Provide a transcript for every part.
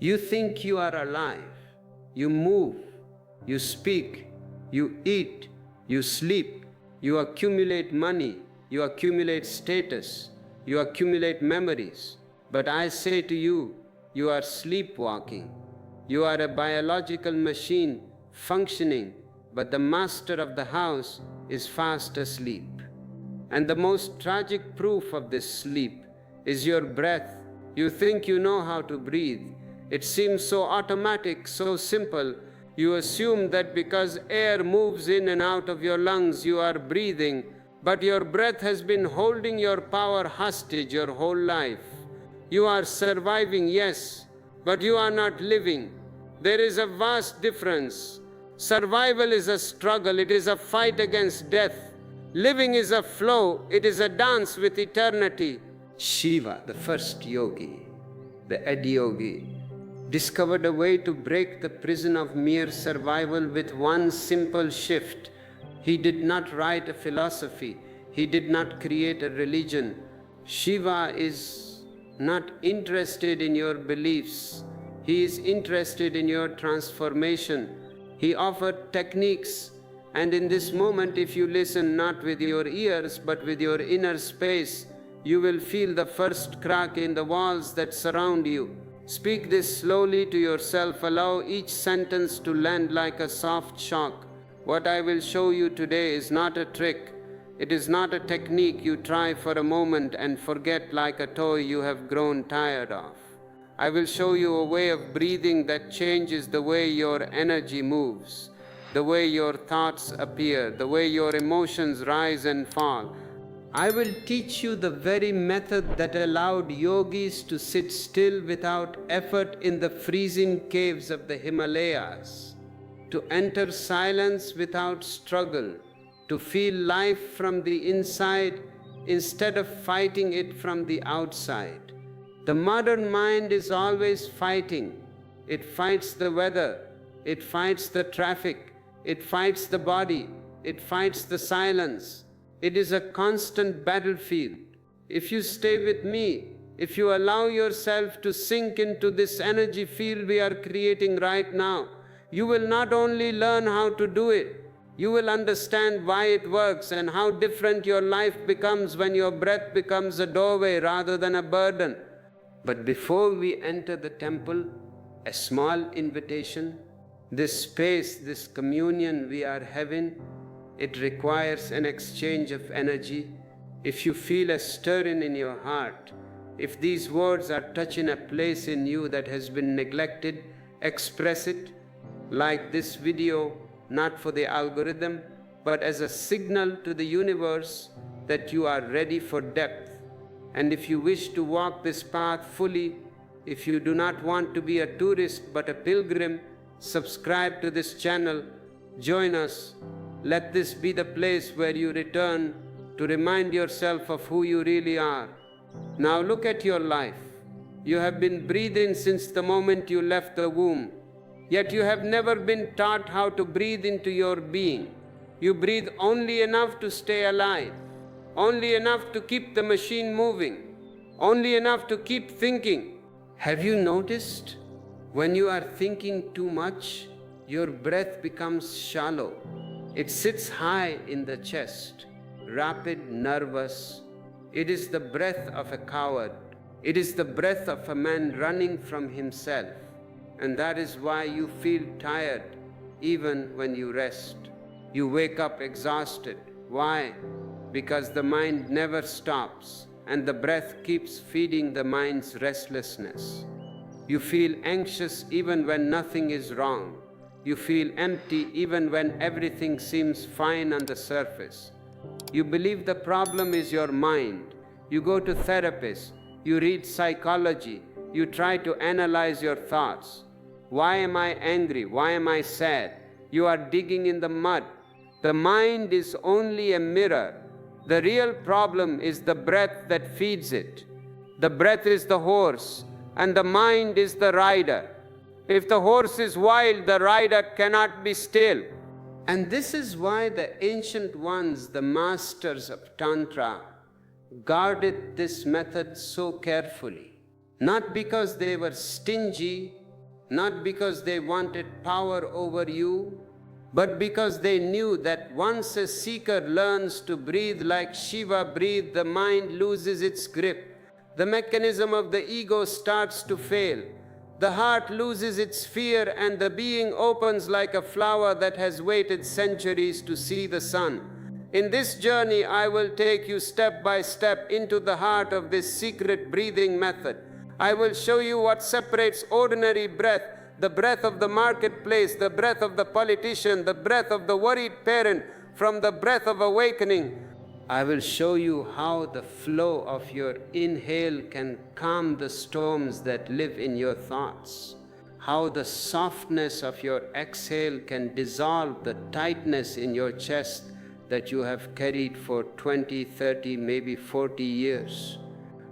You think you are alive. You move, you speak, you eat, you sleep, you accumulate money, you accumulate status, you accumulate memories. But I say to you, you are sleepwalking. You are a biological machine functioning, but the master of the house is fast asleep. And the most tragic proof of this sleep is your breath. You think you know how to breathe. It seems so automatic, so simple. You assume that because air moves in and out of your lungs, you are breathing, but your breath has been holding your power hostage your whole life. You are surviving, yes, but you are not living. There is a vast difference. Survival is a struggle, it is a fight against death. Living is a flow, it is a dance with eternity. Shiva, the first yogi, the Adiyogi, discovered a way to break the prison of mere survival with one simple shift. He did not write a philosophy, he did not create a religion. Shiva is not interested in your beliefs, he is interested in your transformation. He offered techniques. And in this moment, if you listen not with your ears but with your inner space, you will feel the first crack in the walls that surround you. Speak this slowly to yourself. Allow each sentence to land like a soft shock. What I will show you today is not a trick. It is not a technique you try for a moment and forget like a toy you have grown tired of. I will show you a way of breathing that changes the way your energy moves, the way your thoughts appear, the way your emotions rise and fall. I will teach you the very method that allowed yogis to sit still without effort in the freezing caves of the Himalayas, to enter silence without struggle, to feel life from the inside instead of fighting it from the outside. The modern mind is always fighting. It fights the weather, it fights the traffic, it fights the body, it fights the silence. It is a constant battlefield. If you stay with me, if you allow yourself to sink into this energy field we are creating right now, you will not only learn how to do it, you will understand why it works and how different your life becomes when your breath becomes a doorway rather than a burden. But before we enter the temple, a small invitation. This space, this communion we are having, it requires an exchange of energy. If you feel a stirring in your heart, if these words are touching a place in you that has been neglected, express it, like this video, not for the algorithm, but as a signal to the universe that you are ready for depth. And if you wish to walk this path fully, if you do not want to be a tourist but a pilgrim, subscribe to this channel, join us. Let this be the place where you return to remind yourself of who you really are. Now look at your life. You have been breathing since the moment you left the womb, yet you have never been taught how to breathe into your being. You breathe only enough to stay alive, only enough to keep the machine moving, only enough to keep thinking. Have you noticed? When you are thinking too much, your breath becomes shallow. It sits high in the chest, rapid, nervous. It is the breath of a coward. It is the breath of a man running from himself. And that is why you feel tired even when you rest. You wake up exhausted. Why? Because the mind never stops, and the breath keeps feeding the mind's restlessness. You feel anxious even when nothing is wrong. You feel empty even when everything seems fine on the surface. You believe the problem is your mind. You go to therapists. You read psychology. You try to analyze your thoughts. Why am I angry? Why am I sad? You are digging in the mud. The mind is only a mirror. The real problem is the breath that feeds it. The breath is the horse, and the mind is the rider. If the horse is wild, the rider cannot be still. And this is why the ancient ones, the masters of Tantra, guarded this method so carefully. Not because they were stingy not because they wanted power over you, but because they knew that once a seeker learns to breathe like Shiva breathed, the mind loses its grip. The mechanism of the ego starts to fail. The heart loses its fear and the being opens like a flower that has waited centuries to see the sun. In this journey, I will take you step by step into the heart of this secret breathing method. I will show you what separates ordinary breath, the breath of the marketplace, the breath of the politician, the breath of the worried parent, from the breath of awakening. I will show you how the flow of your inhale can calm the storms that live in your thoughts, how the softness of your exhale can dissolve the tightness in your chest that you have carried for 20, 30, maybe 40 years,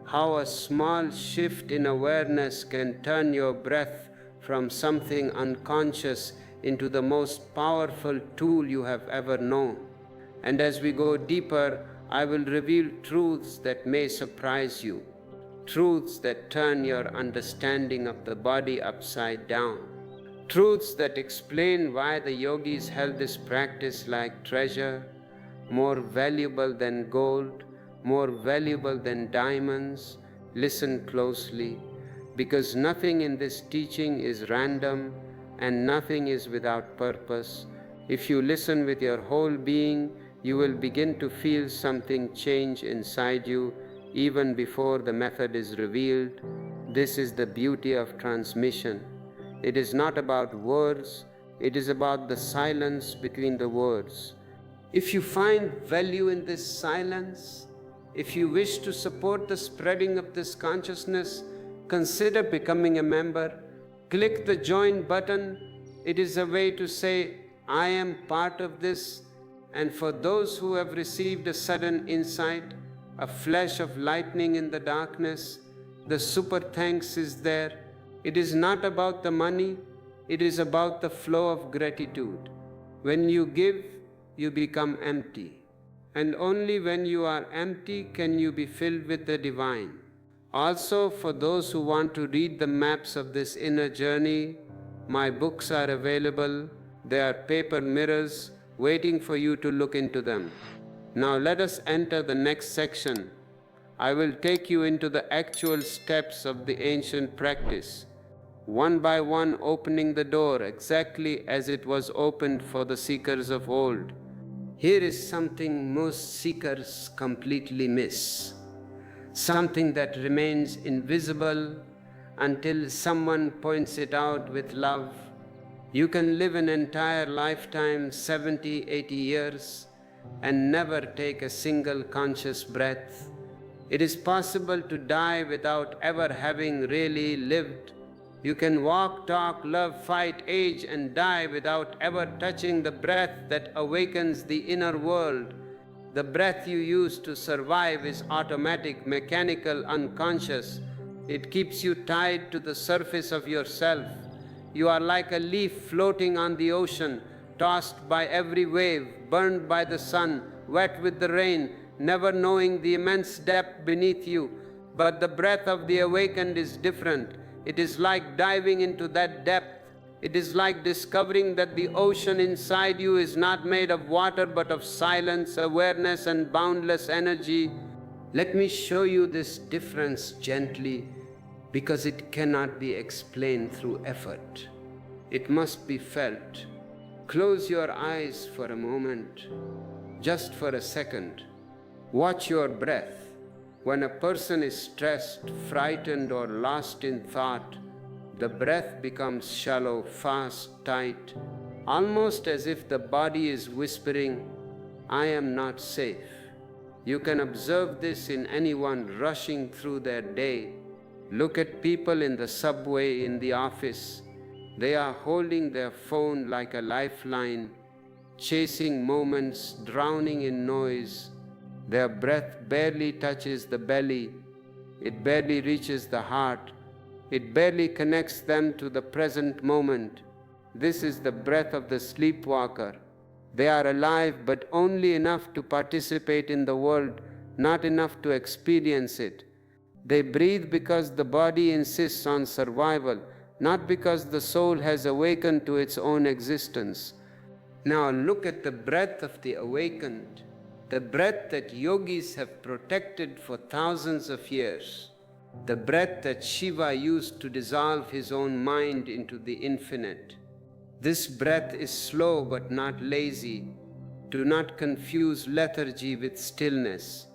how a small shift in awareness can turn your breath from something unconscious into the most powerful tool you have ever known. And as we go deeper, I will reveal truths that may surprise you, truths that turn your understanding of the body upside down, truths that explain why the yogis held this practice like treasure, more valuable than gold, more valuable than diamonds. Listen closely, because nothing in this teaching is random and nothing is without purpose. If you listen with your whole being, you will begin to feel something change inside you even before the method is revealed. This is the beauty of transmission. It is not about words, it is about the silence between the words. If you find value in this silence, if you wish to support the spreading of this consciousness, consider becoming a member. Click the join button. It is a way to say, I am part of this. And for those who have received a sudden insight, a flash of lightning in the darkness, the super thanks is there. It is not about the money, it is about the flow of gratitude. When you give, you become empty. And only when you are empty can you be filled with the divine. Also, for those who want to read the maps of this inner journey, my books are available. They are paper mirrors waiting for you to look into them. Now let us enter the next section. I will take you into the actual steps of the ancient practice, one by one opening the door exactly as it was opened for the seekers of old. Here is something most seekers completely miss, something that remains invisible until someone points it out with love. You can live an entire lifetime, 70, 80 years, and never take a single conscious breath. It is possible to die without ever having really lived. You can walk, talk, love, fight, age, and die without ever touching the breath that awakens the inner world. The breath you use to survive is automatic, mechanical, unconscious. It keeps you tied to the surface of yourself. You are like a leaf floating on the ocean, tossed by every wave, burned by the sun, wet with the rain, never knowing the immense depth beneath you. But the breath of the awakened is different. It is like diving into that depth. It is like discovering that the ocean inside you is not made of water but of silence, awareness, and boundless energy. Let me show you this difference gently, because it cannot be explained through effort. It must be felt. Close your eyes for a moment, just for a second. Watch your breath. When a person is stressed, frightened, or lost in thought, the breath becomes shallow, fast, tight, almost as if the body is whispering, I am not safe. You can observe this in anyone rushing through their day. Look at people in the subway, in the office. They are holding their phone like a lifeline, chasing moments, drowning in noise. Their breath barely touches the belly. It barely reaches the heart. It barely connects them to the present moment. This is the breath of the sleepwalker. They are alive, but only enough to participate in the world, not enough to experience it. They breathe because the body insists on survival, not because the soul has awakened to its own existence. Now look at the breath of the awakened, the breath that yogis have protected for thousands of years, the breath that Shiva used to dissolve his own mind into the infinite. This breath is slow but not lazy. Do not confuse lethargy with stillness.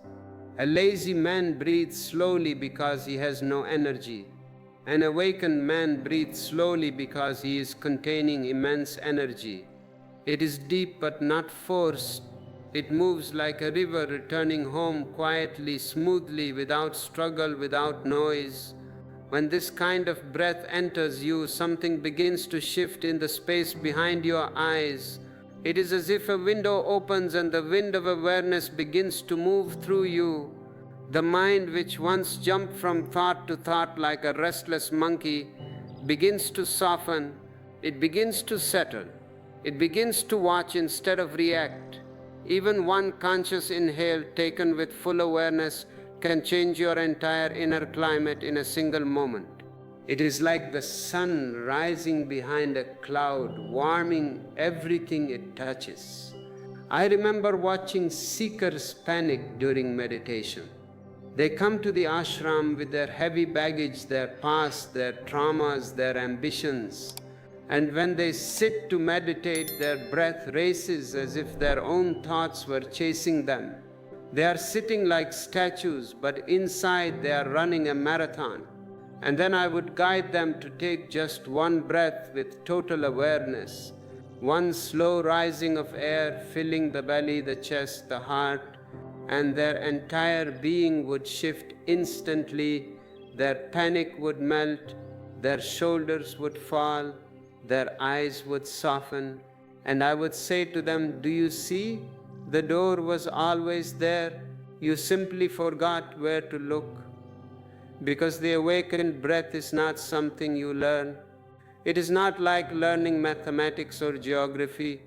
A lazy man breathes slowly because he has no energy. An awakened man breathes slowly because he is containing immense energy. It is deep but not forced. It moves like a river returning home quietly, smoothly, without struggle, without noise. When this kind of breath enters you, something begins to shift in the space behind your eyes. It is as if a window opens and the wind of awareness begins to move through you. The mind, which once jumped from thought to thought like a restless monkey, begins to soften. It begins to settle. It begins to watch instead of react. Even one conscious inhale taken with full awareness can change your entire inner climate in a single moment. It is like the sun rising behind a cloud, warming everything it touches. I remember watching seekers panic during meditation. They come to the ashram with their heavy baggage, their past, their traumas, their ambitions. And when they sit to meditate, their breath races as if their own thoughts were chasing them. They are sitting like statues, but inside they are running a marathon. And then I would guide them to take just one breath with total awareness, one slow rising of air filling the belly, the chest, the heart, and their entire being would shift instantly. Their panic would melt, their shoulders would fall, their eyes would soften, and I would say to them, "Do you see? The door was always there. You simply forgot where to look." Because the awakened breath is not something you learn. It is not like learning mathematics or geography.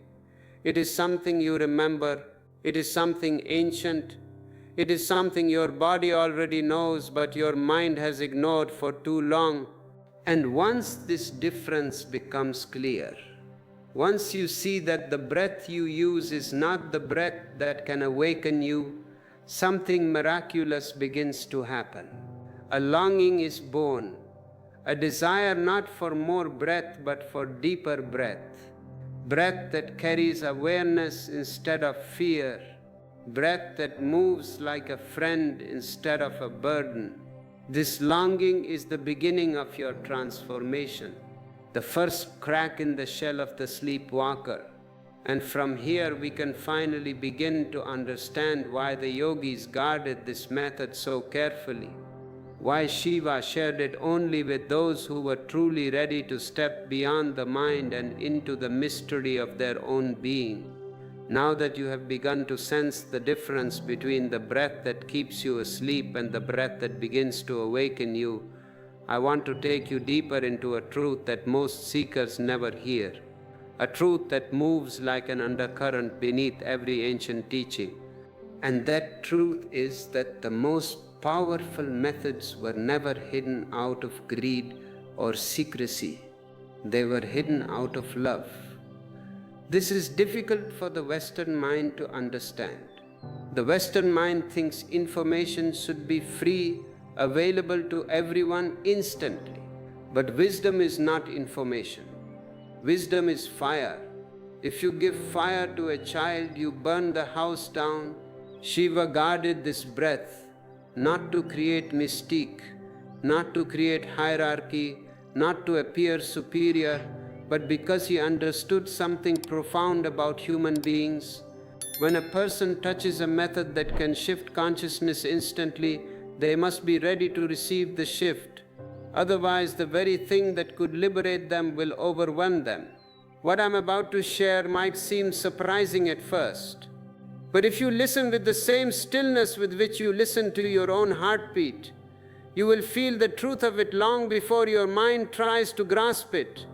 It is something you remember. It is something ancient. It is something your body already knows, but your mind has ignored for too long. And once this difference becomes clear, once you see that the breath you use is not the breath that can awaken you, something miraculous begins to happen. A longing is born, a desire not for more breath but for deeper breath, breath that carries awareness instead of fear, breath that moves like a friend instead of a burden. This longing is the beginning of your transformation, the first crack in the shell of the sleepwalker. And from here we can finally begin to understand why the yogis guarded this method so carefully, why Shiva shared it only with those who were truly ready to step beyond the mind and into the mystery of their own being. Now that you have begun to sense the difference between the breath that keeps you asleep and the breath that begins to awaken you, I want to take you deeper into a truth that most seekers never hear, a truth that moves like an undercurrent beneath every ancient teaching. And that truth is that the most powerful methods were never hidden out of greed or secrecy. They were hidden out of love. This is difficult for the Western mind to understand. The Western mind thinks information should be free, available to everyone instantly. But wisdom is not information. Wisdom is fire. If you give fire to a child, you burn the house down. Shiva guarded this breath, not to create mystique, not to create hierarchy, not to appear superior, but because he understood something profound about human beings. When a person touches a method that can shift consciousness instantly, they must be ready to receive the shift. Otherwise, the very thing that could liberate them will overwhelm them. What I'm about to share might seem surprising at first, but if you listen with the same stillness with which you listen to your own heartbeat, you will feel the truth of it long before your mind tries to grasp it.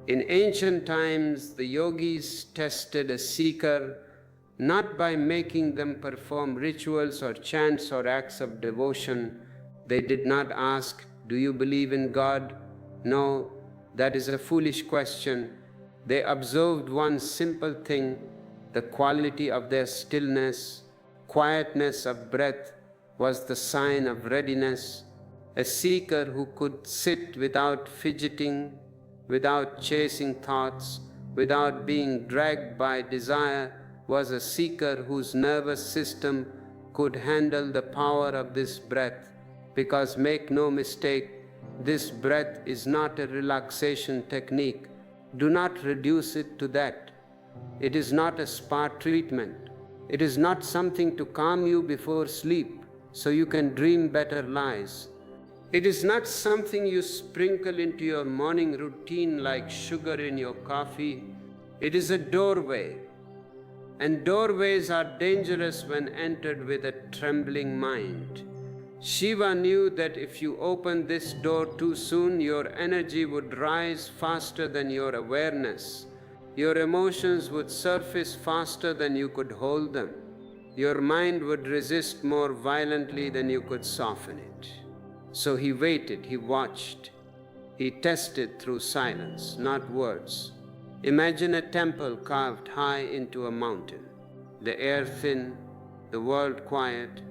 In ancient times, the yogis tested a seeker not by making them perform rituals or chants or acts of devotion. They did not ask, "Do you believe in God?" No, That is a foolish question. They observed one simple thing, the quality of their stillness. Quietness of breath was the sign of readiness. A seeker who could sit without fidgeting, without chasing thoughts, without being dragged by desire, was a seeker whose nervous system could handle the power of this breath. Because make no mistake, this breath is not a relaxation technique. Do not reduce it to that. It is not a spa treatment. It is not something to calm you before sleep so you can dream better lies. It is not something you sprinkle into your morning routine like sugar in your coffee. It is a doorway. And doorways are dangerous when entered with a trembling mind. Shiva knew that if you opened this door too soon, your energy would rise faster than your awareness. Your emotions would surface faster than you could hold them. Your mind would resist more violently than you could soften it. So he waited, he watched. He tested through silence, not words. Imagine a temple carved high into a mountain. The air thin, the world quiet,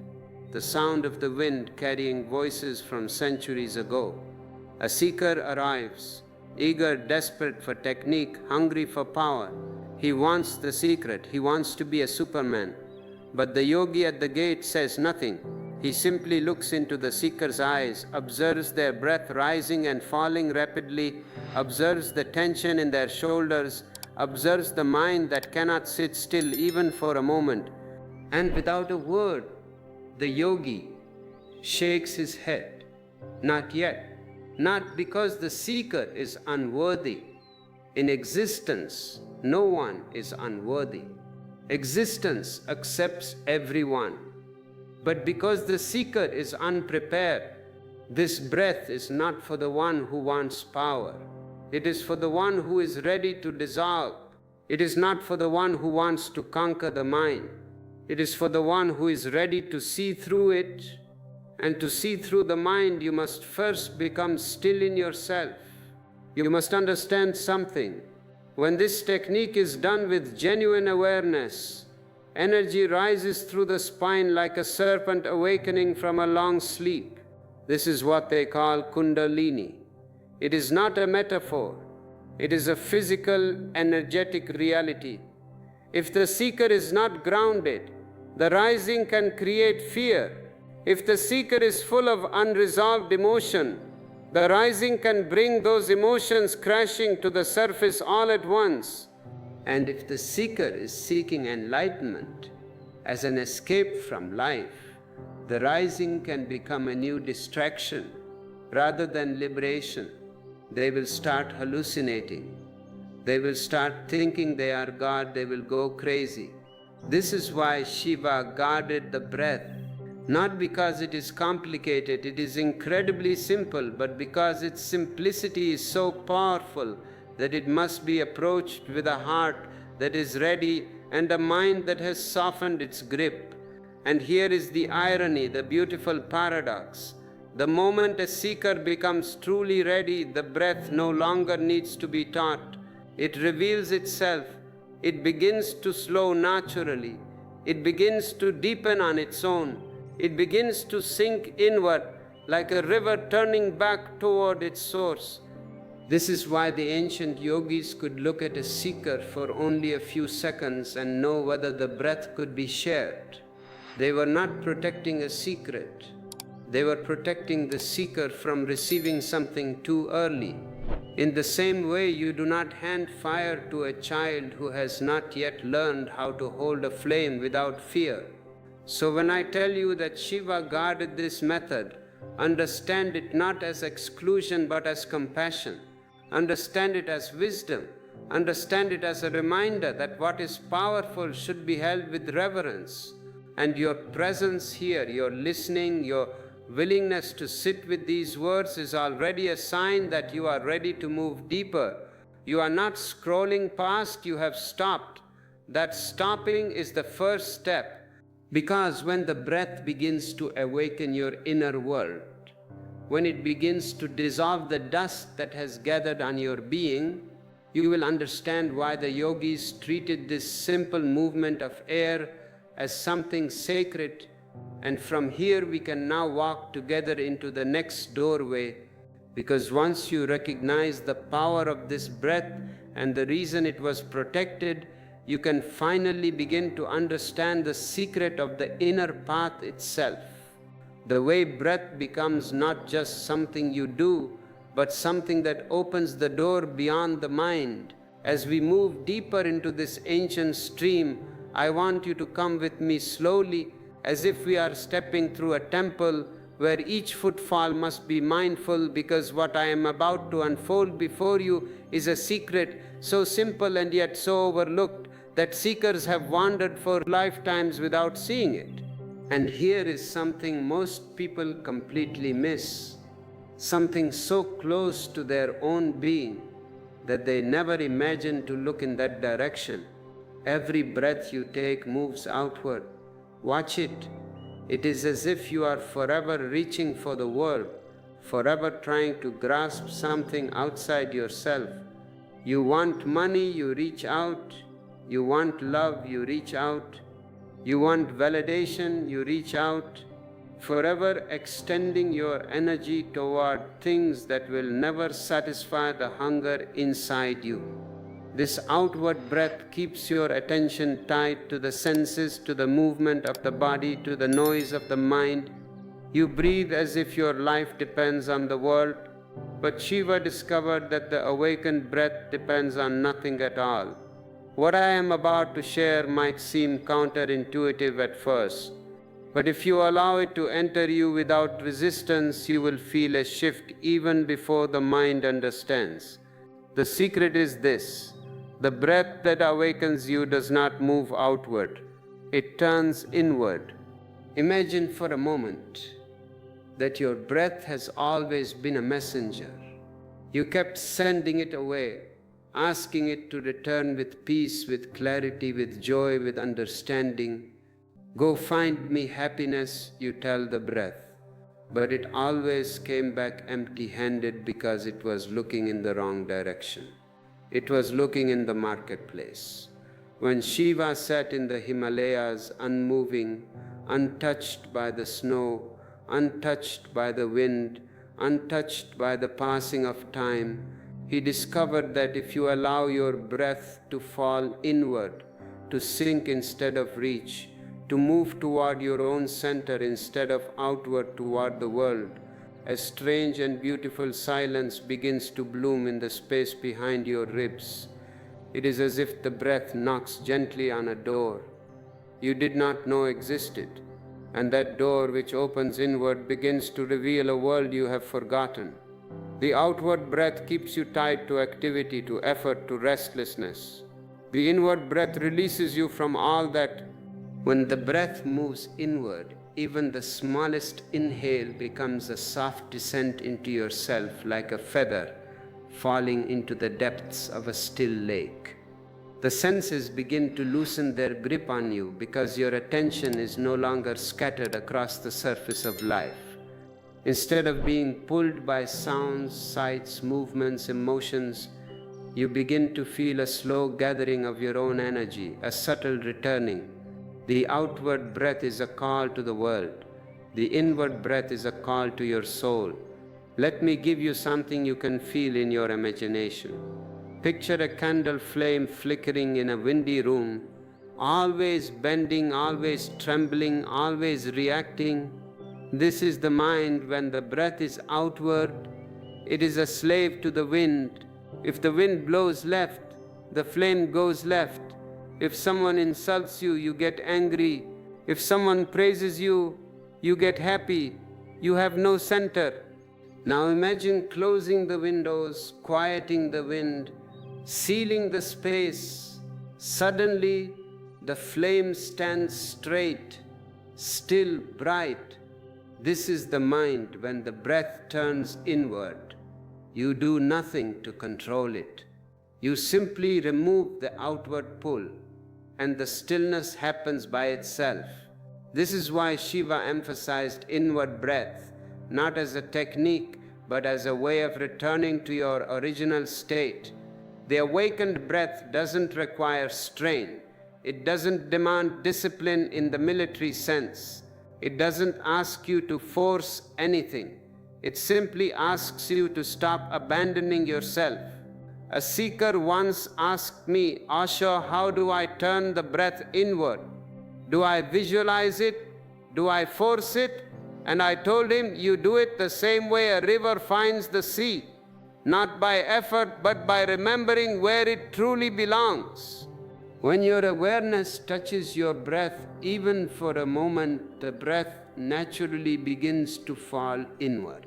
the sound of the wind carrying voices from centuries ago. A seeker arrives, eager, desperate for technique, hungry for power. He wants the secret, he wants to be a Superman. But the yogi at the gate says nothing. He simply looks into the seeker's eyes, observes their breath rising and falling rapidly, observes the tension in their shoulders, observes the mind that cannot sit still even for a moment. And without a word, the yogi shakes his head. Not yet. Not because the seeker is unworthy. In existence, no one is unworthy. Existence accepts everyone. But because the seeker is unprepared, this breath is not for the one who wants power. It is for the one who is ready to dissolve. It is not for the one who wants to conquer the mind. It is for the one who is ready to see through it. And to see through the mind, you must first become still in yourself. You must understand something. When this technique is done with genuine awareness, energy rises through the spine like a serpent awakening from a long sleep. This is what they call Kundalini. It is not a metaphor. It is a physical, energetic reality. If the seeker is not grounded, the rising can create fear. If the seeker is full of unresolved emotion, the rising can bring those emotions crashing to the surface all at once. And if the seeker is seeking enlightenment as an escape from life, the rising can become a new distraction rather than liberation. They will start hallucinating. They will start thinking they are God. They will go crazy. This is why Shiva guarded the breath. Not because it is complicated, it is incredibly simple, but because its simplicity is so powerful that it must be approached with a heart that is ready and a mind that has softened its grip. And here is the irony, the beautiful paradox. The moment a seeker becomes truly ready, the breath no longer needs to be taught. It reveals itself. It begins to slow naturally. It begins to deepen on its own. It begins to sink inward like a river turning back toward its source. This is why the ancient yogis could look at a seeker for only a few seconds and know whether the breath could be shared. They were not protecting a secret. They were protecting the seeker from receiving something too early. In the same way, you do not hand fire to a child who has not yet learned how to hold a flame without fear. So when I tell you that Shiva guarded this method, understand it not as exclusion but as compassion. Understand it as wisdom. Understand it as a reminder that what is powerful should be held with reverence. And your presence here, your listening, your willingness to sit with these words is already a sign that you are ready to move deeper. You are not scrolling past, you have stopped. That stopping is the first step. Because when the breath begins to awaken your inner world, when it begins to dissolve the dust that has gathered on your being, you will understand why the yogis treated this simple movement of air as something sacred. And from here we can now walk together into the next doorway, because once you recognize the power of this breath and the reason it was protected, you can finally begin to understand the secret of the inner path itself. The way breath becomes not just something you do, but something that opens the door beyond the mind. As we move deeper into this ancient stream, I want you to come with me slowly, as if we are stepping through a temple where each footfall must be mindful, because what I am about to unfold before you is a secret so simple and yet so overlooked that seekers have wandered for lifetimes without seeing it. And here is something most people completely miss, something so close to their own being that they never imagine to look in that direction. Every breath you take moves outward. Watch it. It is as if you are forever reaching for the world, forever trying to grasp something outside yourself. You want money, you reach out. You want love, you reach out. You want validation, you reach out, forever extending your energy toward things that will never satisfy the hunger inside you. This outward breath keeps your attention tied to the senses, to the movement of the body, to the noise of the mind. You breathe as if your life depends on the world, but Shiva discovered that the awakened breath depends on nothing at all. What I am about to share might seem counterintuitive at first, but if you allow it to enter you without resistance, you will feel a shift even before the mind understands. The secret is this: the breath that awakens you does not move outward, it turns inward. Imagine for a moment that your breath has always been a messenger. You kept sending it away, asking it to return with peace, with clarity, with joy, with understanding. Go find me happiness, you tell the breath. But it always came back empty-handed because it was looking in the wrong direction. It was looking in the marketplace. When Shiva sat in the Himalayas, unmoving, untouched by the snow, untouched by the wind, untouched by the passing of time, he discovered that if you allow your breath to fall inward, to sink instead of reach, to move toward your own center instead of outward toward the world, a strange and beautiful silence begins to bloom in the space behind your ribs. It is as if the breath knocks gently on a door you did not know existed, and that door which opens inward begins to reveal a world you have forgotten. The outward breath keeps you tied to activity, to effort, to restlessness. The inward breath releases you from all that. When the breath moves inward, even the smallest inhale becomes a soft descent into yourself, like a feather falling into the depths of a still lake. The senses begin to loosen their grip on you because your attention is no longer scattered across the surface of life. Instead of being pulled by sounds, sights, movements, emotions, you begin to feel a slow gathering of your own energy, a subtle returning. The outward breath is a call to the world. The inward breath is a call to your soul. Let me give you something you can feel in your imagination. Picture a candle flame flickering in a windy room, always bending, always trembling, always reacting. This is the mind. When the breath is outward, it is a slave to the wind. If the wind blows left, the flame goes left. If someone insults you, you get angry. If someone praises you, you get happy. You have no center. Now imagine closing the windows, quieting the wind, sealing the space. Suddenly, the flame stands straight, still, bright. This is the mind when the breath turns inward. You do nothing to control it. You simply remove the outward pull, and the stillness happens by itself. This is why Shiva emphasized inward breath, not as a technique, but as a way of returning to your original state. The awakened breath doesn't require strain. It doesn't demand discipline in the military sense. It doesn't ask you to force anything. It simply asks you to stop abandoning yourself. A seeker once asked me, "Osho, how do I turn the breath inward? Do I visualize it? Do I force it?" And I told him, "You do it the same way a river finds the sea, not by effort, but by remembering where it truly belongs." When your awareness touches your breath, even for a moment, the breath naturally begins to fall inward.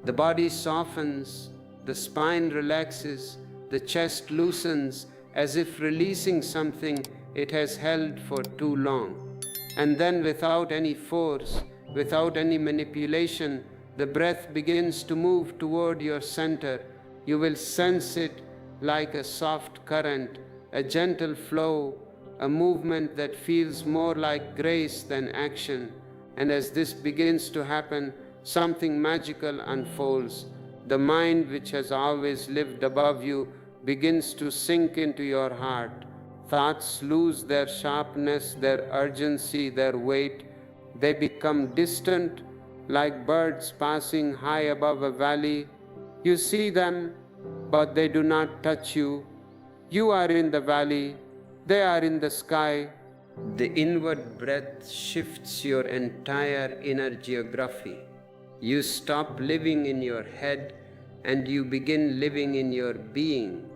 The body softens, the spine relaxes, the chest loosens, as if releasing something it has held for too long. And then, without any force, without any manipulation, the breath begins to move toward your center. You will sense it like a soft current, a gentle flow, a movement that feels more like grace than action. And as this begins to happen, something magical unfolds. The mind, which has always lived above you, begins to sink into your heart. Thoughts lose their sharpness, their urgency, their weight. They become distant, like birds passing high above a valley. You see them, but they do not touch you. You are in the valley, they are in the sky. The inward breath shifts your entire inner geography. You stop living in your head and you begin living in your being.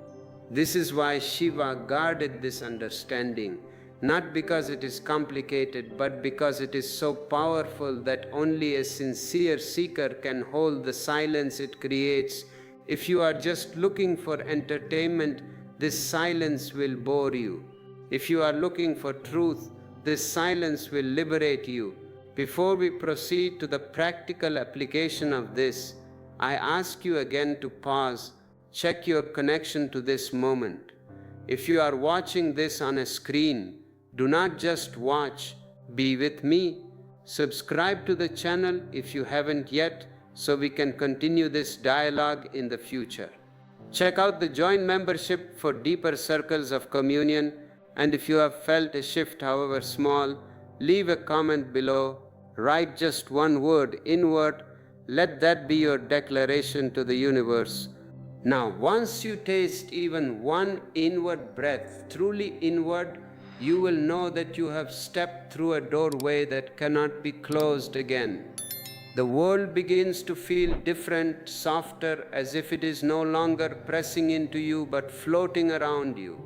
This is why Shiva guarded this understanding, not because it is complicated, but because it is so powerful that only a sincere seeker can hold the silence it creates. If you are just looking for entertainment, this silence will bore you. If you are looking for truth, this silence will liberate you. Before we proceed to the practical application of this, I ask you again to pause, check your connection to this moment. If you are watching this on a screen, do not just watch, be with me. Subscribe to the channel if you haven't yet, so we can continue this dialogue in the future. Check out the Join membership for deeper circles of communion, and if you have felt a shift, however small, leave a comment below. Write just one word, inward. Let that be your declaration to the universe. Now, once you taste even one inward breath, truly inward, you will know that you have stepped through a doorway that cannot be closed again. The world begins to feel different, softer, as if it is no longer pressing into you but floating around you.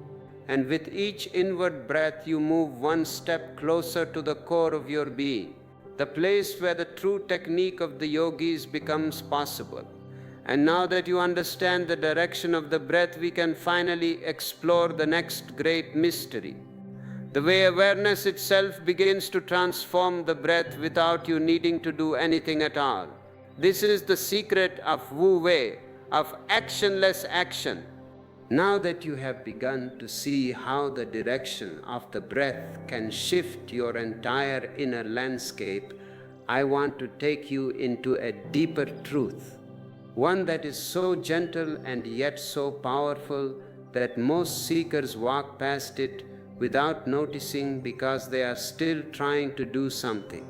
And with each inward breath, you move one step closer to the core of your being, the place where the true technique of the yogis becomes possible. And now that you understand the direction of the breath, we can finally explore the next great mystery. The way awareness itself begins to transform the breath without you needing to do anything at all. This is the secret of Wu Wei, of actionless action. Now that you have begun to see how the direction of the breath can shift your entire inner landscape, I want to take you into a deeper truth, one that is so gentle and yet so powerful that most seekers walk past it without noticing because they are still trying to do something.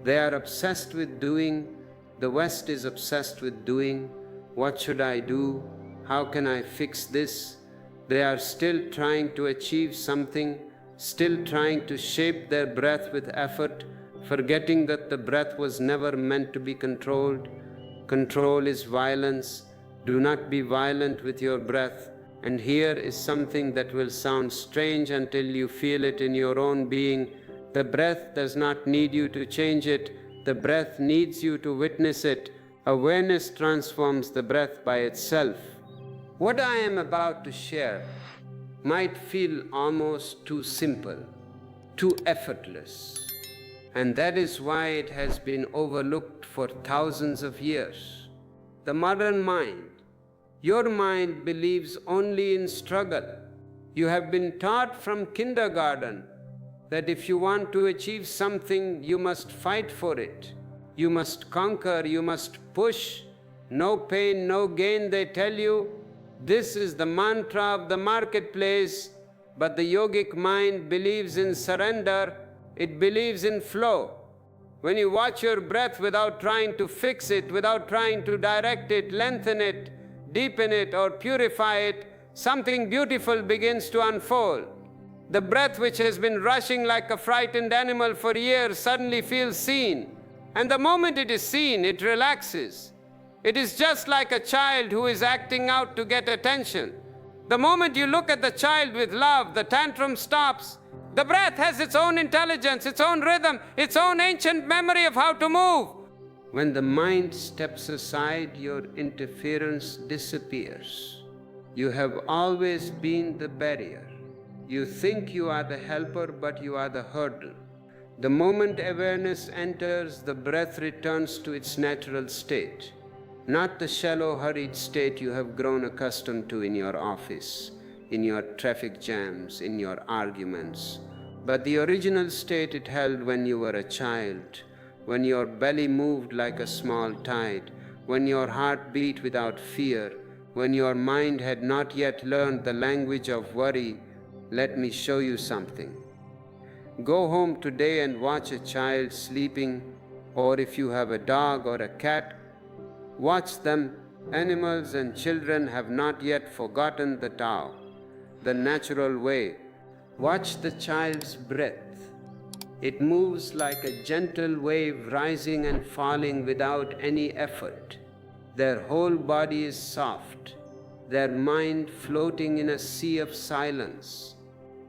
They are obsessed with doing. The West is obsessed with doing. What should I do? How can I fix this? They are still trying to achieve something, still trying to shape their breath with effort, forgetting that the breath was never meant to be controlled. Control is violence. Do not be violent with your breath. And here is something that will sound strange until you feel it in your own being. The breath does not need you to change it. The breath needs you to witness it. Awareness transforms the breath by itself. What I am about to share might feel almost too simple, too effortless. And that is why it has been overlooked for thousands of years. The modern mind, your mind, believes only in struggle. You have been taught from kindergarten that if you want to achieve something, you must fight for it. You must conquer, you must push. No pain, no gain, they tell you. This is the mantra of the marketplace, but the yogic mind believes in surrender, it believes in flow. When you watch your breath without trying to fix it, without trying to direct it, lengthen it, deepen it, or purify it, something beautiful begins to unfold. The breath which has been rushing like a frightened animal for years suddenly feels seen. And the moment it is seen, it relaxes. It is just like a child who is acting out to get attention. The moment you look at the child with love, the tantrum stops. The breath has its own intelligence, its own rhythm, its own ancient memory of how to move. When the mind steps aside, your interference disappears. You have always been the barrier. You think you are the helper, but you are the hurdle. The moment awareness enters, the breath returns to its natural state, not the shallow, hurried state you have grown accustomed to in your office, in your traffic jams, in your arguments, but the original state it held when you were a child, when your belly moved like a small tide, when your heart beat without fear, when your mind had not yet learned the language of worry. Let me show you something. Go home today and watch a child sleeping, or if you have a dog or a cat, watch them. Animals and children have not yet forgotten the Tao, the natural way. Watch the child's breath. It moves like a gentle wave, rising and falling without any effort. Their whole body is soft, their mind floating in a sea of silence.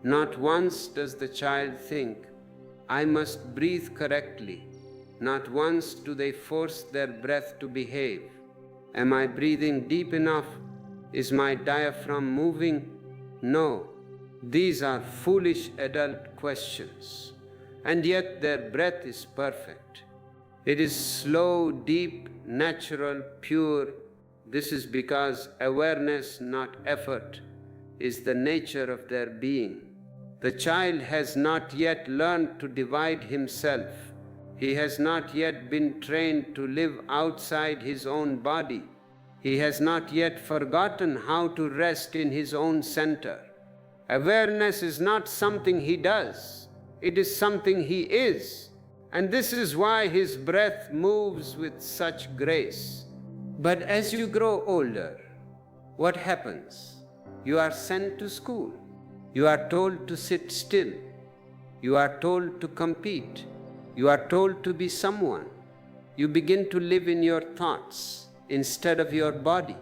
Not once does the child think, I must breathe correctly. Not once do they force their breath to behave. Am I breathing deep enough? Is my diaphragm moving? No. These are foolish adult questions. And yet their breath is perfect. It is slow, deep, natural, pure. This is because awareness, not effort, is the nature of their being. The child has not yet learned to divide himself. He has not yet been trained to live outside his own body. He has not yet forgotten how to rest in his own center. Awareness is not something he does. It is something he is. And this is why his breath moves with such grace. But as you grow older, what happens? You are sent to school. You are told to sit still. You are told to compete. You are told to be someone. You begin to live in your thoughts instead of your body.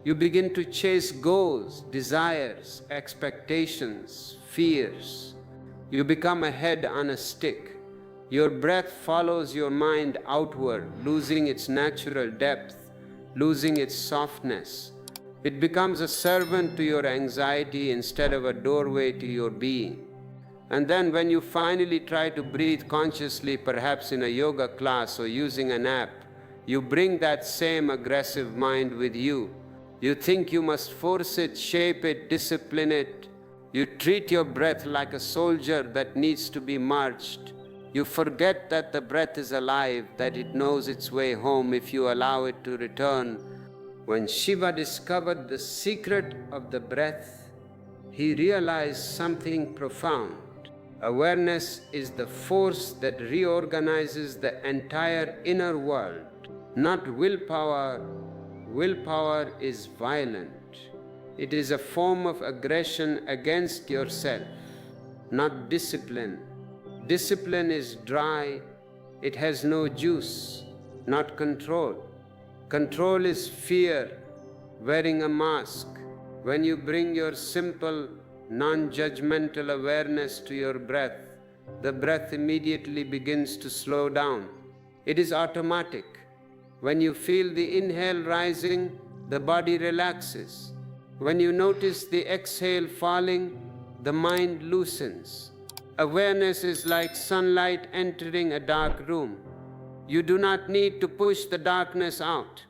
You begin to chase goals, desires, expectations, fears. You become a head on a stick. Your breath follows your mind outward, losing its natural depth, losing its softness. It becomes a servant to your anxiety instead of a doorway to your being. And then when you finally try to breathe consciously, perhaps in a yoga class or using an app, you bring that same aggressive mind with you. You think you must force it, shape it, discipline it. You treat your breath like a soldier that needs to be marched. You forget that the breath is alive, that it knows its way home if you allow it to return. When Shiva discovered the secret of the breath, he realized something profound. Awareness is the force that reorganizes the entire inner world, not willpower. Willpower is violent. It is a form of aggression against yourself, not discipline. Discipline is dry. It has no juice, not control. Control is fear, wearing a mask. When you bring your simple, non-judgmental awareness to your breath, the breath immediately begins to slow down. It is automatic. When you feel the inhale rising, the body relaxes. When you notice the exhale falling, the mind loosens. Awareness is like sunlight entering a dark room. You do not need to push the darkness out.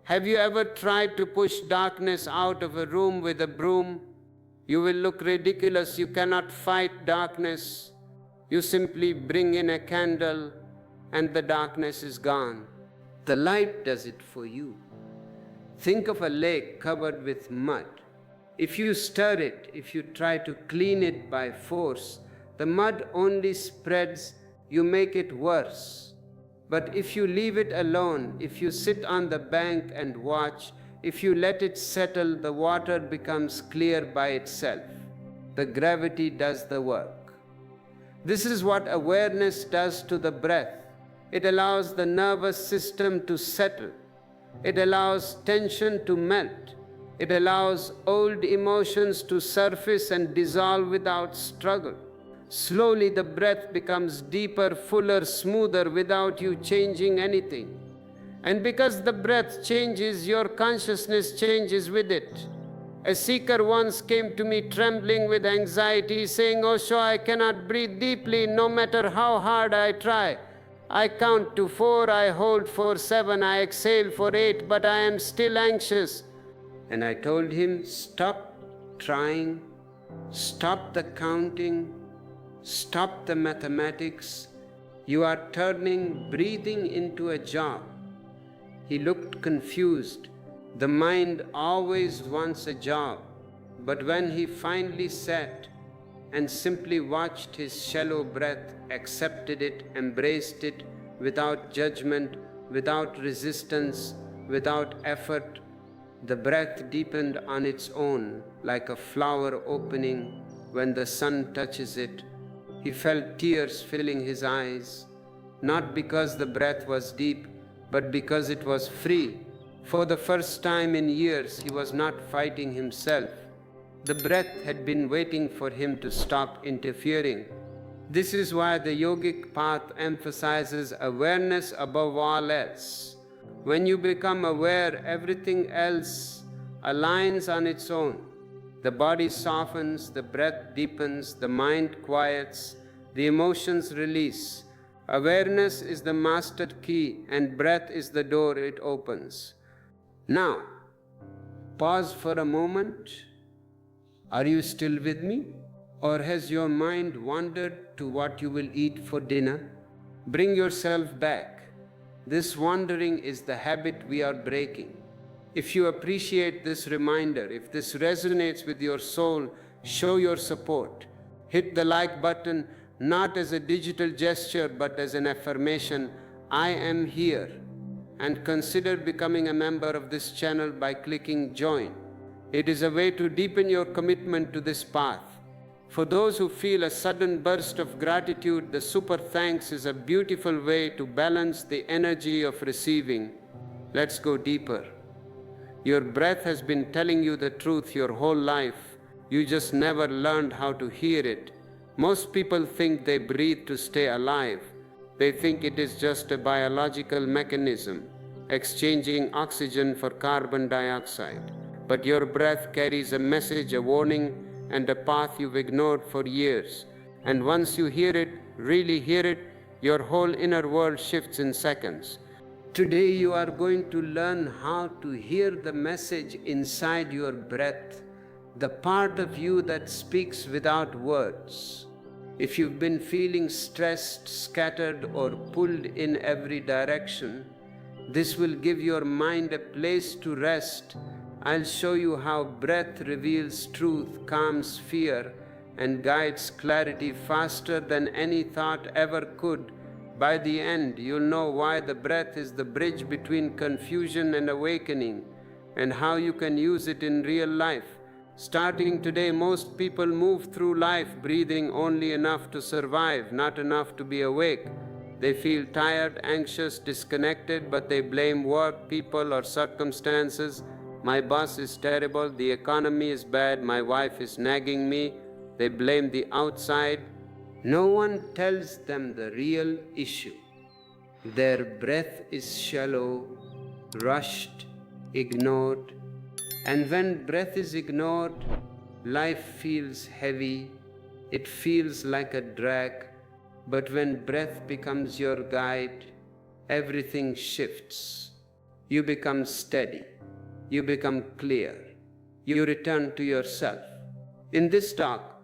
Have you ever tried to push darkness out of a room with a broom? You will look ridiculous. You cannot fight darkness. You simply bring in a candle, and the darkness is gone. The light does it for you. Think of a lake covered with mud. If you stir it, if you try to clean it by force, the mud only spreads, you make it worse. But if you leave it alone, if you sit on the bank and watch, if you let it settle, the water becomes clear by itself. The gravity does the work. This is what awareness does to the breath. It allows the nervous system to settle. It allows tension to melt. It allows old emotions to surface and dissolve without struggle. Slowly the breath becomes deeper, fuller, smoother without you changing anything. And because the breath changes, your consciousness changes with it. A seeker once came to me trembling with anxiety, saying, "Osho, I cannot breathe deeply no matter how hard I try. I count to 4, I hold for 7, I exhale for 8, but I am still anxious." And I told him, stop trying, stop the counting, stop the mathematics. You are turning breathing into a job. He looked confused. The mind always wants a job. But when he finally sat and simply watched his shallow breath, accepted it, embraced it, without judgment, without resistance, without effort, the breath deepened on its own, like a flower opening when the sun touches it. He felt tears filling his eyes, not because the breath was deep, but because it was free. For the first time in years, he was not fighting himself. The breath had been waiting for him to stop interfering. This is why the yogic path emphasizes awareness above all else. When you become aware, everything else aligns on its own. The body softens, the breath deepens, the mind quiets, the emotions release. Awareness is the master key, and breath is the door it opens. Now, pause for a moment. Are you still with me? Or has your mind wandered to what you will eat for dinner? Bring yourself back. This wandering is the habit we are breaking. If you appreciate this reminder, if this resonates with your soul, show your support. Hit the like button, not as a digital gesture, but as an affirmation, I am here. And consider becoming a member of this channel by clicking join. It is a way to deepen your commitment to this path. For those who feel a sudden burst of gratitude, the super thanks is a beautiful way to balance the energy of receiving. Let's go deeper. Your breath has been telling you the truth your whole life. You just never learned how to hear it. Most people think they breathe to stay alive. They think it is just a biological mechanism, exchanging oxygen for carbon dioxide. But your breath carries a message, a warning, and a path you've ignored for years. And once you hear it, really hear it, your whole inner world shifts in seconds. Today you are going to learn how to hear the message inside your breath, the part of you that speaks without words. If you've been feeling stressed, scattered, or pulled in every direction, this will give your mind a place to rest. I'll show you how breath reveals truth, calms fear, and guides clarity faster than any thought ever could. By the end, you'll know why the breath is the bridge between confusion and awakening, and how you can use it in real life. Starting today, most people move through life breathing only enough to survive, not enough to be awake. They feel tired, anxious, disconnected, but they blame work, people, or circumstances. My boss is terrible, the economy is bad, my wife is nagging me. They blame the outside. No one tells them the real issue. Their breath is shallow, rushed, ignored. And when breath is ignored, life feels heavy. It feels like a drag. But when breath becomes your guide, everything shifts. You become steady. You become clear. You return to yourself. In this talk,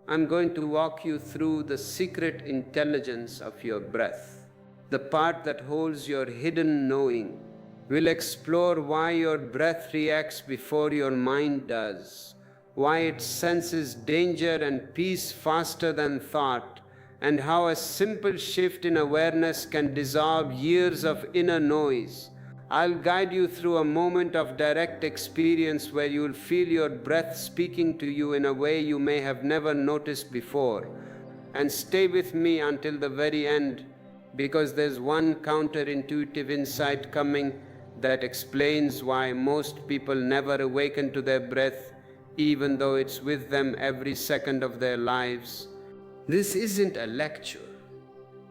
I'm going to walk you through the secret intelligence of your breath. the part that holds your hidden knowing. We'll explore why your breath reacts before your mind does, why it senses danger and peace faster than thought, and how a simple shift in awareness can dissolve years of inner noise. I'll guide you through a moment of direct experience where you'll feel your breath speaking to you in a way you may have never noticed before. And stay with me until the very end, because there's one counterintuitive insight coming that explains why most people never awaken to their breath, even though it's with them every second of their lives. This isn't a lecture.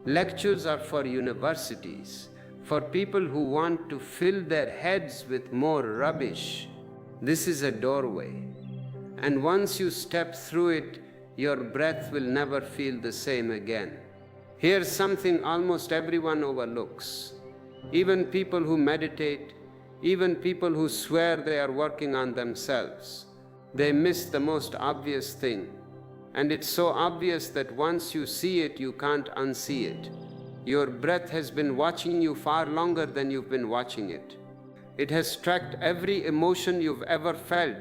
Lectures are for universities, for people who want to fill their heads with more rubbish. This is a doorway, and once you step through it, your breath will never feel the same again. Here's something almost everyone overlooks. Even people who meditate, even people who swear they are working on themselves, they miss the most obvious thing. And it's so obvious that once you see it, you can't unsee it. Your breath has been watching you far longer than you've been watching it. It has tracked every emotion you've ever felt,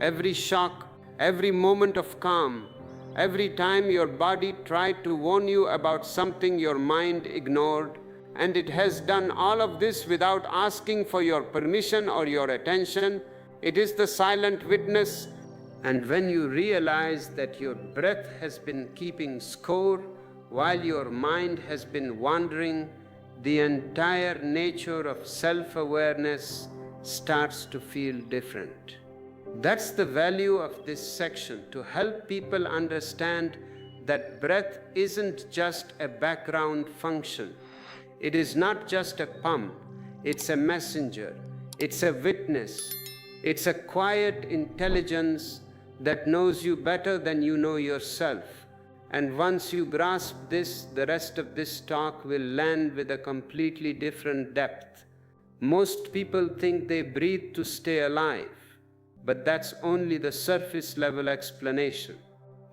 every shock, every moment of calm, every time your body tried to warn you about something your mind ignored, and it has done all of this without asking for your permission or your attention. It is the silent witness. And when you realize that your breath has been keeping score while your mind has been wandering, the entire nature of self-awareness starts to feel different. That's the value of this section, to help people understand that breath isn't just a background function. It is not just a pump, it's a messenger, it's a witness, it's a quiet intelligence that knows you better than you know yourself. And once you grasp this, the rest of this talk will land with a completely different depth. Most people think they breathe to stay alive, but that's only the surface level explanation.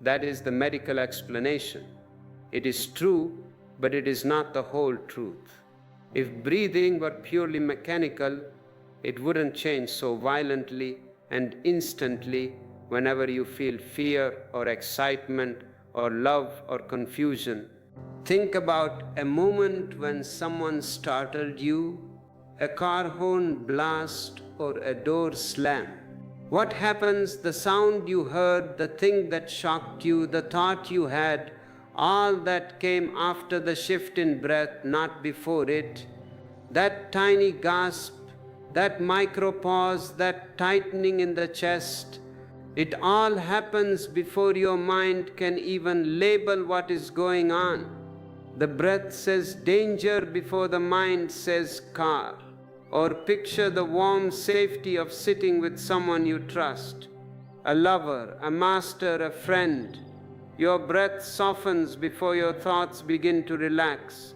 That is the medical explanation. It is true, but it is not the whole truth. If breathing were purely mechanical, it wouldn't change so violently and instantly whenever you feel fear or excitement or love or confusion. Think about a moment when someone startled you, a car horn blast or a door slam. What happens? The sound you heard, the thing that shocked you, the thought you had, all that came after the shift in breath, not before it. That tiny gasp, that micro pause, that tightening in the chest, it all happens before your mind can even label what is going on. The breath says danger before the mind says car. Or picture the warm safety of sitting with someone you trust, a lover, a master, a friend. Your breath softens before your thoughts begin to relax.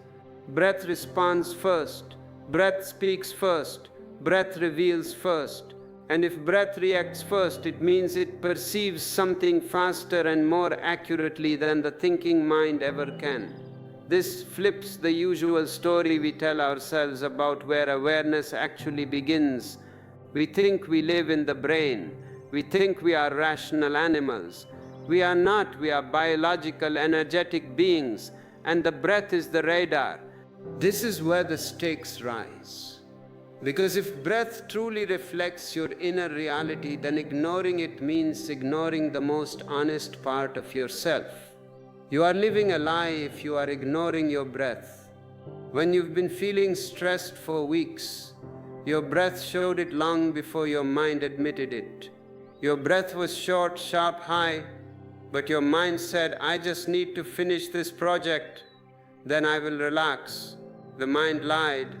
Breath responds first. Breath speaks first. Breath reveals first. And if breath reacts first, it means it perceives something faster and more accurately than the thinking mind ever can. This flips the usual story we tell ourselves about where awareness actually begins. We think we live in the brain. We think we are rational animals. We are not. We are biological, energetic beings, and the breath is the radar. This is where the stakes rise. Because if breath truly reflects your inner reality, then ignoring it means ignoring the most honest part of yourself. You are living a lie if you are ignoring your breath. When you've been feeling stressed for weeks, your breath showed it long before your mind admitted it. Your breath was short, sharp, high, but your mind said, I just need to finish this project, then I will relax. The mind lied.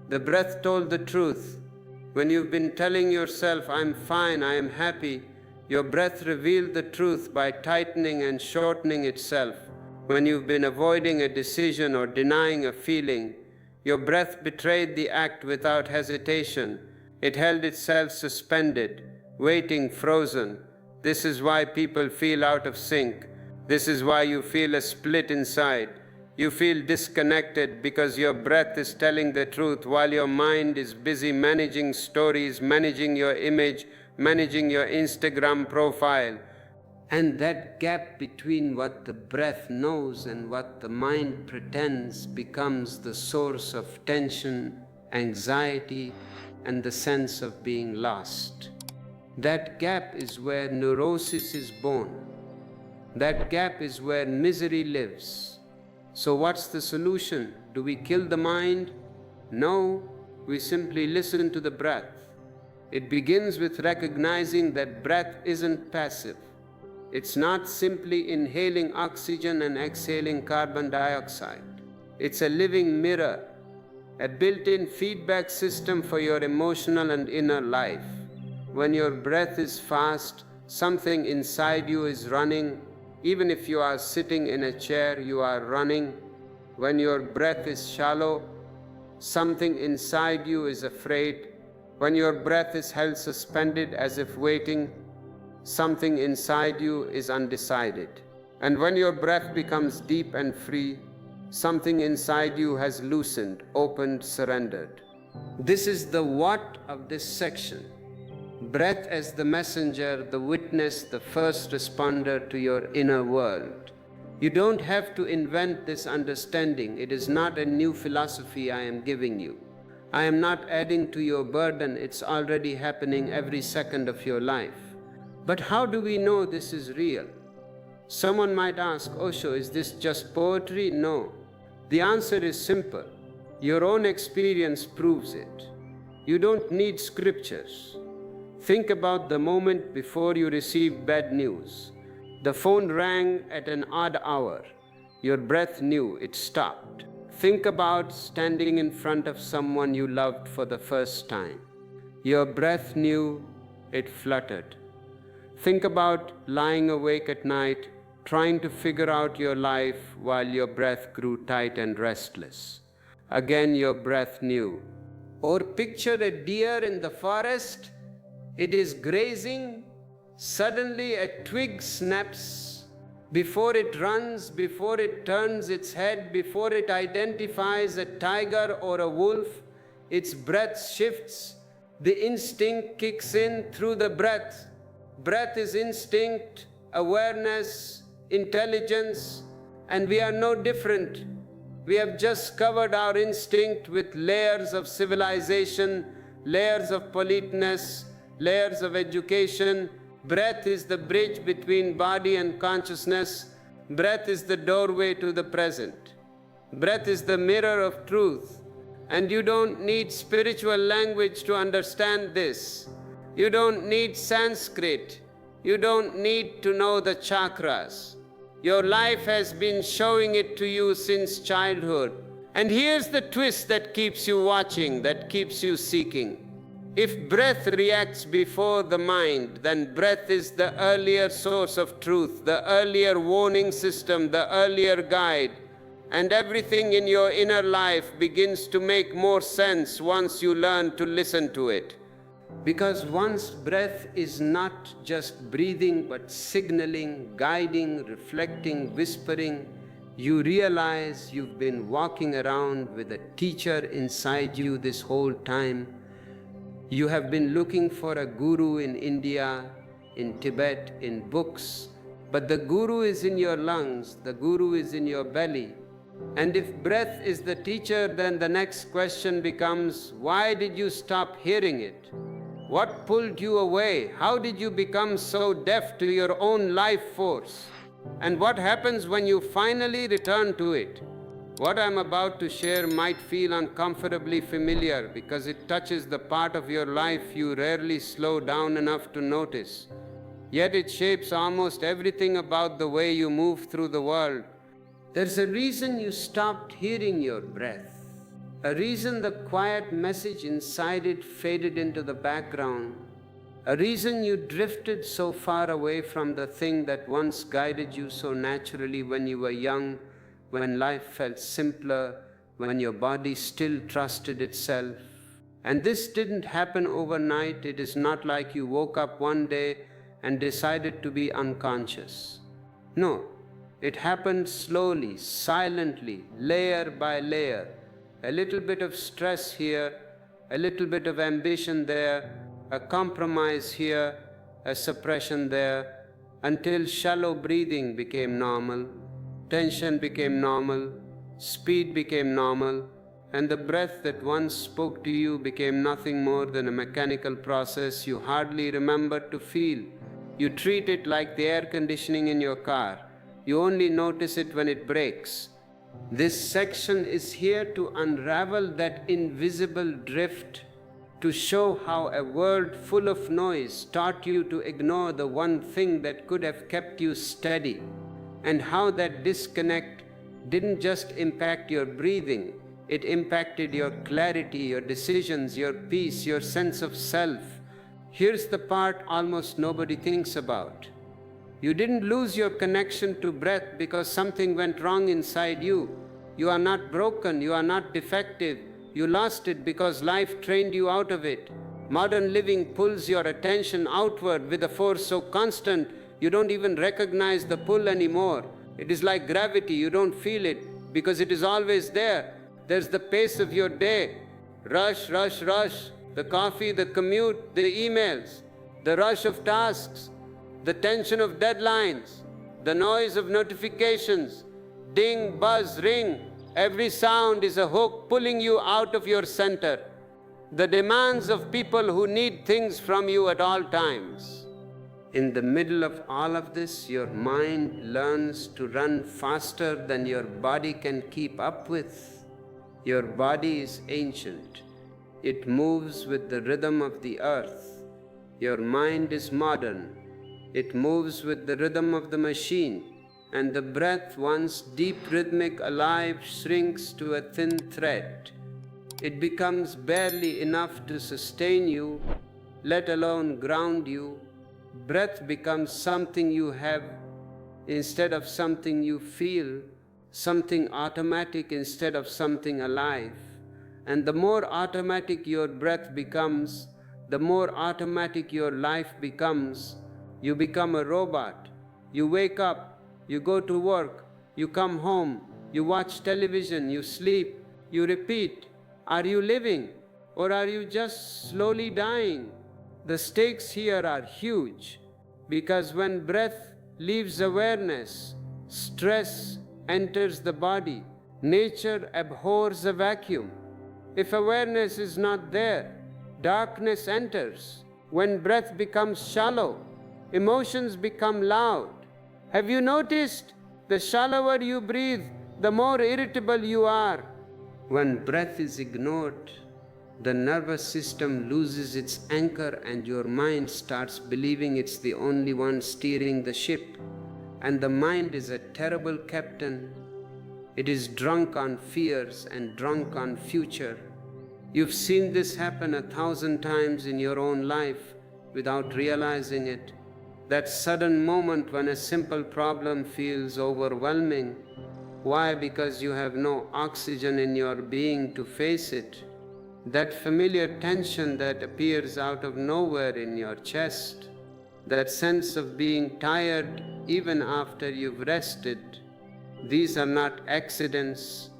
The breath told the truth. When you've been telling yourself, I'm fine, I am happy, your breath revealed the truth by tightening and shortening itself. When you've been avoiding a decision or denying a feeling, your breath betrayed the act without hesitation. It held itself suspended, waiting, frozen. This is why people feel out of sync. This is why you feel a split inside. You feel disconnected because your breath is telling the truth while your mind is busy managing stories, managing your image, managing your Instagram profile. And that gap between what the breath knows and what the mind pretends becomes the source of tension, anxiety, and the sense of being lost. That gap is where neurosis is born. That gap is where misery lives. So what's the solution? Do we kill the mind? No, we simply listen to the breath. It begins with recognizing that breath isn't passive. It's not simply inhaling oxygen and exhaling carbon dioxide. It's a living mirror, a built-in feedback system for your emotional and inner life. When your breath is fast, something inside you is running. Even if you are sitting in a chair, you are running. When your breath is shallow, something inside you is afraid. When your breath is held suspended as if waiting, something inside you is undecided. And when your breath becomes deep and free, something inside you has loosened, opened, surrendered. This is the what of this section. Breath as the messenger, the witness, the first responder to your inner world. You don't have to invent this understanding. It is not a new philosophy I am giving you. I am not adding to your burden. It's already happening every second of your life. But how do we know this is real? Someone might ask, Osho, is this just poetry? No. The answer is simple. Your own experience proves it. You don't need scriptures. Think about the moment before you received bad news. The phone rang at an odd hour. Your breath knew it stopped. Think about standing in front of someone you loved for the first time. Your breath knew it fluttered. Think about lying awake at night, trying to figure out your life while your breath grew tight and restless. Again, your breath knew. Or picture a deer in the forest. It is grazing. Suddenly a twig snaps. Before it runs, before it turns its head, before it identifies a tiger or a wolf, its breath shifts. The instinct kicks in through the breath. Breath is instinct, awareness, intelligence, and we are no different. We have just covered our instinct with layers of civilization, layers of politeness, layers of education. Breath is the bridge between body and consciousness. Breath is the doorway to the present. Breath is the mirror of truth. And you don't need spiritual language to understand this. You don't need Sanskrit. You don't need to know the chakras. Your life has been showing it to you since childhood. And here's the twist that keeps you watching, that keeps you seeking. If breath reacts before the mind, then breath is the earlier source of truth, the earlier warning system, the earlier guide. And everything in your inner life begins to make more sense once you learn to listen to it. Because once breath is not just breathing, but signaling, guiding, reflecting, whispering, you realize you've been walking around with a teacher inside you this whole time. You have been looking for a guru in India, in Tibet, in books, but the guru is in your lungs, the guru is in your belly. And if breath is the teacher, then the next question becomes, why did you stop hearing it? What pulled you away? How did you become so deaf to your own life force? And what happens when you finally return to it? What I'm about to share might feel uncomfortably familiar because it touches the part of your life you rarely slow down enough to notice. Yet it shapes almost everything about the way you move through the world. There's a reason you stopped hearing your breath. A reason the quiet message inside it faded into the background. A reason you drifted so far away from the thing that once guided you so naturally when you were young, when life felt simpler, when your body still trusted itself. And this didn't happen overnight. It is not like you woke up one day and decided to be unconscious. No, It happened slowly, silently, layer by layer. A little bit of stress here, a little bit of ambition there, a compromise here, a suppression there, until shallow breathing became normal, tension became normal, speed became normal, and the breath that once spoke to you became nothing more than a mechanical process you hardly remember to feel. You treat it like the air conditioning in your car. You only notice it when it breaks. This section is here to unravel that invisible drift, to show how a world full of noise taught you to ignore the one thing that could have kept you steady, and how that disconnect didn't just impact your breathing, it impacted your clarity, your decisions, your peace, your sense of self. Here's the part almost nobody thinks about. You didn't lose your connection to breath because something went wrong inside you. You are not broken, you are not defective. You lost it because life trained you out of it. Modern living pulls your attention outward with a force so constant you don't even recognize the pull anymore. It is like gravity, you don't feel it because it is always there. There's the pace of your day. Rush, rush, rush. The coffee, the commute, the emails, the rush of tasks, the tension of deadlines, the noise of notifications, ding, buzz, ring. Every sound is a hook pulling you out of your center. The demands of people who need things from you at all times. In the middle of all of this, your mind learns to run faster than your body can keep up with. Your body is ancient. It moves with the rhythm of the earth. Your mind is modern. It moves with the rhythm of the machine, and the breath, once deep, rhythmic, alive, shrinks to a thin thread. It becomes barely enough to sustain you, let alone ground you. Breath becomes something you have instead of something you feel, something automatic instead of something alive. And the more automatic your breath becomes, the more automatic your life becomes. You become a robot. You wake up, you go to work, you come home, you watch television, you sleep, you repeat. Are you living, or are you just slowly dying? The stakes here are huge, because when breath leaves awareness, stress enters the body. Nature abhors a vacuum. If awareness is not there, darkness enters. When breath becomes shallow, emotions become loud. Have you noticed? The shallower you breathe, the more irritable you are. When breath is ignored, the nervous system loses its anchor and your mind starts believing it's the only one steering the ship. And the mind is a terrible captain. It is drunk on fears and drunk on future. You've seen this happen 1,000 times in your own life without realizing it. That sudden moment when a simple problem feels overwhelming. Why? Because you have no oxygen in your being to face it. That familiar tension that appears out of nowhere in your chest. That sense of being tired even after you've rested. These are not accidents.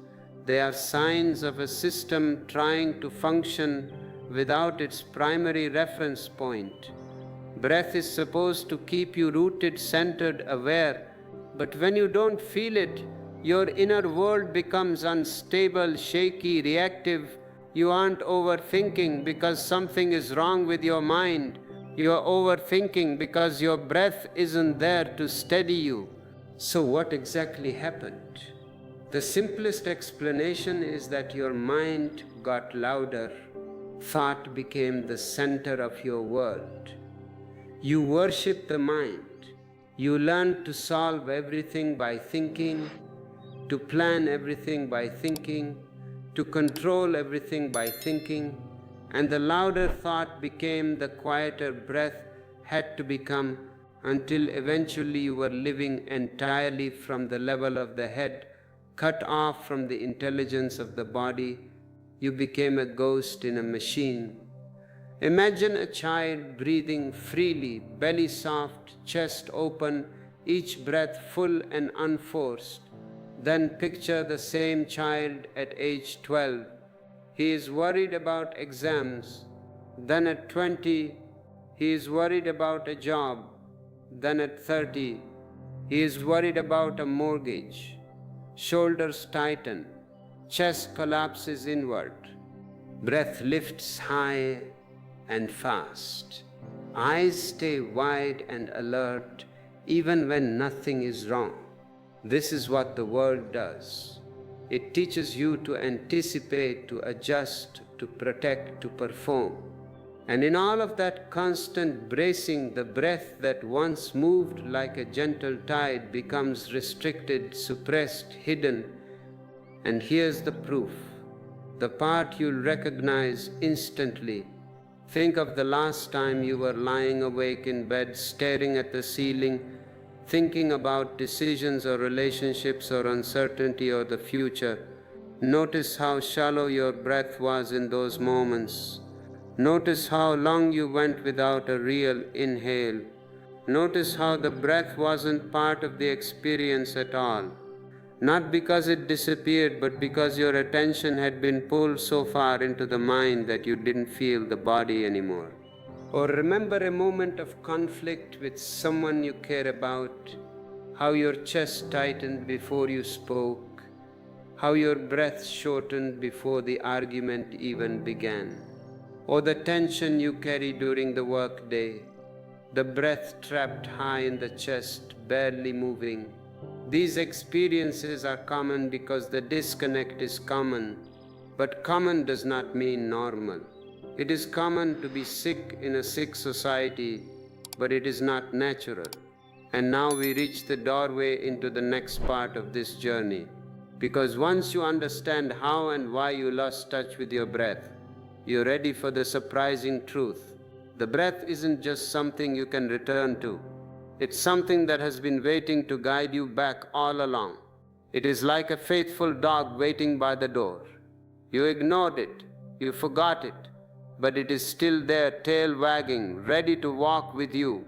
They are signs of a system trying to function without its primary reference point. Breath is supposed to keep you rooted, centered, aware, but when you don't feel it, your inner world becomes unstable, shaky, reactive. You aren't overthinking because something is wrong with your mind. You are overthinking because your breath isn't there to steady you. So what exactly happened? The simplest explanation is that your mind got louder. Thought became the center of your world. You worship the mind. You learn to solve everything by thinking, to plan everything by thinking, to control everything by thinking, and the louder thought became the quieter breath had to become, until eventually you were living entirely from the level of the head, cut off from the intelligence of the body. You became a ghost in a machine. Imagine a child breathing freely, belly soft, chest open, each breath full and unforced. Then picture the same child at age 12. He is worried about exams. Then at 20, he is worried about a job. Then at 30, he is worried about a mortgage. Shoulders tighten. Chest collapses inward. Breath lifts high and fast. Eyes stay wide and alert even when nothing is wrong. This is what the world does. It teaches you to anticipate, to adjust, to protect, to perform. And in all of that constant bracing, the breath that once moved like a gentle tide becomes restricted, suppressed, hidden. And here's the proof, the part you'll recognize instantly. Think of the last time you were lying awake in bed, staring at the ceiling, thinking about decisions or relationships or uncertainty or the future. Notice how shallow your breath was in those moments. Notice how long you went without a real inhale. Notice how the breath wasn't part of the experience at all. Not because it disappeared, but because your attention had been pulled so far into the mind that you didn't feel the body anymore. Or remember a moment of conflict with someone you care about, how your chest tightened before you spoke, how your breath shortened before the argument even began. Or the tension you carry during the workday, the breath trapped high in the chest, barely moving. These experiences are common because the disconnect is common, but common does not mean normal. It is common to be sick in a sick society, but it is not natural. And now we reach the doorway into the next part of this journey, because once you understand how and why you lost touch with your breath, you're ready for the surprising truth. The breath isn't just something you can return to. It's something that has been waiting to guide you back all along. It is like a faithful dog waiting by the door. You ignored it, you forgot it, but it is still there, tail wagging, ready to walk with you.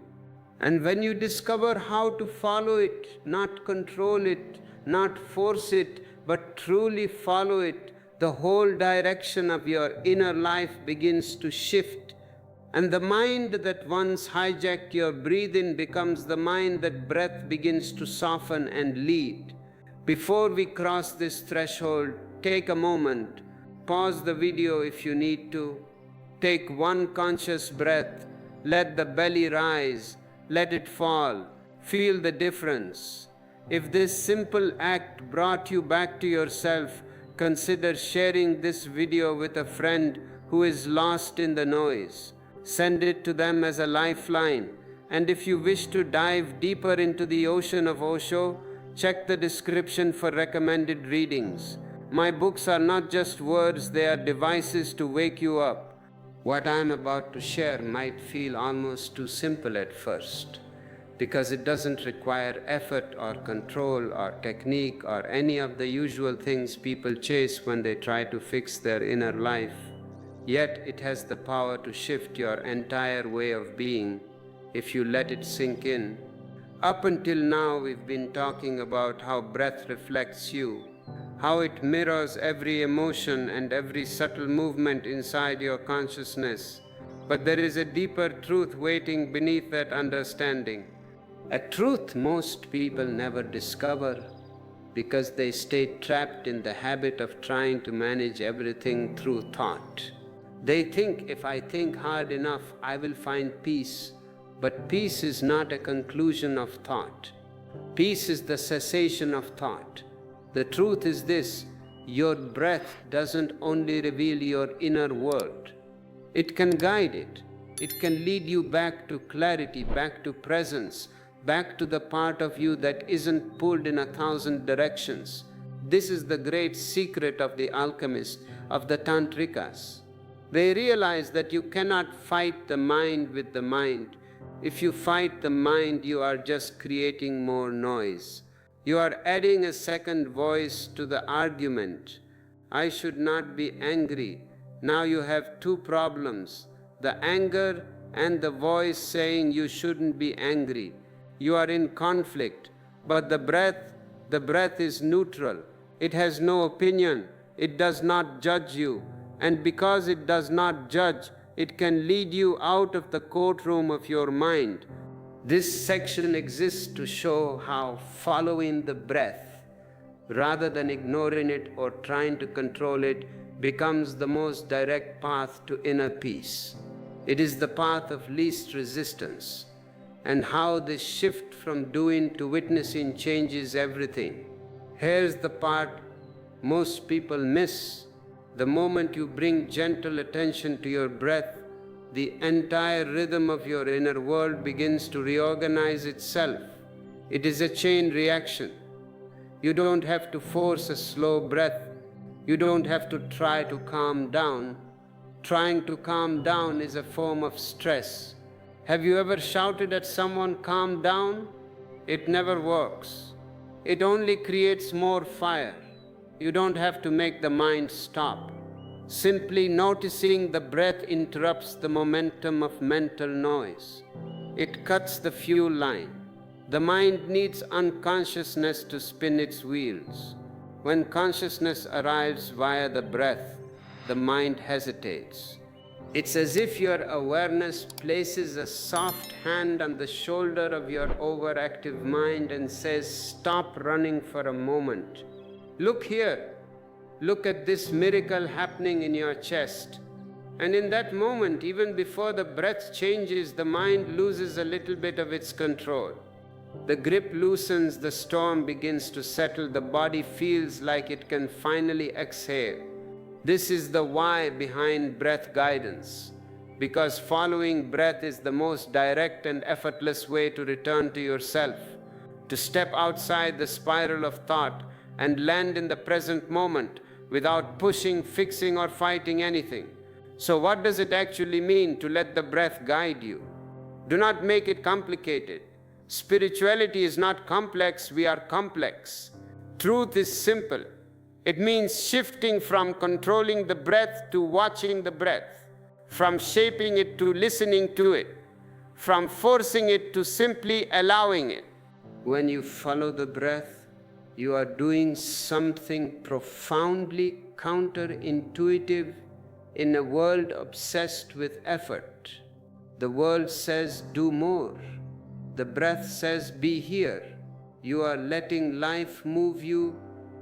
And when you discover how to follow it, not control it, not force it, but truly follow it, the whole direction of your inner life begins to shift. And the mind that once hijacked your breathing becomes the mind that breath begins to soften and lead. Before we cross this threshold, take a moment, pause the video if you need to. Take one conscious breath, let the belly rise, let it fall, feel the difference. If this simple act brought you back to yourself, consider sharing this video with a friend who is lost in the noise. Send it to them as a lifeline. And if you wish to dive deeper into the ocean of Osho, check the description for recommended readings. My books are not just words, they are devices to wake you up. What I am about to share might feel almost too simple at first, because it doesn't require effort or control or technique or any of the usual things people chase when they try to fix their inner life. Yet it has the power to shift your entire way of being if you let it sink in. Up until now, we've been talking about how breath reflects you, how it mirrors every emotion and every subtle movement inside your consciousness. But there is a deeper truth waiting beneath that understanding. A truth most people never discover because they stay trapped in the habit of trying to manage everything through thought. They think, if I think hard enough, I will find peace. But peace is not a conclusion of thought. Peace is the cessation of thought. The truth is this: your breath doesn't only reveal your inner world. It can guide it. It can lead you back to clarity, back to presence, back to the part of you that isn't pulled in 1,000 directions. This is the great secret of the alchemists, of the Tantrikas. They realize that you cannot fight the mind with the mind. If you fight the mind, you are just creating more noise. You are adding a second voice to the argument. I should not be angry. Now you have two problems: the anger and the voice saying you shouldn't be angry. you are in conflict. But the breath is neutral. It has no opinion. It does not judge you. And because it does not judge, it can lead you out of the courtroom of your mind. This section exists to show how following the breath, rather than ignoring it or trying to control it, becomes the most direct path to inner peace. It is the path of least resistance, and how this shift from doing to witnessing changes everything. Here's the part most people miss. The moment you bring gentle attention to your breath, the entire rhythm of your inner world begins to reorganize itself. It is a chain reaction. You don't have to force a slow breath. You don't have to try to calm down. Trying to calm down is a form of stress. Have you ever shouted at someone, "Calm down"? It never works. It only creates more fire. You don't have to make the mind stop. Simply noticing the breath interrupts the momentum of mental noise. It cuts the fuel line. The mind needs unconsciousness to spin its wheels. When consciousness arrives via the breath, the mind hesitates. It's as if your awareness places a soft hand on the shoulder of your overactive mind and says, "Stop running for a moment. Look here. Look at this miracle happening in your chest." And in that moment, even before the breath changes, the mind loses a little bit of its control. The grip loosens, the storm begins to settle, the body feels like it can finally exhale. This is the why behind breath guidance, because following breath is the most direct and effortless way to return to yourself, to step outside the spiral of thought and land in the present moment without pushing, fixing, or fighting anything. So what does it actually mean to let the breath guide you? Do not make it complicated. Spirituality is not complex, we are complex. Truth is simple. It means shifting from controlling the breath to watching the breath, from shaping it to listening to it, from forcing it to simply allowing it. When you follow the breath, you are doing something profoundly counterintuitive in a world obsessed with effort. The world says, "Do more." The breath says, "Be here." You are letting life move you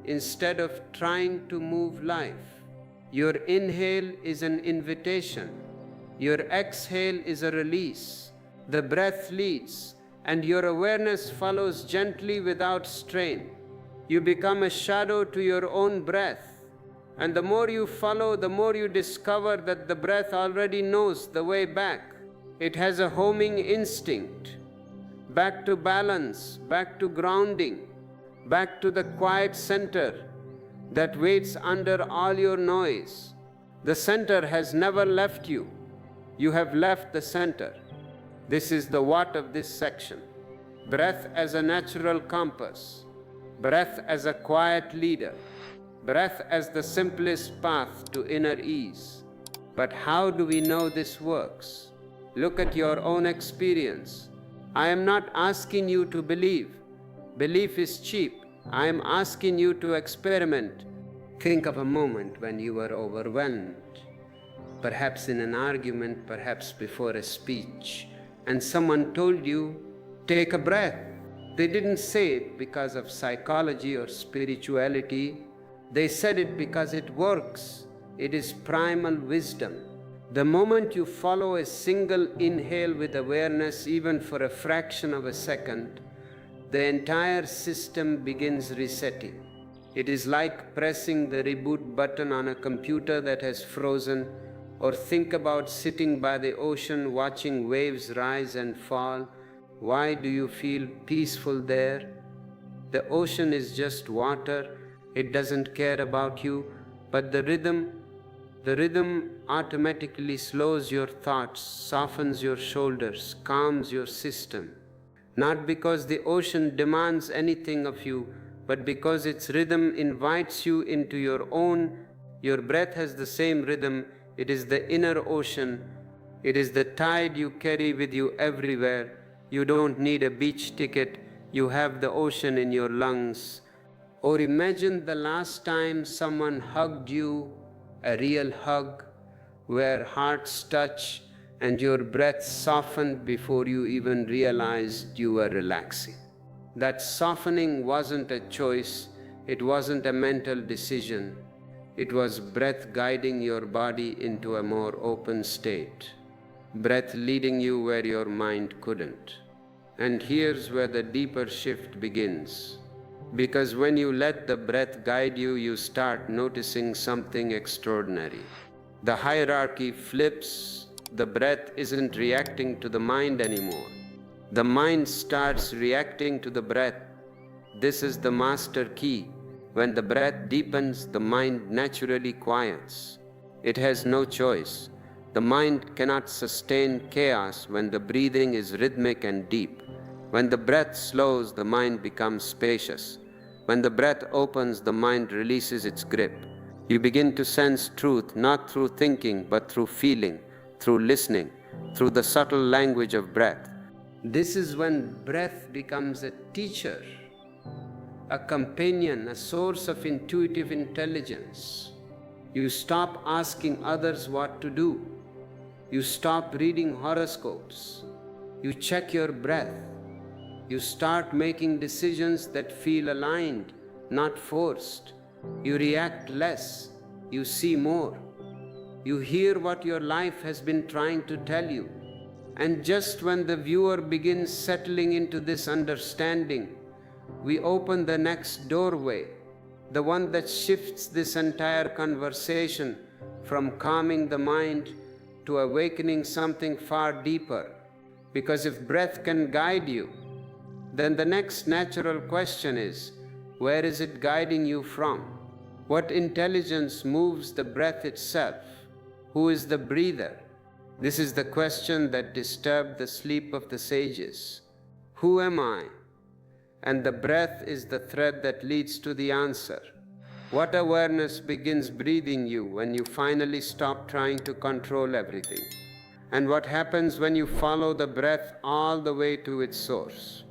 instead of trying to move life. Your inhale is an invitation. Your exhale is a release. The breath leads, and your awareness follows gently without strain. You become a shadow to your own breath. And the more you follow, the more you discover that the breath already knows the way back. It has a homing instinct. Back to balance, back to grounding, back to the quiet center that waits under all your noise. The center has never left you. You have left the center. This is the what of this section. Breath as a natural compass. Breath as a quiet leader. Breath as the simplest path to inner ease. But how do we know this works? Look at your own experience. I am not asking you to believe. Belief is cheap. I am asking you to experiment. Think of a moment when you were overwhelmed, perhaps in an argument, perhaps before a speech, and someone told you, "Take a breath." They didn't say it because of psychology or spirituality. They said it because it works. It is primal wisdom. The moment you follow a single inhale with awareness, even for a fraction of a second, the entire system begins resetting. It is like pressing the reboot button on a computer that has frozen, or think about sitting by the ocean watching waves rise and fall. Why do you feel peaceful there? The ocean is just water. It doesn't care about you, but the rhythm automatically slows your thoughts, softens your shoulders, calms your system. Not because the ocean demands anything of you, but because its rhythm invites you into your own. Your breath has the same rhythm. It is the inner ocean. It is the tide you carry with you everywhere. You don't need a beach ticket, you have the ocean in your lungs. Or imagine the last time someone hugged you, a real hug, where hearts touch and your breath softened before you even realized you were relaxing. That softening wasn't a choice, it wasn't a mental decision. It was breath guiding your body into a more open state, breath leading you where your mind couldn't. And here's where the deeper shift begins. Because when you let the breath guide you, you start noticing something extraordinary. The hierarchy flips. The breath isn't reacting to the mind anymore. The mind starts reacting to the breath. This is the master key. When the breath deepens, the mind naturally quiets. It has no choice. The mind cannot sustain chaos when the breathing is rhythmic and deep. When the breath slows, the mind becomes spacious. When the breath opens, the mind releases its grip. You begin to sense truth not through thinking but through feeling, through listening, through the subtle language of breath. This is when breath becomes a teacher, a companion, a source of intuitive intelligence. You stop asking others what to do. You stop reading horoscopes. You check your breath. You start making decisions that feel aligned, not forced. You react less. You see more. You hear what your life has been trying to tell you. And just when the viewer begins settling into this understanding, we open the next doorway, the one that shifts this entire conversation from calming the mind to awakening something far deeper. Because if breath can guide you, then the next natural question is, where is it guiding you from? What intelligence moves the breath itself? Who is the breather? This is the question that disturbed the sleep of the sages. Who am I? And the breath is the thread that leads to the answer. What awareness begins breathing you when you finally stop trying to control everything? And what happens when you follow the breath all the way to its source?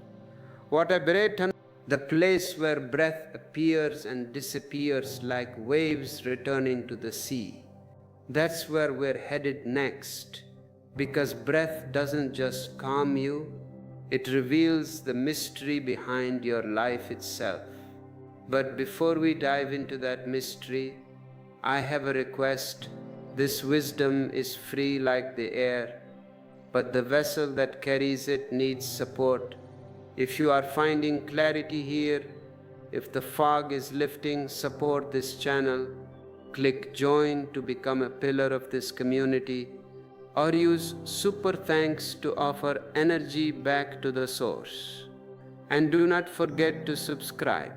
What a great the place where breath appears and disappears like waves returning to the sea. That's where we're headed next, because breath doesn't just calm you, it reveals the mystery behind your life itself. But before we dive into that mystery, I have a request. This wisdom is free like the air, but the vessel that carries it needs support. If you are finding clarity here, if the fog is lifting, support this channel. Click join to become a pillar of this community, or use super thanks to offer energy back to the source. And do not forget to subscribe.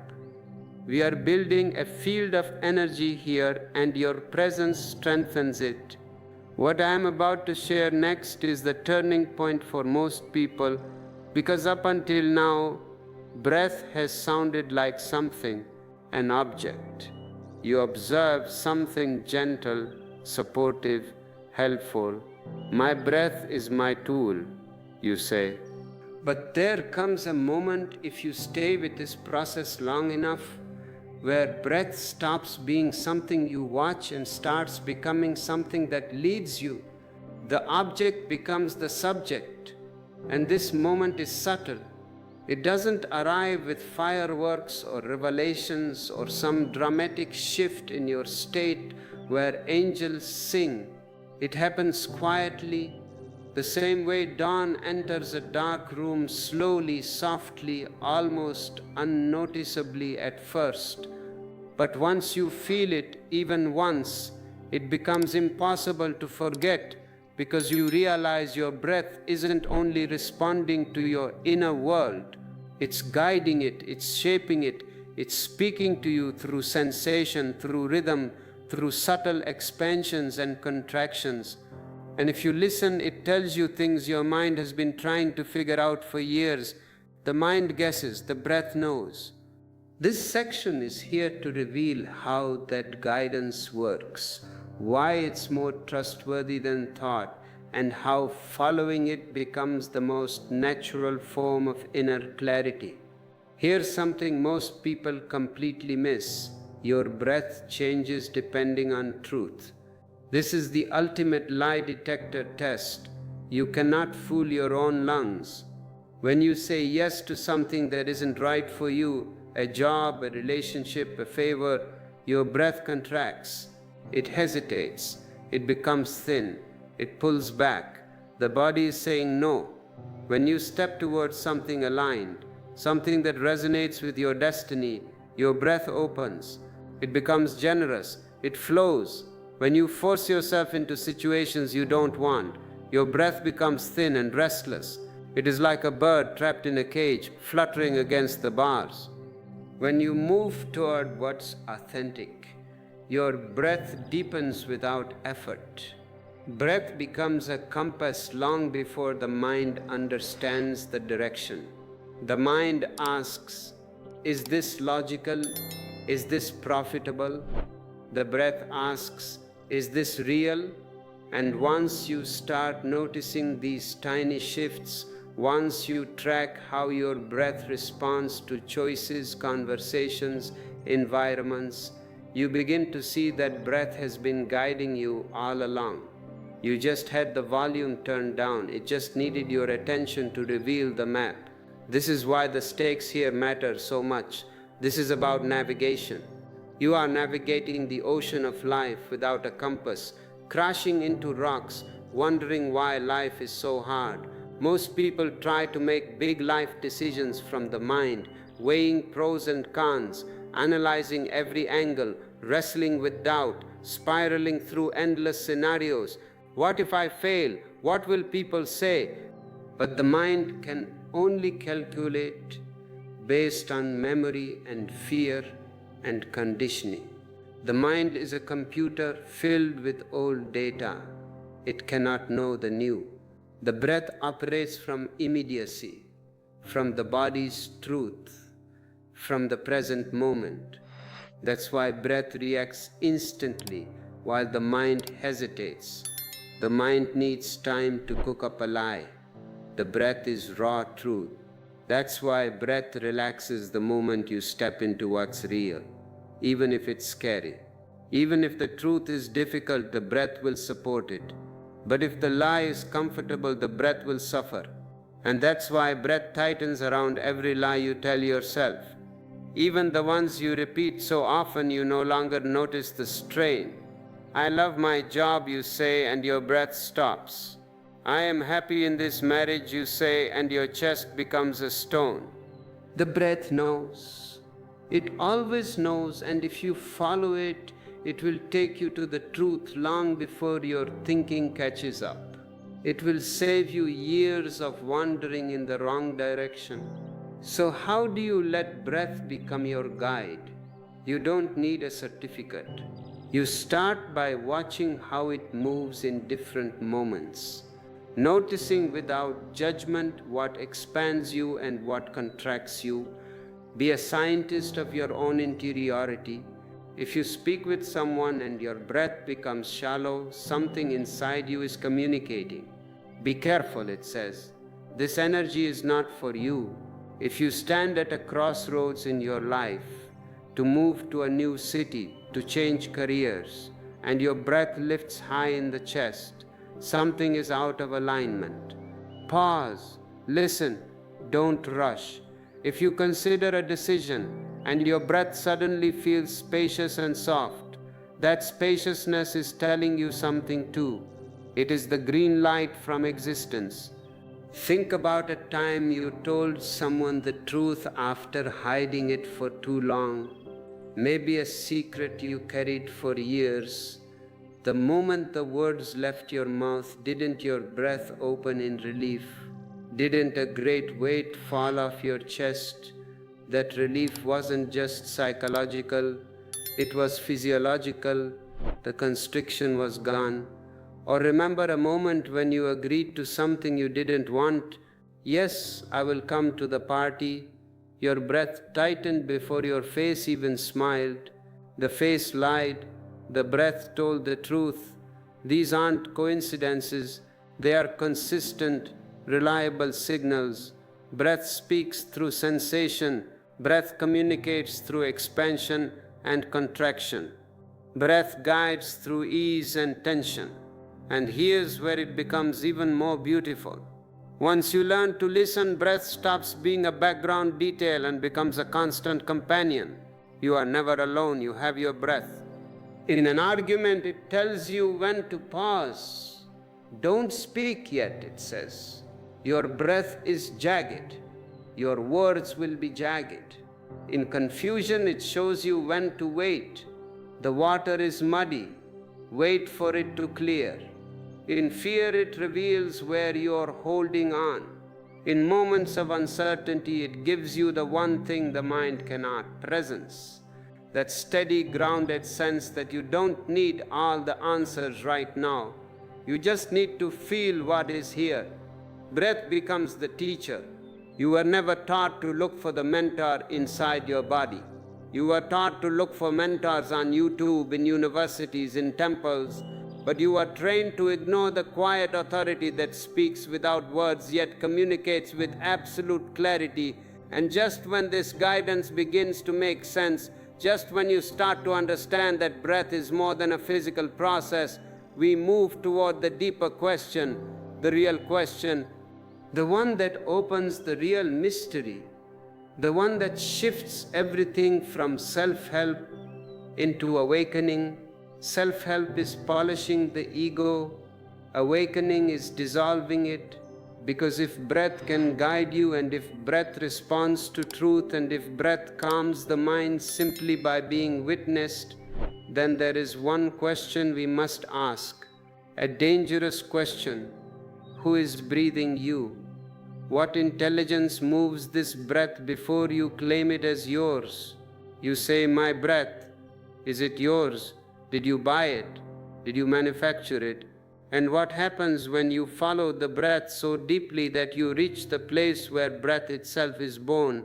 We are building a field of energy here, and your presence strengthens it. What I am about to share next is the turning point for most people, because up until now, breath has sounded like something, an object. You observe something gentle, supportive, helpful. My breath is my tool, you say. But there comes a moment, if you stay with this process long enough, where breath stops being something you watch and starts becoming something that leads you. The object becomes the subject, and this moment is subtle. It doesn't arrive with fireworks or revelations or some dramatic shift in your state where angels sing. It happens quietly, the same way dawn enters a dark room slowly, softly, almost unnoticeably at first. But once you feel it, even once, it becomes impossible to forget, because you realize your breath isn't only responding to your inner world, it's guiding it, it's shaping it, it's speaking to you through sensation, through rhythm, through subtle expansions and contractions. And if you listen, it tells you things your mind has been trying to figure out for years. The mind guesses, the breath knows. This section is here to reveal how that guidance works, why it's more trustworthy than thought, and how following it becomes the most natural form of inner clarity. Here's something most people completely miss. Your breath changes depending on truth. This is the ultimate lie detector test. You cannot fool your own lungs. When you say yes to something that isn't right for you, a job, a relationship, a favor, your breath contracts. It hesitates. It becomes thin. It pulls back. The body is saying no. When you step towards something aligned, something that resonates with your destiny, your breath opens. It becomes generous. It flows. When you force yourself into situations you don't want, your breath becomes thin and restless. It is like a bird trapped in a cage, fluttering against the bars. When you move toward what's authentic, your breath deepens without effort. Breath becomes a compass long before the mind understands the direction. The mind asks, is this logical? Is this profitable? The breath asks, is this real? And once you start noticing these tiny shifts, once you track how your breath responds to choices, conversations, environments, you begin to see that breath has been guiding you all along. You just had the volume turned down. It just needed your attention to reveal the map. This is why the stakes here matter so much. This is about navigation. You are navigating the ocean of life without a compass, crashing into rocks, wondering why life is so hard. Most people try to make big life decisions from the mind, weighing pros and cons, analyzing every angle, wrestling with doubt, spiraling through endless scenarios. What if I fail? What will people say? But the mind can only calculate based on memory and fear and conditioning. The mind is a computer filled with old data. It cannot know the new. The breath operates from immediacy, from the body's truth, from the present moment. That's why breath reacts instantly while the mind hesitates. The mind needs time to cook up a lie. The breath is raw truth. That's why breath relaxes the moment you step into what's real, even if it's scary. Even if the truth is difficult, the breath will support it. But if the lie is comfortable, the breath will suffer. And that's why breath tightens around every lie you tell yourself. Even the ones you repeat so often you no longer notice the strain. I love my job, you say, and your breath stops. I am happy in this marriage, you say, and your chest becomes a stone. The breath knows. It always knows, and if you follow it, it will take you to the truth long before your thinking catches up. It will save you years of wandering in the wrong direction. So how do you let breath become your guide? You don't need a certificate. You start by watching how it moves in different moments, noticing without judgment what expands you and what contracts you. Be a scientist of your own interiority. If you speak with someone and your breath becomes shallow, something inside you is communicating. Be careful, it says. This energy is not for you. If you stand at a crossroads in your life, to move to a new city, to change careers, and your breath lifts high in the chest, something is out of alignment. Pause, listen, don't rush. If you consider a decision and your breath suddenly feels spacious and soft, that spaciousness is telling you something too. It is the green light from existence. Think about a time you told someone the truth after hiding it for too long. Maybe a secret you carried for years. The moment the words left your mouth, didn't your breath open in relief? Didn't a great weight fall off your chest? That relief wasn't just psychological, it was physiological. The constriction was gone. Or remember a moment when you agreed to something you didn't want. Yes, I will come to the party. Your breath tightened before your face even smiled. The face lied. The breath told the truth. These aren't coincidences. They are consistent, reliable signals. Breath speaks through sensation. Breath communicates through expansion and contraction. Breath guides through ease and tension. And here's where it becomes even more beautiful. Once you learn to listen, breath stops being a background detail and becomes a constant companion. You are never alone, you have your breath. In an argument, it tells you when to pause. Don't speak yet, it says. Your breath is jagged. Your words will be jagged. In confusion, it shows you when to wait. The water is muddy. Wait for it to clear. In fear, it reveals where you are holding on. In moments of uncertainty, it gives you the one thing the mind cannot: presence. That steady, grounded sense that you don't need all the answers right now. You just need to feel what is here. Breath becomes the teacher. You were never taught to look for the mentor inside your body. You were taught to look for mentors on YouTube, in universities, in temples, but you are trained to ignore the quiet authority that speaks without words yet communicates with absolute clarity. And just when this guidance begins to make sense, just when you start to understand that breath is more than a physical process, we move toward the deeper question, the real question, the one that opens the real mystery, the one that shifts everything from self-help into awakening. Self-help is polishing the ego. Awakening is dissolving it. Because if breath can guide you, and if breath responds to truth, and if breath calms the mind simply by being witnessed, then there is one question we must ask, a dangerous question. Who is breathing you? What intelligence moves this breath before you claim it as yours? You say, my breath. Is it yours? Did you buy it? Did you manufacture it? And what happens when you follow the breath so deeply that you reach the place where breath itself is born?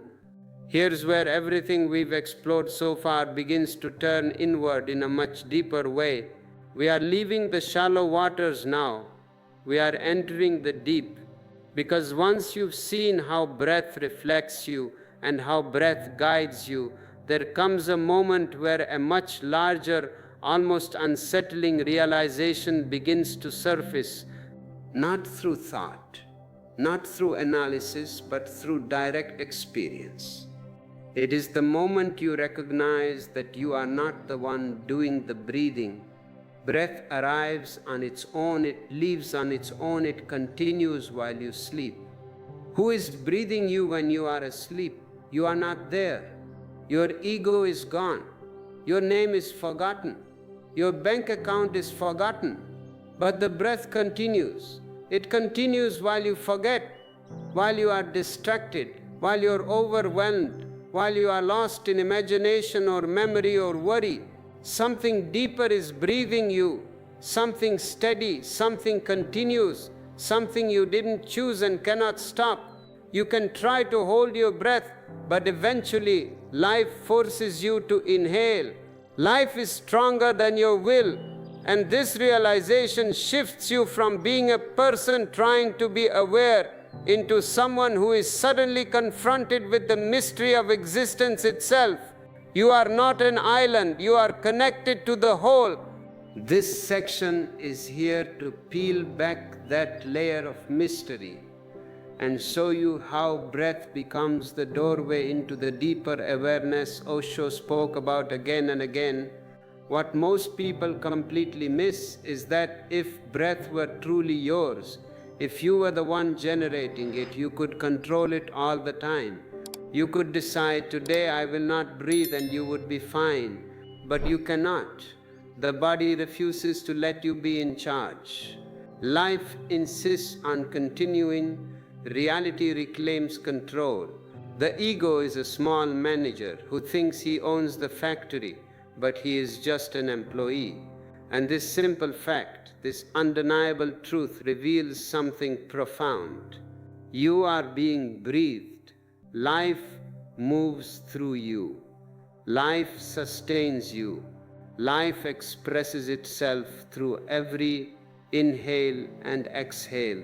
Here's where everything we've explored so far begins to turn inward in a much deeper way. We are leaving the shallow waters now. We are entering the deep. Because once you've seen how breath reflects you and how breath guides you, there comes a moment where a much larger, almost unsettling realization begins to surface, not through thought, not through analysis, but through direct experience. It is the moment you recognize that you are not the one doing the breathing. Breath arrives on its own, it leaves on its own, it continues while you sleep. Who is breathing you when you are asleep? You are not there. Your ego is gone. Your name is forgotten. Your bank account is forgotten. But the breath continues. It continues while you forget, while you are distracted, while you are overwhelmed, while you are lost in imagination or memory or worry. Something deeper is breathing you, something steady, something continuous, something you didn't choose and cannot stop. You can try to hold your breath, but eventually life forces you to inhale. Life is stronger than your will, and this realization shifts you from being a person trying to be aware into someone who is suddenly confronted with the mystery of existence itself. You are not an island, you are connected to the whole. This section is here to peel back that layer of mystery and show you how breath becomes the doorway into the deeper awareness Osho spoke about again and again. What most people completely miss is that if breath were truly yours, if you were the one generating it, you could control it all the time. You could decide, today I will not breathe, and you would be fine. But you cannot. The body refuses to let you be in charge. Life insists on continuing. Reality reclaims control. The ego is a small manager who thinks he owns the factory, but he is just an employee. And this simple fact, this undeniable truth reveals something profound. You are being breathed. Life moves through you. Life sustains you. Life expresses itself through every inhale and exhale.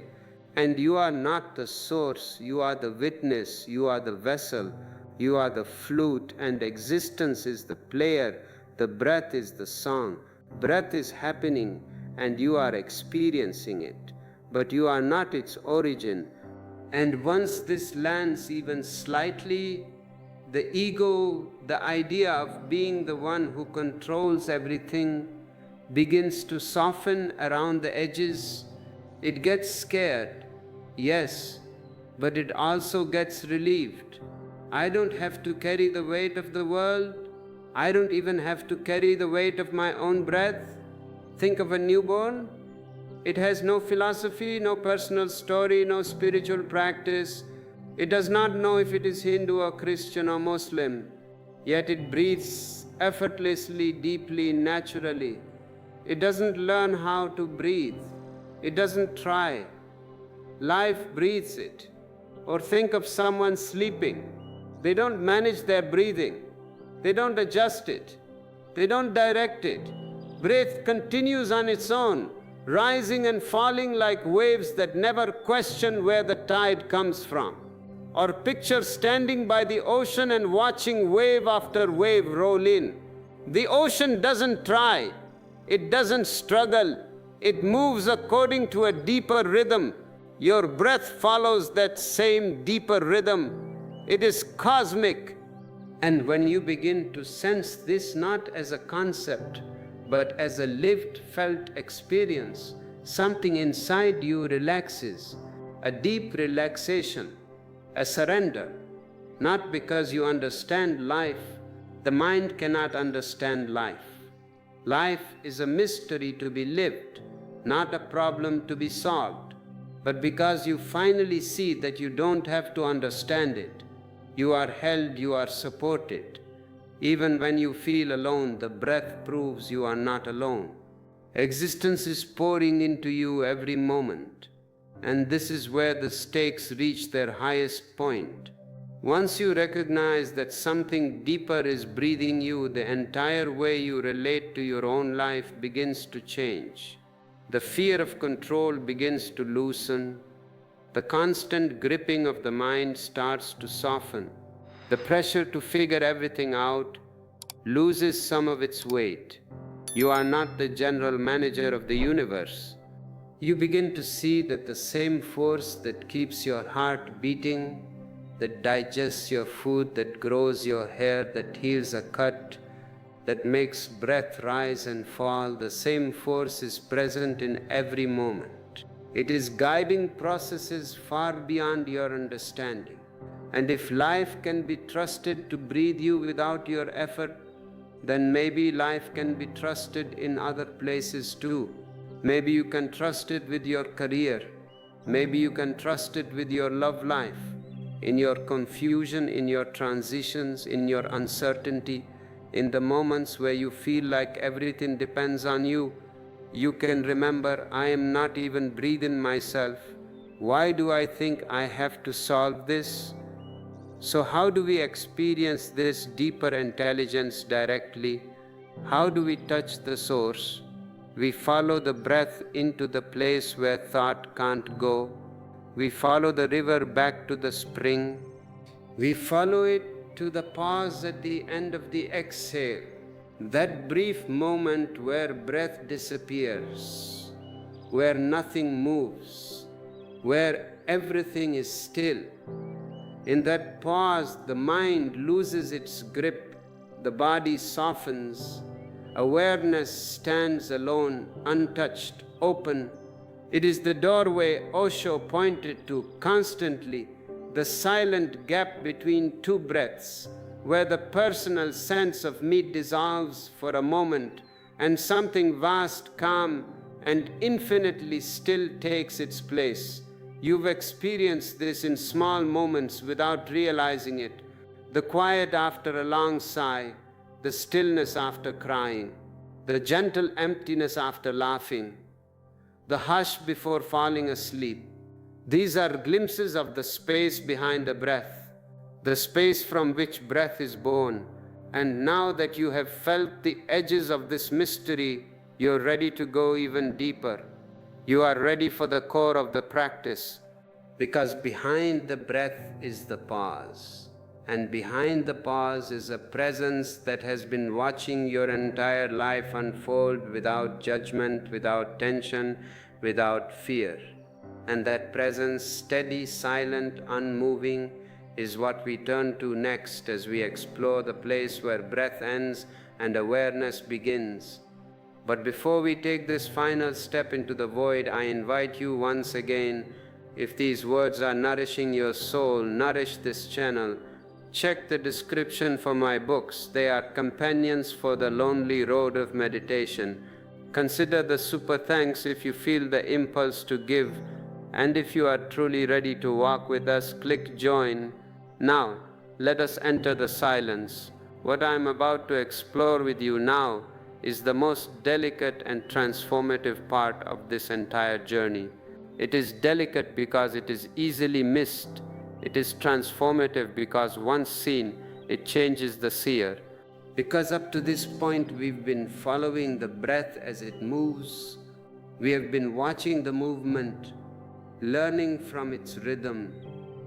And you are not the source, you are the witness, you are the vessel, you are the flute, and existence is the player, the breath is the song. Breath is happening and you are experiencing it, but you are not its origin. And once this lands even slightly, the ego, the idea of being the one who controls everything, begins to soften around the edges. It gets scared, yes, but it also gets relieved. I don't have to carry the weight of the world. I don't even have to carry the weight of my own breath. Think of a newborn. It has no philosophy, no personal story, no spiritual practice. It does not know if it is Hindu or Christian or Muslim, yet it breathes effortlessly, deeply, naturally. It doesn't learn how to breathe. It doesn't try. Life breathes it. Or think of someone sleeping. They don't manage their breathing. They don't adjust it. They don't direct it. Breath continues on its own, rising and falling like waves that never question where the tide comes from. Or picture standing by the ocean and watching wave after wave roll in. The ocean doesn't try. It doesn't struggle. It moves according to a deeper rhythm. Your breath follows that same deeper rhythm. It is cosmic. And when you begin to sense this not as a concept, but as a lived, felt experience, something inside you relaxes, a deep relaxation, a surrender. Not because you understand life. The mind cannot understand life. Life is a mystery to be lived, not a problem to be solved. But because you finally see that you don't have to understand it, you are held, you are supported. Even when you feel alone, the breath proves you are not alone. Existence is pouring into you every moment, and this is where the stakes reach their highest point. Once you recognize that something deeper is breathing you, the entire way you relate to your own life begins to change. The fear of control begins to loosen. The constant gripping of the mind starts to soften. The pressure to figure everything out loses some of its weight. You are not the general manager of the universe. You begin to see that the same force that keeps your heart beating, that digests your food, that grows your hair, that heals a cut, that makes breath rise and fall, the same force is present in every moment. It is guiding processes far beyond your understanding. And if life can be trusted to breathe you without your effort, then maybe life can be trusted in other places too. Maybe you can trust it with your career. Maybe you can trust it with your love life. In your confusion, in your transitions, in your uncertainty, in the moments where you feel like everything depends on you, you can remember, I am not even breathing myself. Why do I think I have to solve this? So how do we experience this deeper intelligence directly? How do we touch the source? We follow the breath into the place where thought can't go. We follow the river back to the spring. We follow it to the pause at the end of the exhale. That brief moment where breath disappears, where nothing moves, where everything is still. In that pause, the mind loses its grip, the body softens, awareness stands alone, untouched, open. It is the doorway Osho pointed to constantly, the silent gap between two breaths, where the personal sense of me dissolves for a moment and something vast, calm, and infinitely still takes its place. You've experienced this in small moments without realizing it. The quiet after a long sigh, the stillness after crying, the gentle emptiness after laughing, the hush before falling asleep. These are glimpses of the space behind a breath, the space from which breath is born. And now that you have felt the edges of this mystery, you're ready to go even deeper. You are ready for the core of the practice, because behind the breath is the pause. And behind the pause is a presence that has been watching your entire life unfold without judgment, without tension, without fear. And that presence, steady, silent, unmoving, is what we turn to next as we explore the place where breath ends and awareness begins. But before we take this final step into the void, I invite you once again, if these words are nourishing your soul, nourish this channel. Check the description for my books. They are companions for the lonely road of meditation. Consider the super thanks if you feel the impulse to give. And if you are truly ready to walk with us, click join. Now, let us enter the silence. What I am about to explore with you now is the most delicate and transformative part of this entire journey. It is delicate because it is easily missed. It is transformative because once seen, it changes the seer. Because up to this point, we've been following the breath as it moves. We have been watching the movement, learning from its rhythm,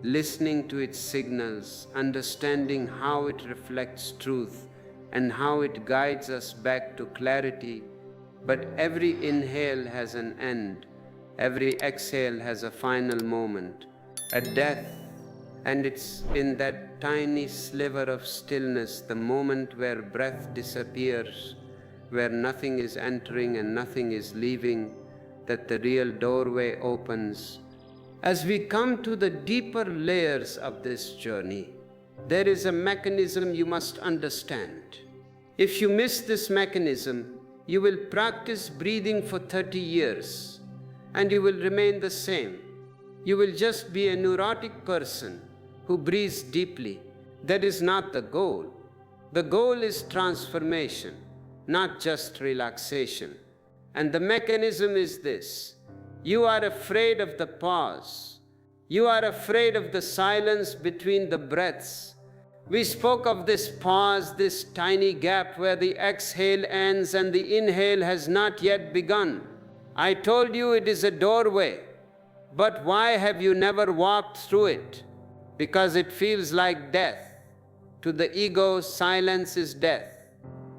listening to its signals, understanding how it reflects truth and how it guides us back to clarity. But every inhale has an end. Every exhale has a final moment, a death. And it's in that tiny sliver of stillness, the moment where breath disappears, where nothing is entering and nothing is leaving, that the real doorway opens. As we come to the deeper layers of this journey, there is a mechanism you must understand. If you miss this mechanism, you will practice breathing for 30 years and you will remain the same. You will just be a neurotic person who breathes deeply. That is not the goal. The goal is transformation, not just relaxation. And the mechanism is this: you are afraid of the pause. You are afraid of the silence between the breaths. We spoke of this pause, this tiny gap where the exhale ends and the inhale has not yet begun. I told you it is a doorway, but why have you never walked through it? Because it feels like death. To the ego, silence is death.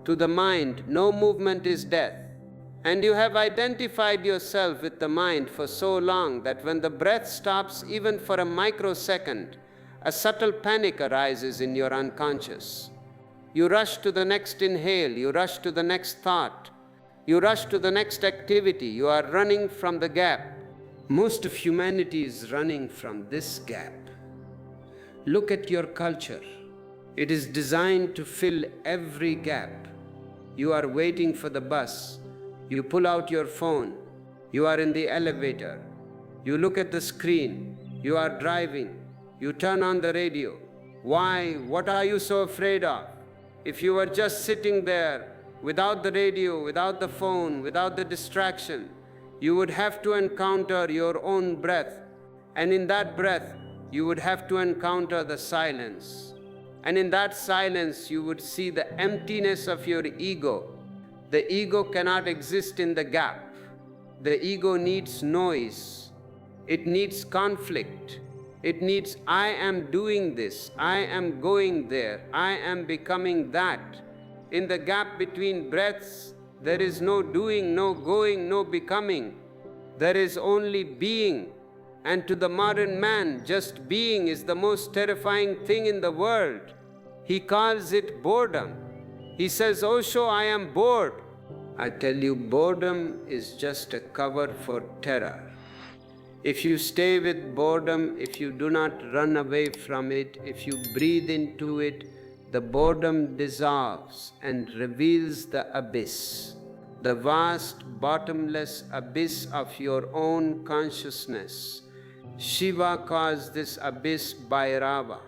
To the mind, no movement is death. And you have identified yourself with the mind for so long that when the breath stops even for a microsecond, a subtle panic arises in your unconscious. You rush to the next inhale, you rush to the next thought, you rush to the next activity. You are running from the gap. Most of humanity is running from this gap. Look at your culture. It is designed to fill every gap. You are waiting for the bus. You pull out your phone. You are in the elevator. You look at the screen. You are driving. You turn on the radio. Why? What are you so afraid of? If you were just sitting there without the radio, without the phone, without the distraction, you would have to encounter your own breath. And in that breath, you would have to encounter the silence. And in that silence, you would see the emptiness of your ego. The ego cannot exist in the gap. The ego needs noise. It needs conflict. It needs, I am doing this, I am going there, I am becoming that. In the gap between breaths, there is no doing, no going, no becoming. There is only being. And to the modern man, just being is the most terrifying thing in the world. He calls it boredom. He says, Osho, I am bored. I tell you, boredom is just a cover for terror. If you stay with boredom, if you do not run away from it, if you breathe into it, the boredom dissolves and reveals the abyss, the vast, bottomless abyss of your own consciousness. Shiva calls this abyss Bhairava.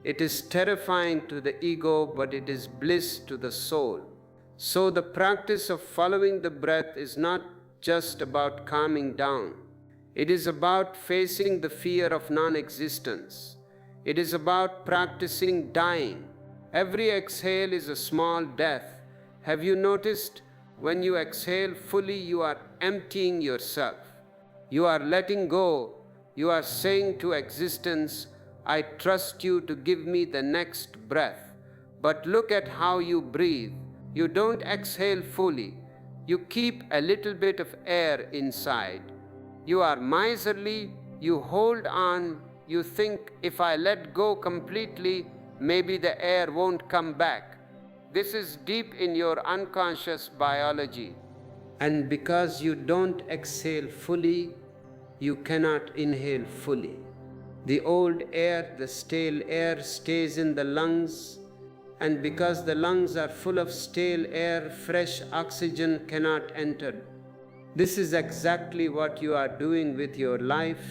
It is terrifying to the ego, but it is bliss to the soul. So the practice of following the breath is not just about calming down. It is about facing the fear of non-existence. It is about practicing dying. Every exhale is a small death. Have you noticed? When you exhale fully, you are emptying yourself. You are letting go. You are saying to existence, I trust you to give me the next breath. But look at how you breathe. You don't exhale fully. You keep a little bit of air inside. You are miserly. You hold on. You think, if I let go completely, maybe the air won't come back. This is deep in your unconscious biology. And because you don't exhale fully, you cannot inhale fully. The old air, the stale air, stays in the lungs, and because the lungs are full of stale air, fresh oxygen cannot enter. This is exactly what you are doing with your life.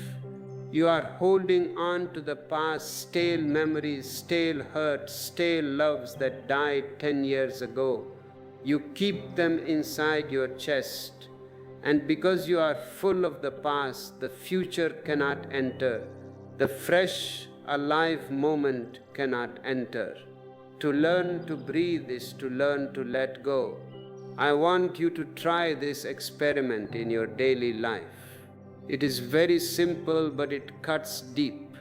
You are holding on to the past, stale memories, stale hurts, stale loves that died 10 years ago. You keep them inside your chest. And because you are full of the past, the future cannot enter. The fresh, alive moment cannot enter. To learn to breathe is to learn to let go. I want you to try this experiment in your daily life. It is very simple, but it cuts deep.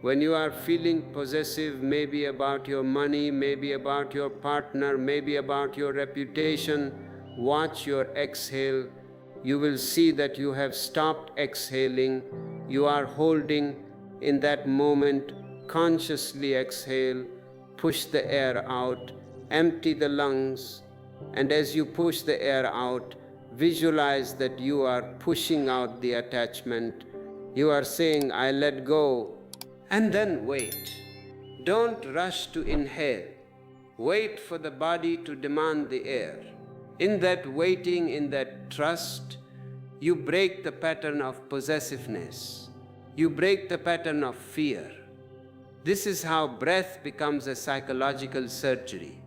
When you are feeling possessive, maybe about your money, maybe about your partner, maybe about your reputation, watch your exhale. You will see that you have stopped exhaling. You are holding in that moment. Consciously exhale, push the air out, empty the lungs, and as you push the air out, visualize that you are pushing out the attachment. You are saying, I let go, and then wait. Don't rush to inhale. Wait for the body to demand the air. In that waiting, in that trust, you break the pattern of possessiveness. You break the pattern of fear. This is how breath becomes a psychological surgery.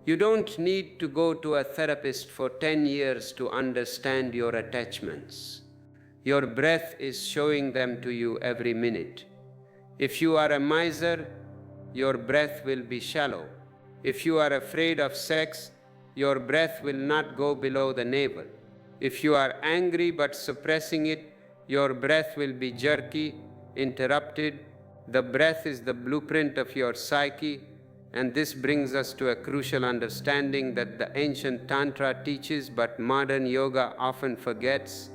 You don't need to go to a therapist for 10 years to understand your attachments. Your breath is showing them to you every minute. If you are a miser, your breath will be shallow. If you are afraid of sex, your breath will not go below the navel. If you are angry but suppressing it, your breath will be jerky, interrupted. The breath is the blueprint of your psyche. And this brings us to a crucial understanding that the ancient Tantra teaches, but modern yoga often forgets: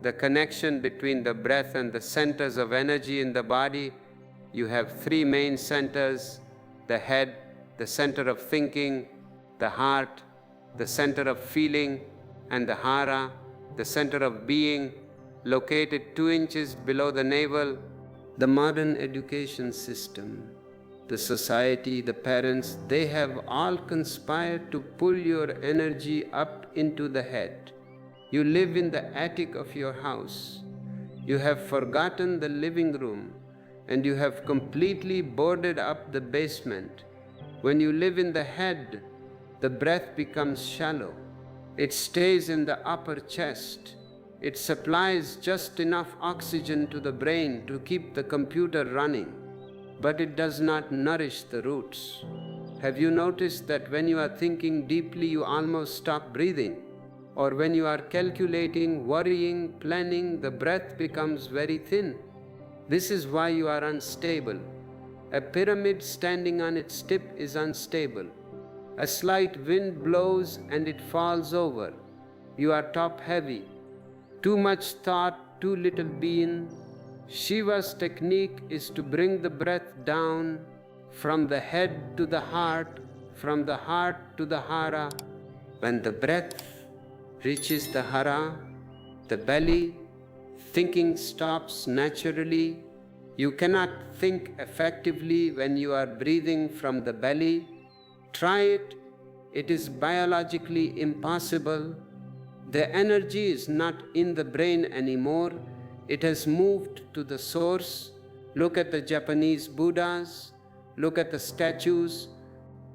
the connection between the breath and the centers of energy in the body. You have three main centers: the head, the center of thinking; the heart, the center of feeling; and the hara, the center of being, located 2 inches below the navel. The modern education system, the society, the parents, they have all conspired to pull your energy up into the head. You live in the attic of your house. You have forgotten the living room, and you have completely boarded up the basement. When you live in the head, the breath becomes shallow. It stays in the upper chest. It supplies just enough oxygen to the brain to keep the computer running, but it does not nourish the roots. Have you noticed that when you are thinking deeply, you almost stop breathing? Or when you are calculating, worrying, planning, the breath becomes very thin. This is why you are unstable. A pyramid standing on its tip is unstable. A slight wind blows and it falls over. You are top heavy. Too much thought, too little being. Shiva's technique is to bring the breath down from the head to the heart, from the heart to the hara. When the breath reaches the hara, the belly, thinking stops naturally. You cannot think effectively when you are breathing from the belly. Try it. It is biologically impossible. The energy is not in the brain anymore. It has moved to the source. Look at the Japanese Buddhas. Look at the statues.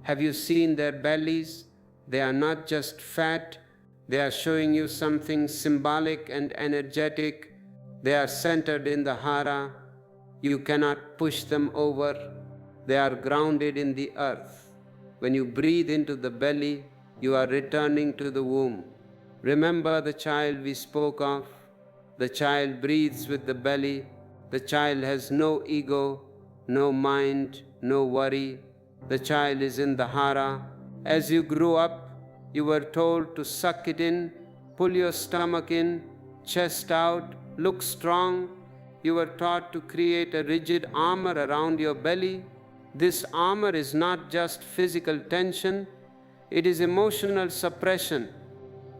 Have you seen their bellies? They are not just fat. They are showing you something symbolic and energetic. They are centered in the hara. You cannot push them over. They are grounded in the earth. When you breathe into the belly, you are returning to the womb. Remember the child we spoke of. The child breathes with the belly. The child has no ego, no mind, no worry. The child is in the hara. As you grew up, you were told to suck it in, pull your stomach in, chest out, look strong. You were taught to create a rigid armor around your belly. This armor is not just physical tension, it is emotional suppression.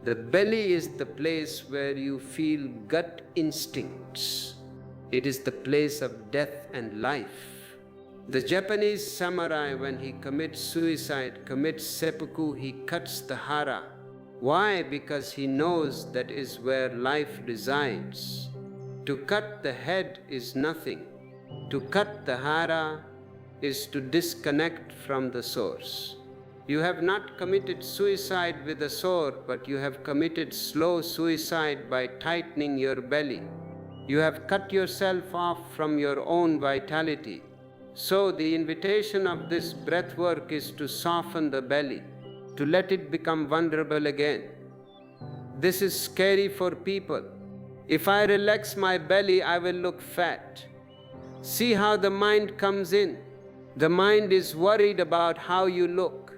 The belly is the place where you feel gut instincts. It is the place of death and life. The Japanese samurai, when he commits suicide, commits seppuku, he cuts the hara. Why? Because he knows that is where life resides. To cut the head is nothing. To cut the hara is to disconnect from the source. You have not committed suicide with a sword, but you have committed slow suicide by tightening your belly. You have cut yourself off from your own vitality. So the invitation of this breath work is to soften the belly, to let it become vulnerable again. This is scary for people. If I relax my belly, I will look fat. See how the mind comes in. The mind is worried about how you look.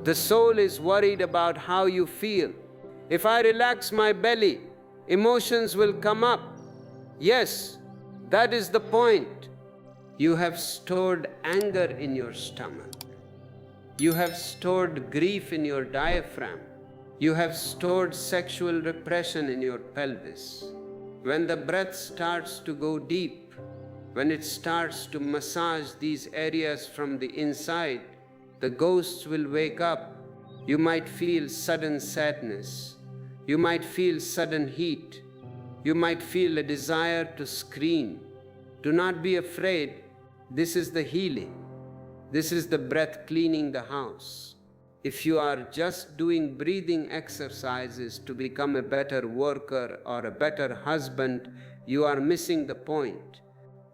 The soul is worried about how you feel. If I relax my belly, emotions will come up. Yes, that is the point. You have stored anger in your stomach. You have stored grief in your diaphragm. You have stored sexual repression in your pelvis. When the breath starts to go deep, when it starts to massage these areas from the inside, the ghosts will wake up. You might feel sudden sadness. You might feel sudden heat. You might feel a desire to scream. Do not be afraid. This is the healing. This is the breath cleaning the house. If you are just doing breathing exercises to become a better worker or a better husband, you are missing the point.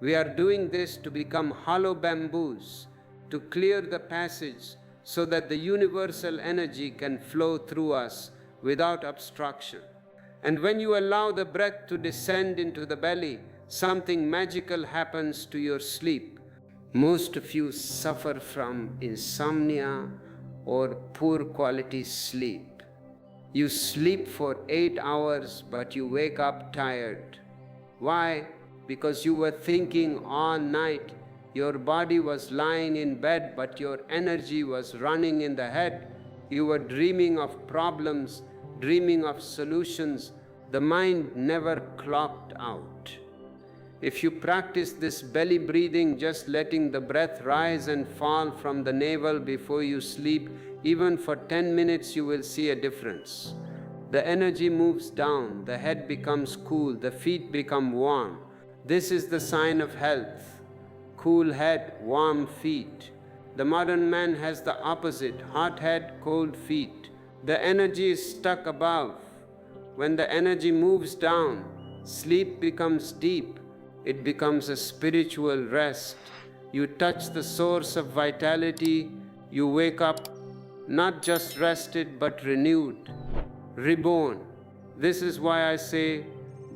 We are doing this to become hollow bamboos, to clear the passage so that the universal energy can flow through us without obstruction. And when you allow the breath to descend into the belly, something magical happens to your sleep. Most of you suffer from insomnia or poor quality sleep. You sleep for 8 hours, but you wake up tired. Why? Because you were thinking all night. Your body was lying in bed, but your energy was running in the head. You were dreaming of problems, dreaming of solutions. The mind never clocked out. If you practice this belly breathing, just letting the breath rise and fall from the navel before you sleep, even for 10 minutes, you will see a difference. The energy moves down, the head becomes cool, the feet become warm. This is the sign of health. Cool head, warm feet. The modern man has the opposite, hot head, cold feet. The energy is stuck above. When the energy moves down, sleep becomes deep. It becomes a spiritual rest. You touch the source of vitality. You wake up not just rested but renewed, reborn. This is why I say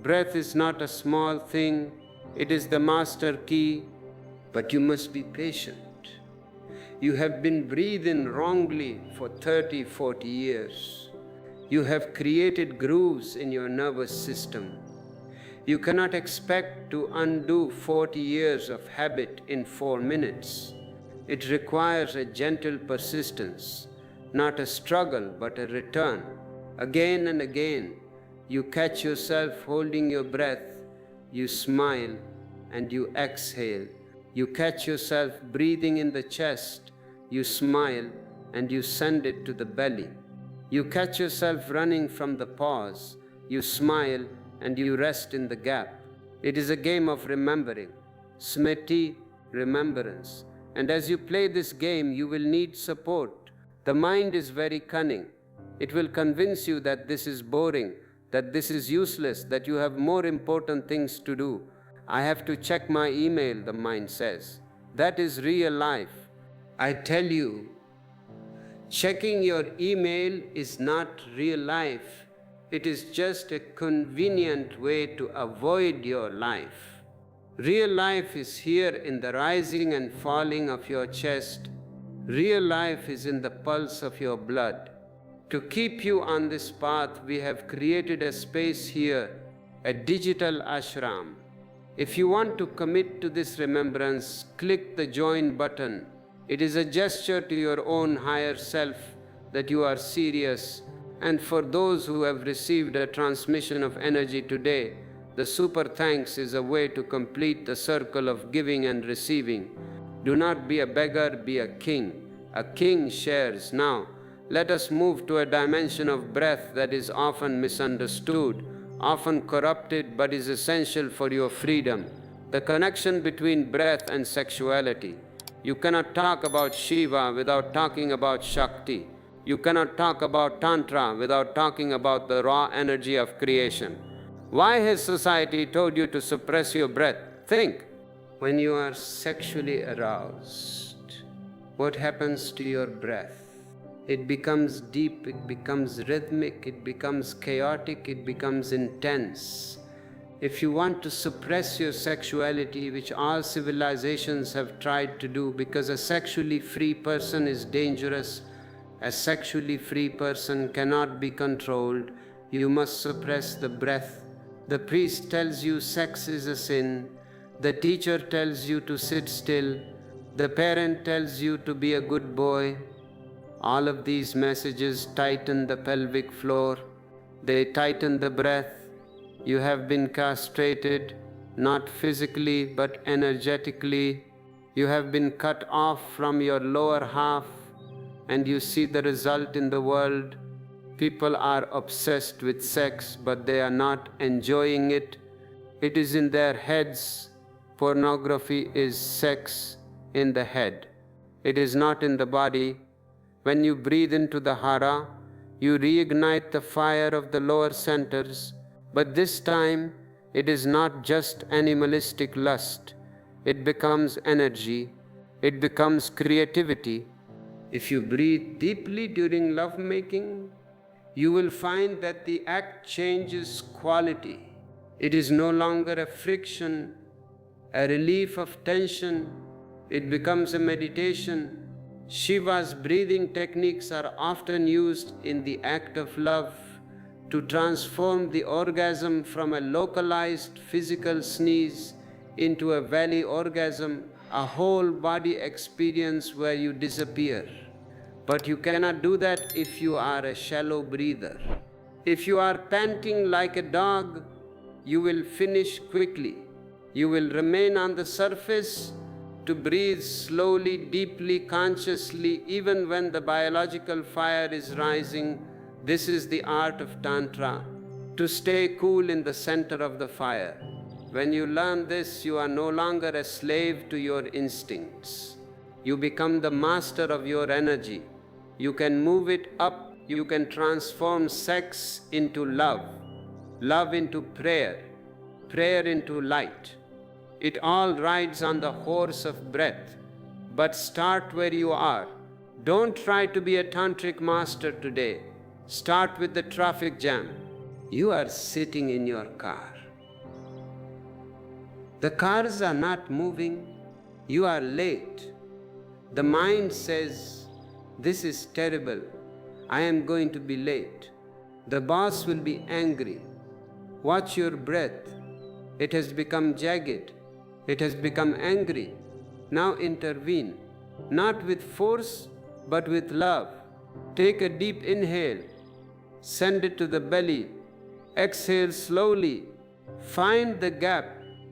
breath is not a small thing. It is the master key, but you must be patient. You have been breathing wrongly for 30, 40 years. You have created grooves in your nervous system. You cannot expect to undo 40 years of habit in 4 minutes. It requires a gentle persistence, not a struggle, but a return. Again and again, you catch yourself holding your breath, you smile and you exhale. You catch yourself breathing in the chest, you smile and you send it to the belly. You catch yourself running from the pause, you smile and you rest in the gap. It is a game of remembering. Smriti, remembrance. And as you play this game, you will need support. The mind is very cunning. It will convince you that this is boring, that this is useless, that you have more important things to do. I have to check my email, the mind says. That is real life. I tell you, checking your email is not real life. It is just a convenient way to avoid your life. Real life is here in the rising and falling of your chest. Real life is in the pulse of your blood. To keep you on this path, we have created a space here, a digital ashram. If you want to commit to this remembrance, click the join button. It is a gesture to your own higher self that you are serious. And for those who have received a transmission of energy today, the super thanks is a way to complete the circle of giving and receiving. Do not be a beggar, be a king. A king shares. Now, let us move to a dimension of breath that is often misunderstood, often corrupted, but is essential for your freedom. The connection between breath and sexuality. You cannot talk about Shiva without talking about Shakti. You cannot talk about Tantra without talking about the raw energy of creation. Why has society told you to suppress your breath? Think. When you are sexually aroused, what happens to your breath? It becomes deep, it becomes rhythmic, it becomes chaotic, it becomes intense. If you want to suppress your sexuality, which all civilizations have tried to do, because a sexually free person is dangerous, a sexually free person cannot be controlled, you must suppress the breath. The priest tells you sex is a sin, the teacher tells you to sit still, the parent tells you to be a good boy. All of these messages tighten the pelvic floor, they tighten the breath. You have been castrated, not physically but energetically. You have been cut off from your lower half, and you see the result in the world. People are obsessed with sex, but they are not enjoying it. It is in their heads. Pornography is sex in the head. It is not in the body. When you breathe into the hara, you reignite the fire of the lower centers, but this time it is not just animalistic lust. It becomes energy. It becomes creativity. If you breathe deeply during lovemaking, you will find that the act changes quality. It is no longer a friction, a relief of tension. It becomes a meditation. Shiva's breathing techniques are often used in the act of love to transform the orgasm from a localized physical sneeze into a valley orgasm, a whole body experience where you disappear. But you cannot do that if you are a shallow breather. If you are panting like a dog, you will finish quickly. You will remain on the surface to breathe slowly, deeply, consciously, even when the biological fire is rising. This is the art of Tantra, to stay cool in the center of the fire. When you learn this, you are no longer a slave to your instincts. You become the master of your energy. You can move it up. You can transform sex into love, love into prayer, prayer into light. It all rides on the horse of breath. But start where you are. Don't try to be a tantric master today. Start with the traffic jam. You are sitting in your car. The cars are not moving. You are late. The mind says, "This is terrible. I am going to be late." The boss will be angry. Watch your breath. It has become jagged. It has become angry. Now intervene, not with force, but with love. Take a deep inhale. Send it to the belly. Exhale slowly. Find the gap.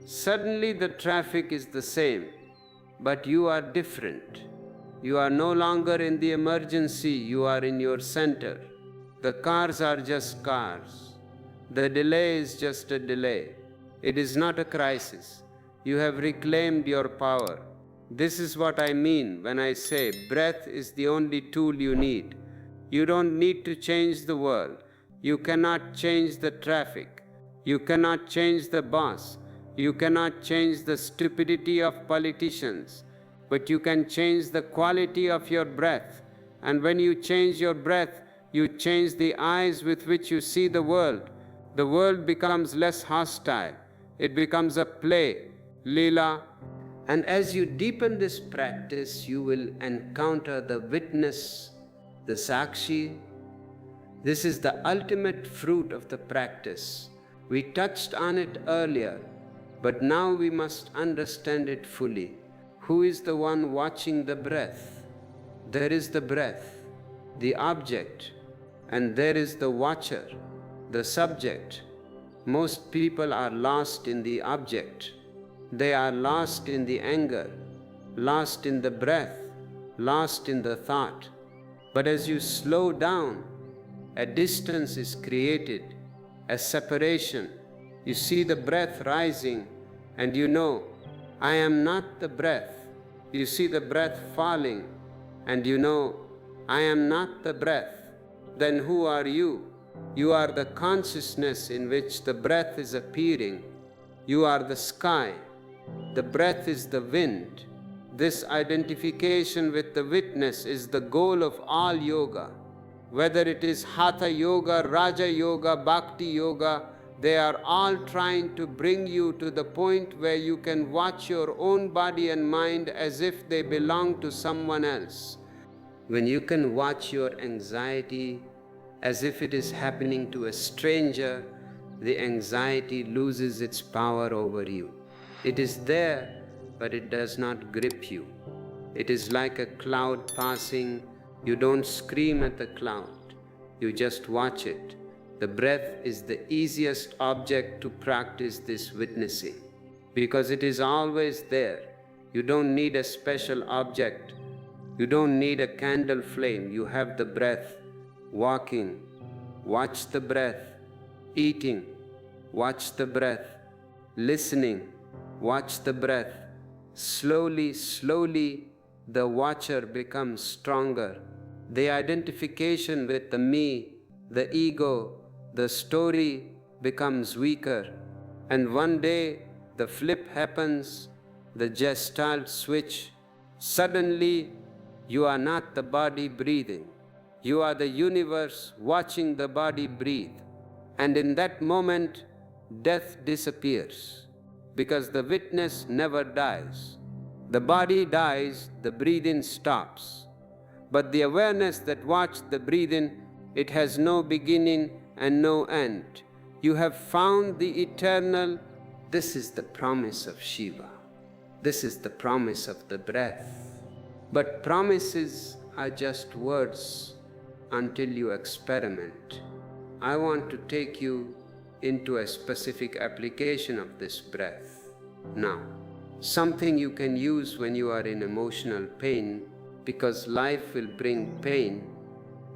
Suddenly the traffic is the same, but you are different. You are no longer in the emergency. You are in your center. The cars are just cars. The delay is just a delay. It is not a crisis. You have reclaimed your power. This is what I mean when I say breath is the only tool you need. You don't need to change the world. You cannot change the traffic. You cannot change the boss. You cannot change the stupidity of politicians. But you can change the quality of your breath. And when you change your breath, You change the eyes with which you see the world. The world becomes less hostile. It becomes a play, lila. And as you deepen this practice, you will encounter the witness, the sakshi. This is the ultimate fruit of the practice. We touched on it earlier, but now we must understand it fully. Who is the one watching the breath? There is the breath, the object, and there is the watcher, the subject. Most people are lost in the object. They are lost in the anger, lost in the breath, lost in the thought. But as you slow down, a distance is created, a separation. You see the breath rising, and you know, I am not the breath. You see the breath falling, and you know, I am not the breath. Then who are you? You are the consciousness in which the breath is appearing. You are the sky. The breath is the wind. This identification with the witness is the goal of all yoga. Whether it is Hatha Yoga, Raja Yoga, Bhakti Yoga, they are all trying to bring you to the point where you can watch your own body and mind as if they belong to someone else. When you can watch your anxiety as if it is happening to a stranger, the anxiety loses its power over you. It is there, but it does not grip you. It is like a cloud passing. You don't scream at the cloud. You just watch it. The breath is the easiest object to practice this witnessing because it is always there. You don't need a special object. You don't need a candle flame. You have the breath. Walking, watch the breath. Eating, watch the breath. Listening, watch the breath. Slowly, slowly, the watcher becomes stronger. The identification with the me, the ego, the story becomes weaker. And one day, the flip happens, the gestalt switch. Suddenly, you are not the body breathing. You are the universe watching the body breathe. And in that moment, death disappears because the witness never dies. The body dies, the breathing stops. But the awareness that watched the breathing, it has no beginning and no end. You have found the eternal. This is the promise of Shiva. This is the promise of the breath. But promises are just words until you experiment. I want to take you into a specific application of this breath. Now, something you can use when you are in emotional pain, because life will bring pain.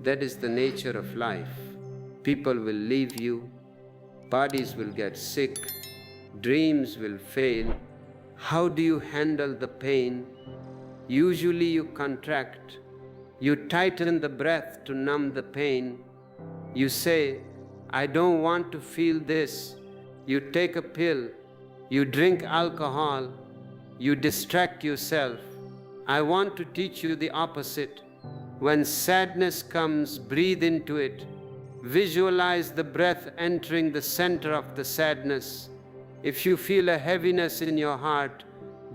That is the nature of life. People will leave you, bodies will get sick, dreams will fail. How do you handle the pain? Usually you contract. You tighten the breath to numb the pain. You say, I don't want to feel this. You take a pill. You drink alcohol. You distract yourself. I want to teach you the opposite. When sadness comes, breathe into it. Visualize the breath entering the center of the sadness. If you feel a heaviness in your heart,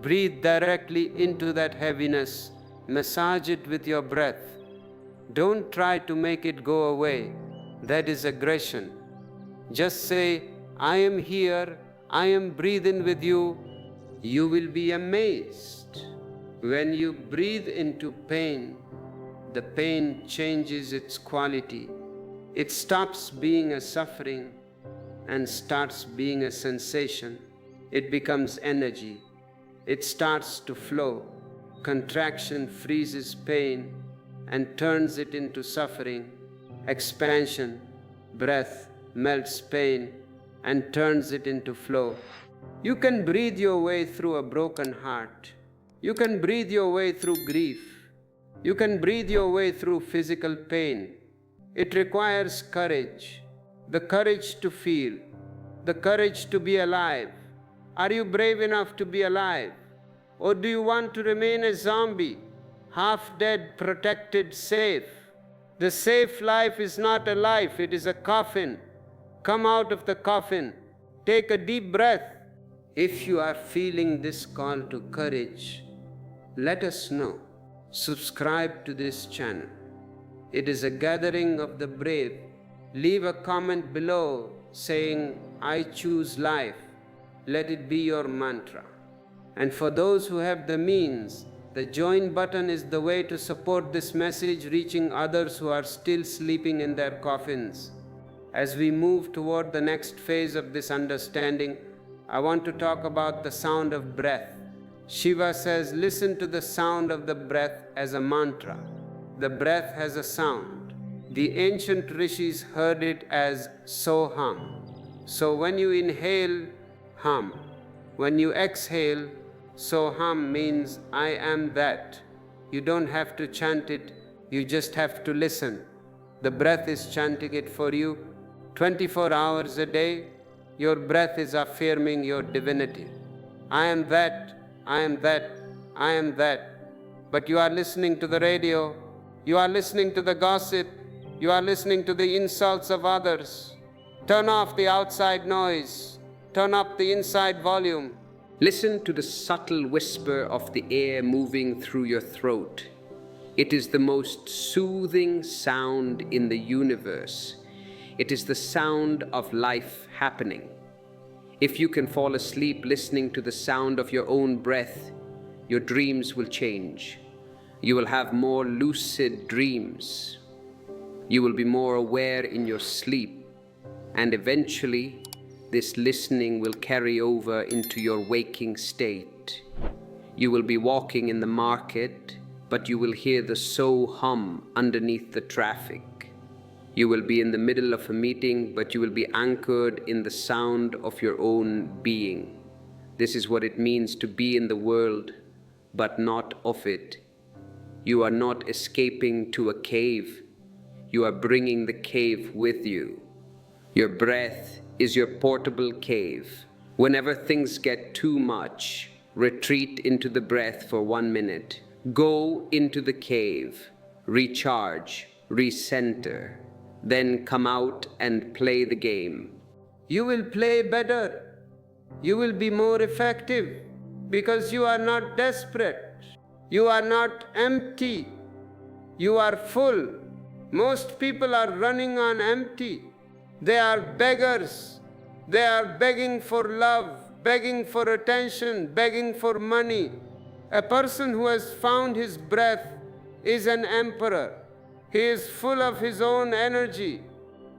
breathe directly into that heaviness. Massage it with your breath. Don't try to make it go away. That is aggression. Just say, I am here, I am breathing with you. You will be amazed. When you breathe into pain, the pain changes its quality. It stops being a suffering and starts being a sensation. It becomes energy. It starts to flow. Contraction freezes pain and turns it into suffering. Expansion, breath, melts pain and turns it into flow. You can breathe your way through a broken heart. You can breathe your way through grief. You can breathe your way through physical pain. It requires courage, the courage to feel, the courage to be alive. Are you brave enough to be alive? Or do you want to remain a zombie, half dead, protected, safe? The safe life is not a life, it is a coffin. Come out of the coffin. Take a deep breath. If you are feeling this call to courage, let us know. Subscribe to this channel. It is a gathering of the brave. Leave a comment below saying, I choose life. Let it be your mantra. And for those who have the means, the join button is the way to support this message reaching others who are still sleeping in their coffins. As we move toward the next phase of this understanding, I want to talk about the sound of breath. Shiva says, listen to the sound of the breath as a mantra. The breath has a sound. The ancient rishis heard it as soham. So when you inhale, hum. When you exhale, soham means I am that. You don't have to chant it, you just have to listen. The breath is chanting it for you. 24 hours a day, your breath is affirming your divinity. I am that, I am that, I am that. But you are listening to the radio, you are listening to the gossip, you are listening to the insults of others. Turn off the outside noise, turn up the inside volume. Listen to the subtle whisper of the air moving through your throat. It is the most soothing sound in the universe. It is the sound of life happening. If you can fall asleep listening to the sound of your own breath, your dreams will change. You will have more lucid dreams. You will be more aware in your sleep. And eventually, this listening will carry over into your waking state. You will be walking in the market, but you will hear the so hum underneath the traffic. You will be in the middle of a meeting, but you will be anchored in the sound of your own being. This is what it means to be in the world, but not of it. You are not escaping to a cave. You are bringing the cave with you. Your breath is your portable cave. Whenever things get too much, retreat into the breath for 1 minute. Go into the cave, recharge, recenter. Then come out and play the game. You will play better. You will be more effective because you are not desperate. You are not empty. You are full. Most people are running on empty. They are beggars. They are begging for love, begging for attention, begging for money. A person who has found his breath is an emperor. He is full of his own energy.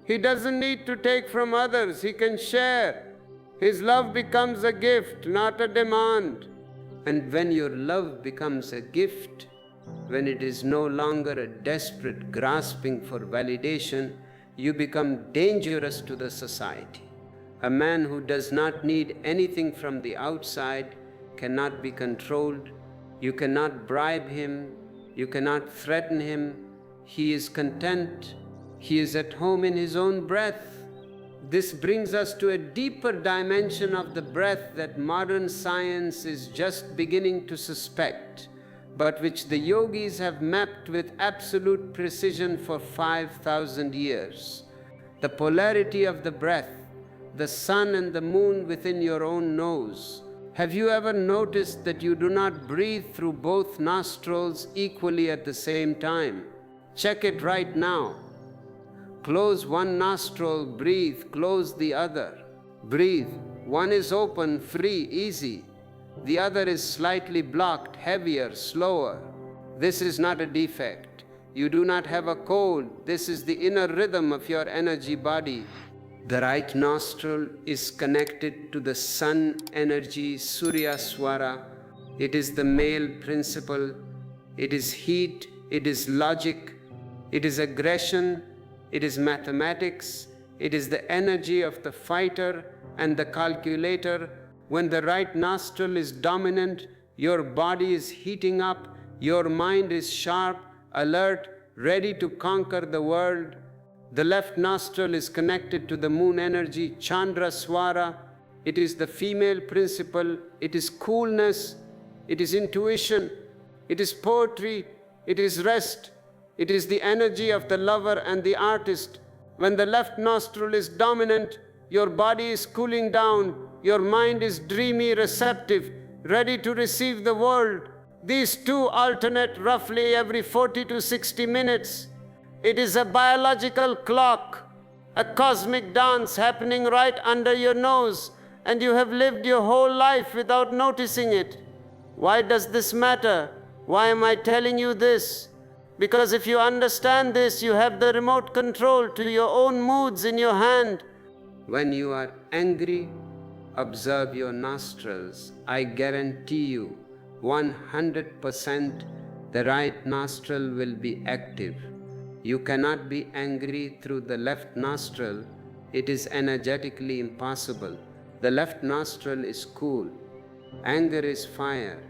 He doesn't need to take from others. He can share. His love becomes a gift, not a demand. And when your love becomes a gift, when it is no longer a desperate grasping for validation, you become dangerous to the society. A man who does not need anything from the outside cannot be controlled. You cannot bribe him. You cannot threaten him. He is content. He is at home in his own breath. This brings us to a deeper dimension of the breath that modern science is just beginning to suspect, but which the yogis have mapped with absolute precision for 5,000 years. The polarity of the breath, the sun and the moon within your own nose. Have you ever noticed that you do not breathe through both nostrils equally at the same time? Check it right now. Close one nostril, breathe, close the other. Breathe. One is open, free, easy. The other is slightly blocked, heavier, slower. This is not a defect. You do not have a cold. This is the inner rhythm of your energy body. The right nostril is connected to the sun energy, Surya Swara. It is the male principle. It is heat. It is logic. It is aggression. It is mathematics. It is the energy of the fighter and the calculator. When the right nostril is dominant, your body is heating up. Your mind is sharp, alert, ready to conquer the world. The left nostril is connected to the moon energy, Chandra Swara. It is the female principle. It is coolness. It is intuition. It is poetry. It is rest. It is the energy of the lover and the artist. When the left nostril is dominant, your body is cooling down, your mind is dreamy, receptive, ready to receive the world. These two alternate roughly every 40 to 60 minutes. It is a biological clock, a cosmic dance happening right under your nose, and you have lived your whole life without noticing it. Why does this matter? Why am I telling you this? Because if you understand this, you have the remote control to your own moods in your hand. When you are angry, observe your nostrils. I guarantee you, 100% the right nostril will be active. You cannot be angry through the left nostril. It is energetically impossible. The left nostril is cool. Anger is fire.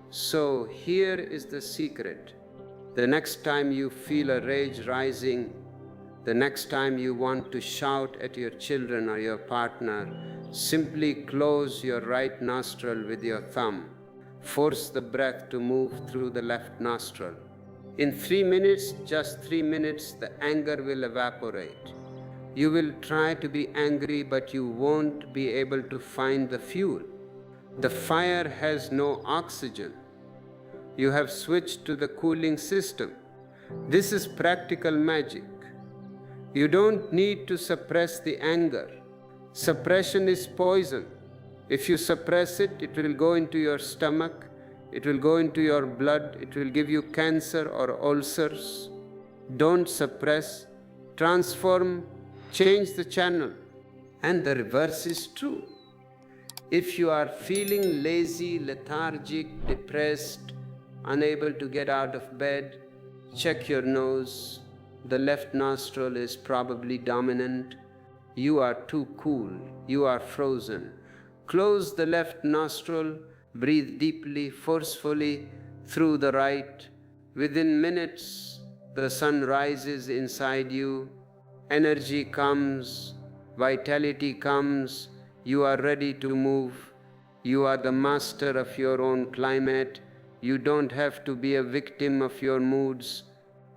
So here is the secret. The next time you feel a rage rising, the next time you want to shout at your children or your partner, simply close your right nostril with your thumb. Force the breath to move through the left nostril. In 3 minutes, just 3 minutes, the anger will evaporate. You will try to be angry, but you won't be able to find the fuel. The fire has no oxygen. You have switched to the cooling system. This is practical magic. You don't need to suppress the anger. Suppression is poison. If you suppress it, it will go into your stomach, it will go into your blood, it will give you cancer or ulcers. Don't suppress, transform, change the channel. And the reverse is true. If you are feeling lazy, lethargic, depressed, unable to get out of bed, check your nose. The left nostril is probably dominant. You are too cool. You are frozen. Close the left nostril. Breathe deeply, forcefully through the right. Within minutes, the sun rises inside you. Energy comes. Vitality comes. You are ready to move. You are the master of your own climate. You don't have to be a victim of your moods.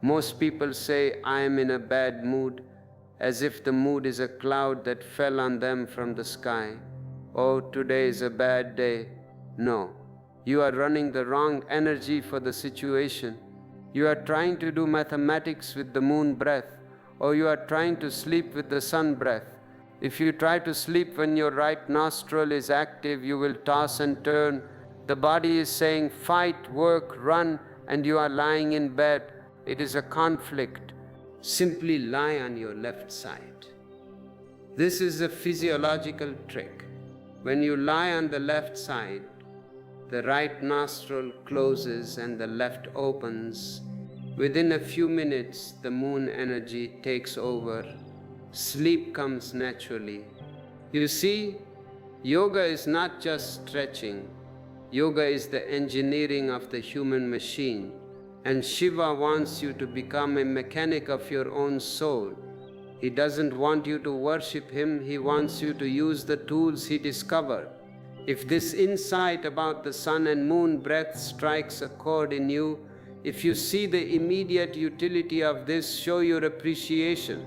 Most people say, I am in a bad mood, as if the mood is a cloud that fell on them from the sky. Oh, today is a bad day. No, you are running the wrong energy for the situation. You are trying to do mathematics with the moon breath, or you are trying to sleep with the sun breath. If you try to sleep when your right nostril is active, you will toss and turn. The body is saying, fight, work, run, and you are lying in bed. It is a conflict. Simply lie on your left side. This is a physiological trick. When you lie on the left side, the right nostril closes and the left opens. Within a few minutes, the moon energy takes over. Sleep comes naturally. You see, yoga is not just stretching. Yoga is the engineering of the human machine. And Shiva wants you to become a mechanic of your own soul. He doesn't want you to worship him. He wants you to use the tools he discovered. If this insight about the sun and moon breath strikes a chord in you, if you see the immediate utility of this, show your appreciation.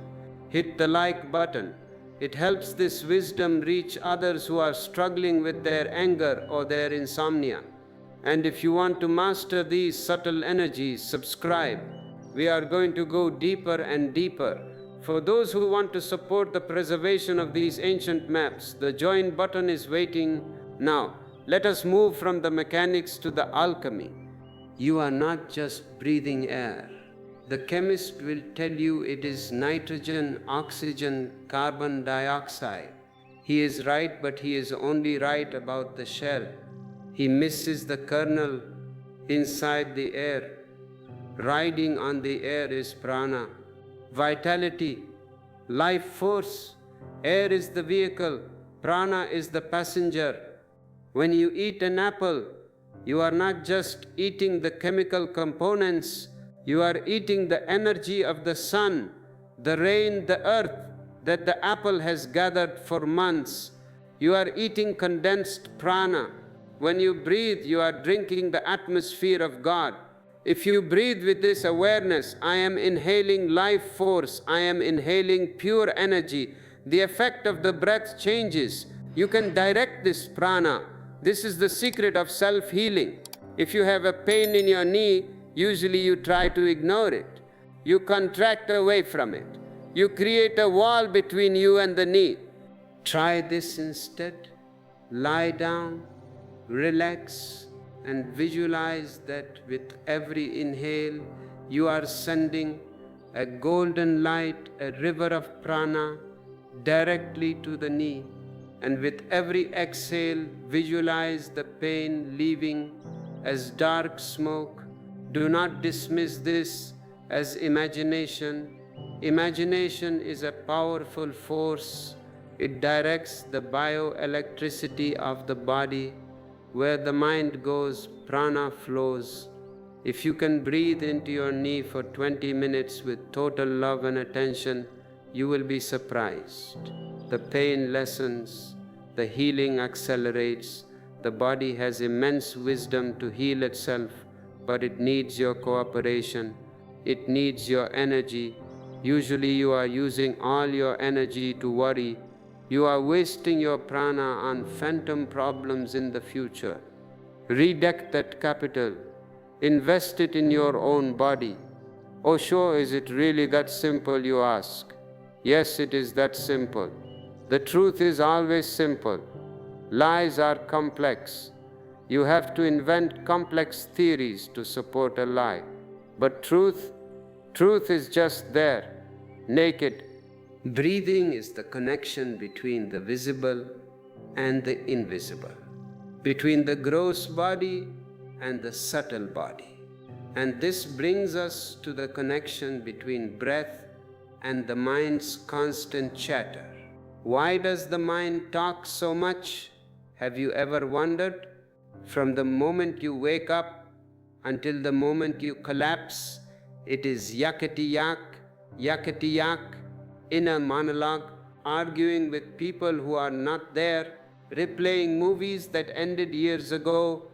Hit the like button. It helps this wisdom reach others who are struggling with their anger or their insomnia. And if you want to master these subtle energies, subscribe. We are going to go deeper and deeper. For those who want to support the preservation of these ancient maps, the join button is waiting now. Let us move from the mechanics to the alchemy. You are not just breathing air. The chemist will tell you it is nitrogen, oxygen, carbon dioxide. He is right, but he is only right about the shell. He misses the kernel inside the air. Riding on the air is prana, vitality, life force. Air is the vehicle, prana is the passenger. When you eat an apple, you are not just eating the chemical components, you are eating the energy of the sun, the rain, the earth that the apple has gathered for months. You are eating condensed prana. When you breathe, you are drinking the atmosphere of God. If you breathe with this awareness, I am inhaling life force, I am inhaling pure energy, the effect of the breath changes. You can direct this prana. This is the secret of self-healing. If you have a pain in your knee, usually you try to ignore it. You contract away from it. You create a wall between you and the knee. Try this instead. Lie down, relax, and visualize that with every inhale, you are sending a golden light, a river of prana, directly to the knee. And with every exhale, visualize the pain leaving as dark smoke. Do not dismiss this as imagination. Imagination is a powerful force. It directs the bioelectricity of the body. Where the mind goes, prana flows. If you can breathe into your knee for 20 minutes with total love and attention, you will be surprised. The pain lessens, the healing accelerates. The body has immense wisdom to heal itself, but it needs your cooperation. It needs your energy. Usually you are using all your energy to worry. You are wasting your prana on phantom problems in the future. Redirect that capital. Invest it in your own body. Osho, is it really that simple, you ask? Yes, it is that simple. The truth is always simple. Lies are complex. You have to invent complex theories to support a lie. But truth is just there, naked. Breathing is the connection between the visible and the invisible, between the gross body and the subtle body. And this brings us to the connection between breath and the mind's constant chatter. Why does the mind talk so much? Have you ever wondered? From the moment you wake up until the moment you collapse, it is yakety yak, inner monologue, arguing with people who are not there, replaying movies that ended years ago.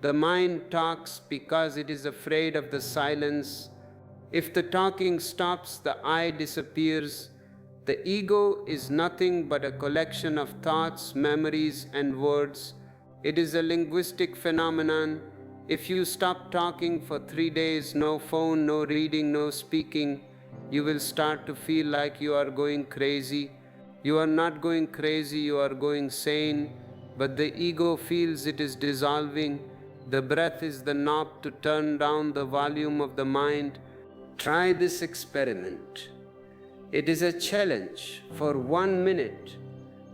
The mind talks because it is afraid of the silence. If the talking stops, the I disappears. The ego is nothing but a collection of thoughts, memories, and words. It is a linguistic phenomenon. If you stop talking for 3 days, no phone, no reading, no speaking, you will start to feel like you are going crazy. You are not going crazy, you are going sane, but the ego feels it is dissolving. The breath is the knob to turn down the volume of the mind. Try this experiment. It is a challenge for 1 minute,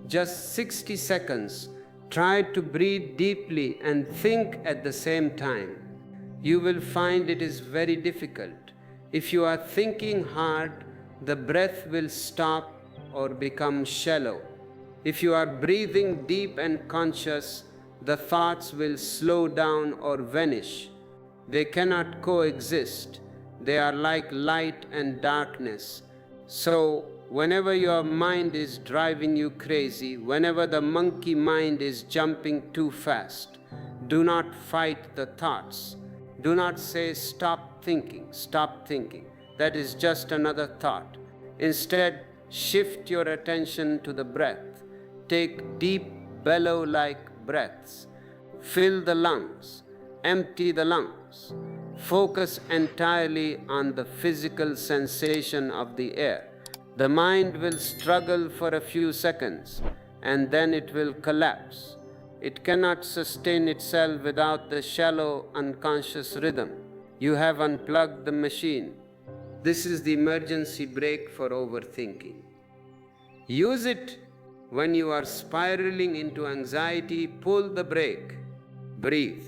just 60 seconds. Try to breathe deeply and think at the same time. You will find it is very difficult. If you are thinking hard, the breath will stop or become shallow. If you are breathing deep and conscious, the thoughts will slow down or vanish. They cannot coexist. They are like light and darkness. So, whenever your mind is driving you crazy, whenever the monkey mind is jumping too fast, do not fight the thoughts. Do not say, stop thinking. That is just another thought. Instead, shift your attention to the breath. Take deep, bellow-like breaths. Fill the lungs. Empty the lungs. Focus entirely on the physical sensation of the air. The mind will struggle for a few seconds, and then it will collapse. It cannot sustain itself without the shallow, unconscious rhythm. You have unplugged the machine. This is the emergency brake for overthinking. Use it when you are spiraling into anxiety. Pull the brake. Breathe.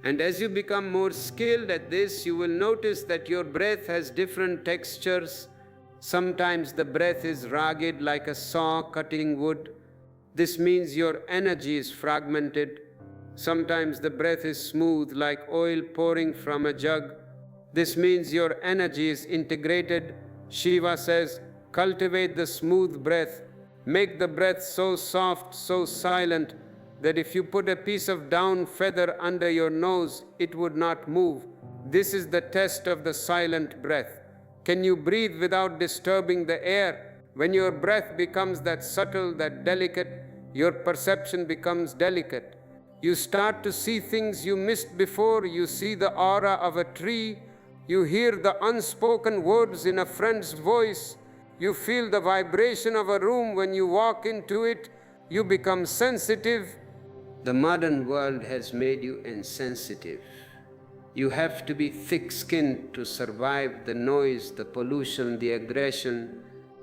And as you become more skilled at this, you will notice that your breath has different textures. Sometimes the breath is rugged like a saw cutting wood. This means your energy is fragmented. Sometimes the breath is smooth like oil pouring from a jug. This means your energy is integrated. Shiva says, cultivate the smooth breath. Make the breath so soft, so silent, that if you put a piece of down feather under your nose, it would not move. This is the test of the silent breath. Can you breathe without disturbing the air? When your breath becomes that subtle, that delicate, your perception becomes delicate. You start to see things you missed before. You see the aura of a tree. You hear the unspoken words in a friend's voice. You feel the vibration of a room when you walk into it. You become sensitive. The modern world has made you insensitive. You have to be thick-skinned to survive the noise, the pollution, the aggression.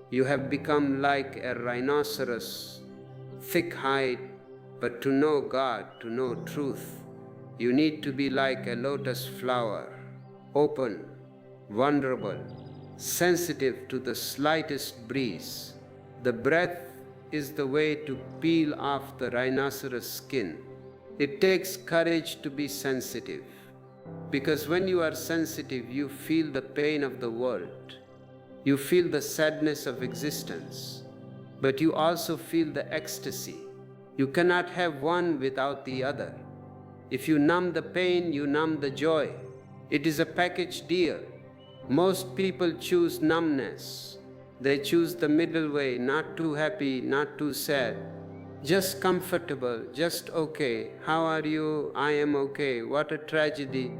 You have become like a rhinoceros, thick hide, but to know God, to know truth, you need to be like a lotus flower, open, vulnerable, sensitive to the slightest breeze. The breath is the way to peel off the rhinoceros skin. It takes courage to be sensitive, because when you are sensitive, you feel the pain of the world. You feel the sadness of existence, but you also feel the ecstasy. You cannot have one without the other. If you numb the pain, you numb the joy. It is a package deal. Most people choose numbness. They choose the middle way, not too happy, not too sad. Just comfortable, just okay. How are you? I am okay. What a tragedy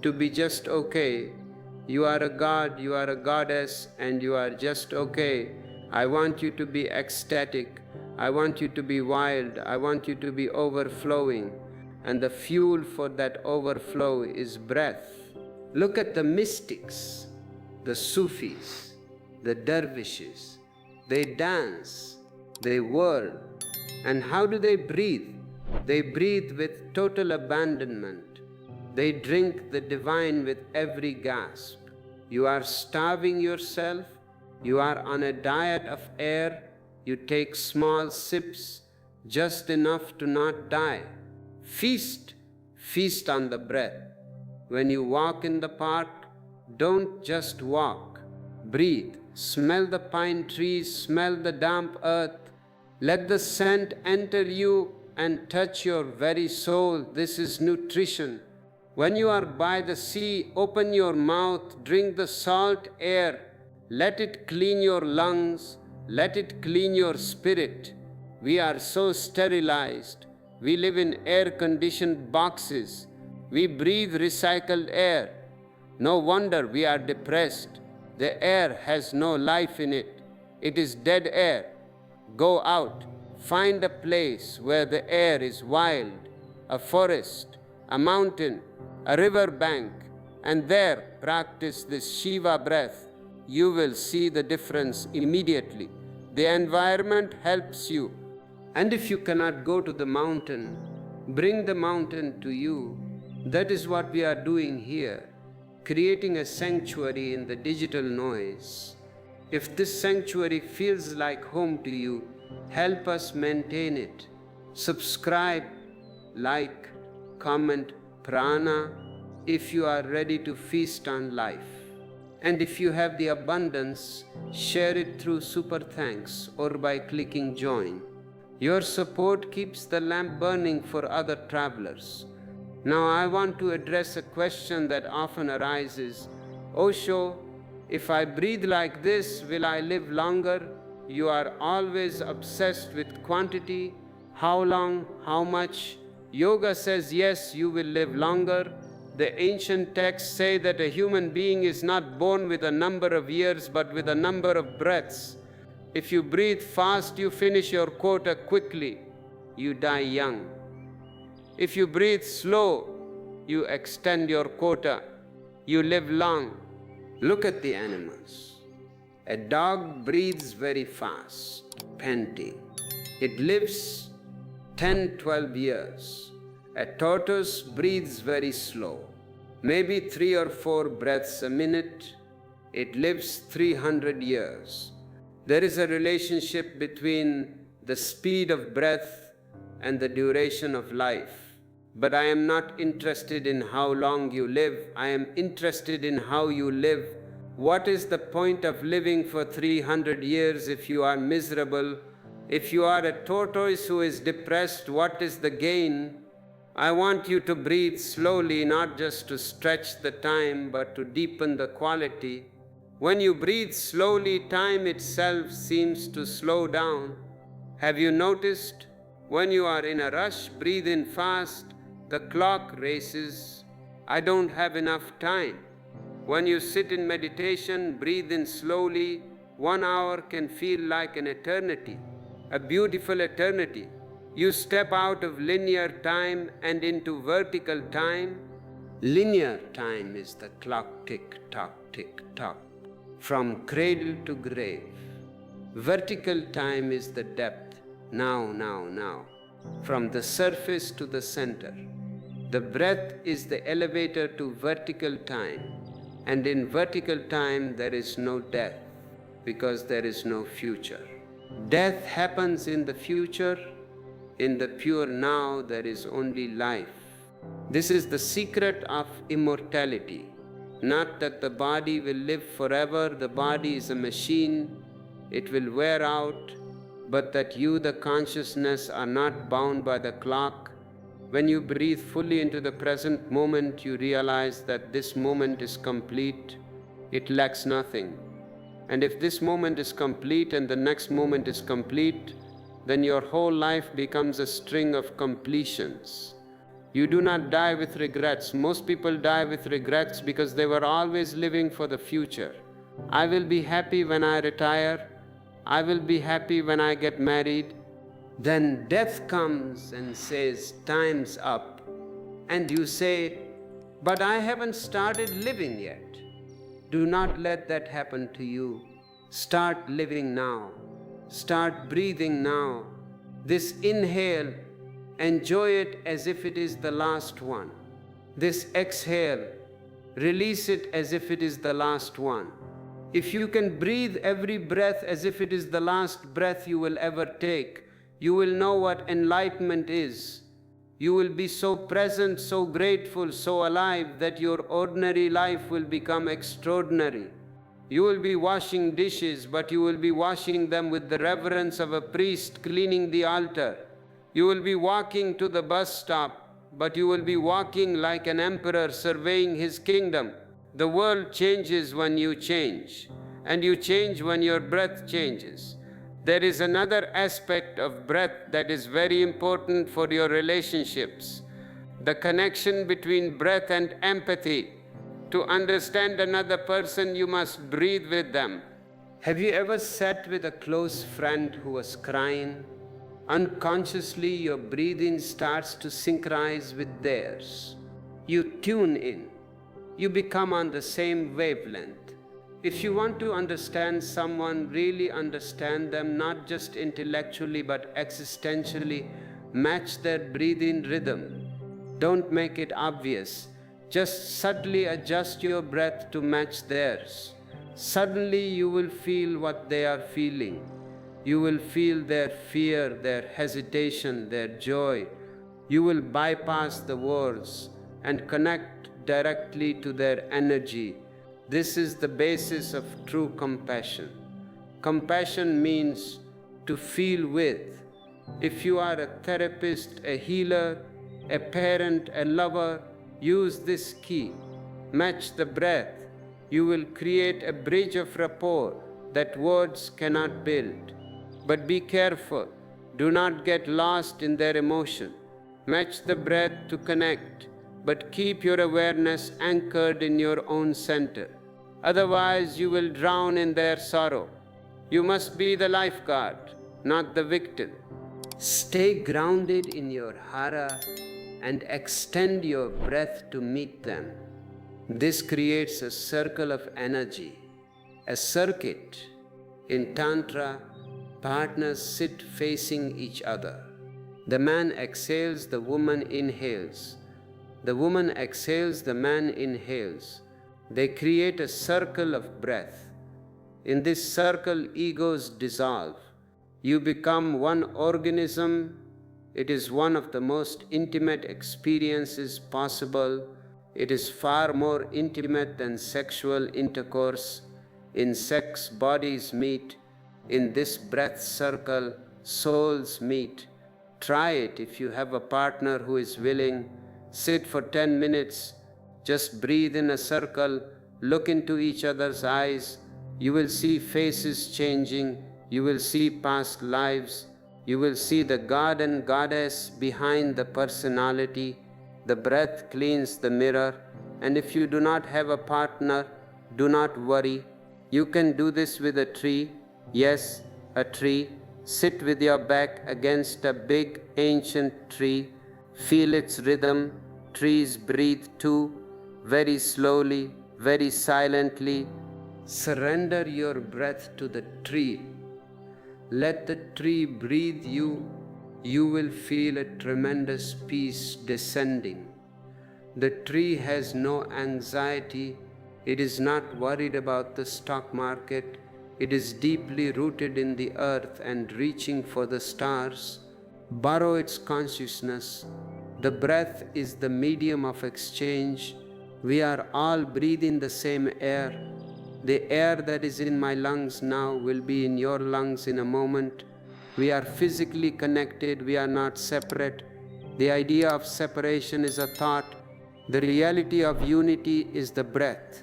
to be just okay. You are a god, you are a goddess, and you are just okay. I want you to be ecstatic. I want you to be wild. I want you to be overflowing. And the fuel for that overflow is breath. Look at the mystics, the Sufis, the dervishes. They dance, they whirl. And how do they breathe? They breathe with total abandonment. They drink the divine with every gasp. You are starving yourself. You are on a diet of air. You take small sips, just enough to not die. Feast on the breath. When you walk in the park, don't just walk. Breathe. Smell the pine trees, smell the damp earth. Let the scent enter you and touch your very soul. This is nutrition. When you are by the sea, open your mouth, drink the salt air. Let it clean your lungs. Let it clean your spirit. We are so sterilized. We live in air-conditioned boxes. We breathe recycled air. No wonder we are depressed. The air has no life in it. It is dead air. Go out. Find a place where the air is wild, a forest, a mountain, a river bank, and there practice this Shiva breath. You will see the difference immediately. The environment helps you. And if you cannot go to the mountain, bring the mountain to you. That is what we are doing here, creating a sanctuary in the digital noise. If this sanctuary feels like home to you, help us maintain it. Subscribe, like, comment, prana, if you are ready to feast on life. And if you have the abundance, share it through super thanks or by clicking join. Your support keeps the lamp burning for other travelers. Now I want to address a question that often arises. Osho, if I breathe like this, will I live longer? You are always obsessed with quantity. How long? How much? Yoga says yes, you will live longer. The ancient texts say that a human being is not born with a number of years, but with a number of breaths. If you breathe fast, you finish your quota quickly. You die young. If you breathe slow, you extend your quota. You live long. Look at the animals. A dog breathes very fast, panting. It lives 10-12 years. A tortoise breathes very slow, maybe 3 or 4 breaths a minute. It lives 300 years. There is a relationship between the speed of breath and the duration of life. But I am not interested in how long you live. I am interested in how you live. What is the point of living for 300 years if you are miserable? If you are a tortoise who is depressed, what is the gain? I want you to breathe slowly, not just to stretch the time, but to deepen the quality. When you breathe slowly, time itself seems to slow down. Have you noticed? When you are in a rush, breathe in fast, the clock races. I don't have enough time. When you sit in meditation, breathe in slowly. 1 hour can feel like an eternity, a beautiful eternity. You step out of linear time and into vertical time. Linear time is the clock tick tock, from cradle to grave. Vertical time is the depth, now, from the surface to the center. The breath is the elevator to vertical time, and in vertical time there is no death, because there is no future. Death happens in the future. In the pure now, there is only life. This is the secret of immortality. Not that the body will live forever, the body is a machine, it will wear out, but that you, the consciousness, are not bound by the clock. When you breathe fully into the present moment, you realize that this moment is complete, it lacks nothing. And if this moment is complete and the next moment is complete, then your whole life becomes a string of completions. You do not die with regrets. Most people die with regrets because they were always living for the future. I will be happy when I retire. I will be happy when I get married. Then death comes and says, time's up. And you say, but I haven't started living yet. Do not let that happen to you. Start living now. Start breathing now. This inhale, enjoy it as if it is the last one. This exhale, release it as if it is the last one. If you can breathe every breath as if it is the last breath you will ever take, you will know what enlightenment is. You will be so present, so grateful, so alive that your ordinary life will become extraordinary. You will be washing dishes, but you will be washing them with the reverence of a priest cleaning the altar. You will be walking to the bus stop, but you will be walking like an emperor surveying his kingdom. The world changes when you change, and you change when your breath changes. There is another aspect of breath that is very important for your relationships, the connection between breath and empathy. To understand another person, you must breathe with them. Have you ever sat with a close friend who was crying? Unconsciously, your breathing starts to synchronize with theirs. You tune in. You become on the same wavelength. If you want to understand someone, really understand them, not just intellectually but existentially, match their breathing rhythm. Don't make it obvious. Just subtly adjust your breath to match theirs. Suddenly you will feel what they are feeling. You will feel their fear, their hesitation, their joy. You will bypass the words and connect directly to their energy. This is the basis of true compassion. Compassion means to feel with. If you are a therapist, a healer, a parent, a lover, use this key. Match the breath. You will create a bridge of rapport that words cannot build. But be careful. Do not get lost in their emotion. Match the breath to connect, but keep your awareness anchored in your own center. Otherwise, you will drown in their sorrow. You must be the lifeguard, not the victim. Stay grounded in your hara and extend your breath to meet them. This creates a circle of energy, a circuit. In Tantra, partners sit facing each other. The man exhales, the woman inhales. The woman exhales, the man inhales. They create a circle of breath. In this circle, egos dissolve. You become one organism. It is one of the most intimate experiences possible. It is far more intimate than sexual intercourse. In sex, bodies meet. In this breath circle, souls meet. Try it if you have a partner who is willing. Sit for 10 minutes, just breathe in a circle, look into each other's eyes. You will see faces changing, you will see past lives, you will see the God and Goddess behind the personality. The breath cleans the mirror, and if you do not have a partner, do not worry. You can do this with a tree. Yes, a tree. Sit with your back against a big ancient tree. Feel its rhythm. Trees breathe too, very slowly, very silently. Surrender your breath to the tree. Let the tree breathe you. You will feel a tremendous peace descending. The tree has no anxiety. It is not worried about the stock market. It is deeply rooted in the earth and reaching for the stars. Borrow its consciousness. The breath is the medium of exchange. We are all breathing the same air. The air that is in my lungs now will be in your lungs in a moment. We are physically connected. We are not separate. The idea of separation is a thought. The reality of unity is the breath.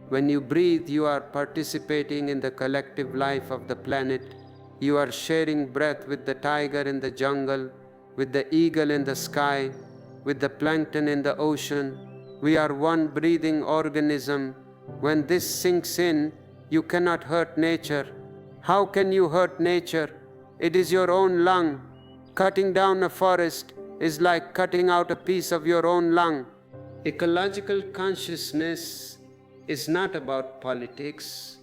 When you breathe, you are participating in the collective life of the planet. You are sharing breath with the tiger in the jungle, with the eagle in the sky, with the plankton in the ocean. We are one breathing organism. When this sinks in, you cannot hurt nature. How can you hurt nature? It is your own lung. Cutting down a forest is like cutting out a piece of your own lung. Ecological consciousness is not about politics.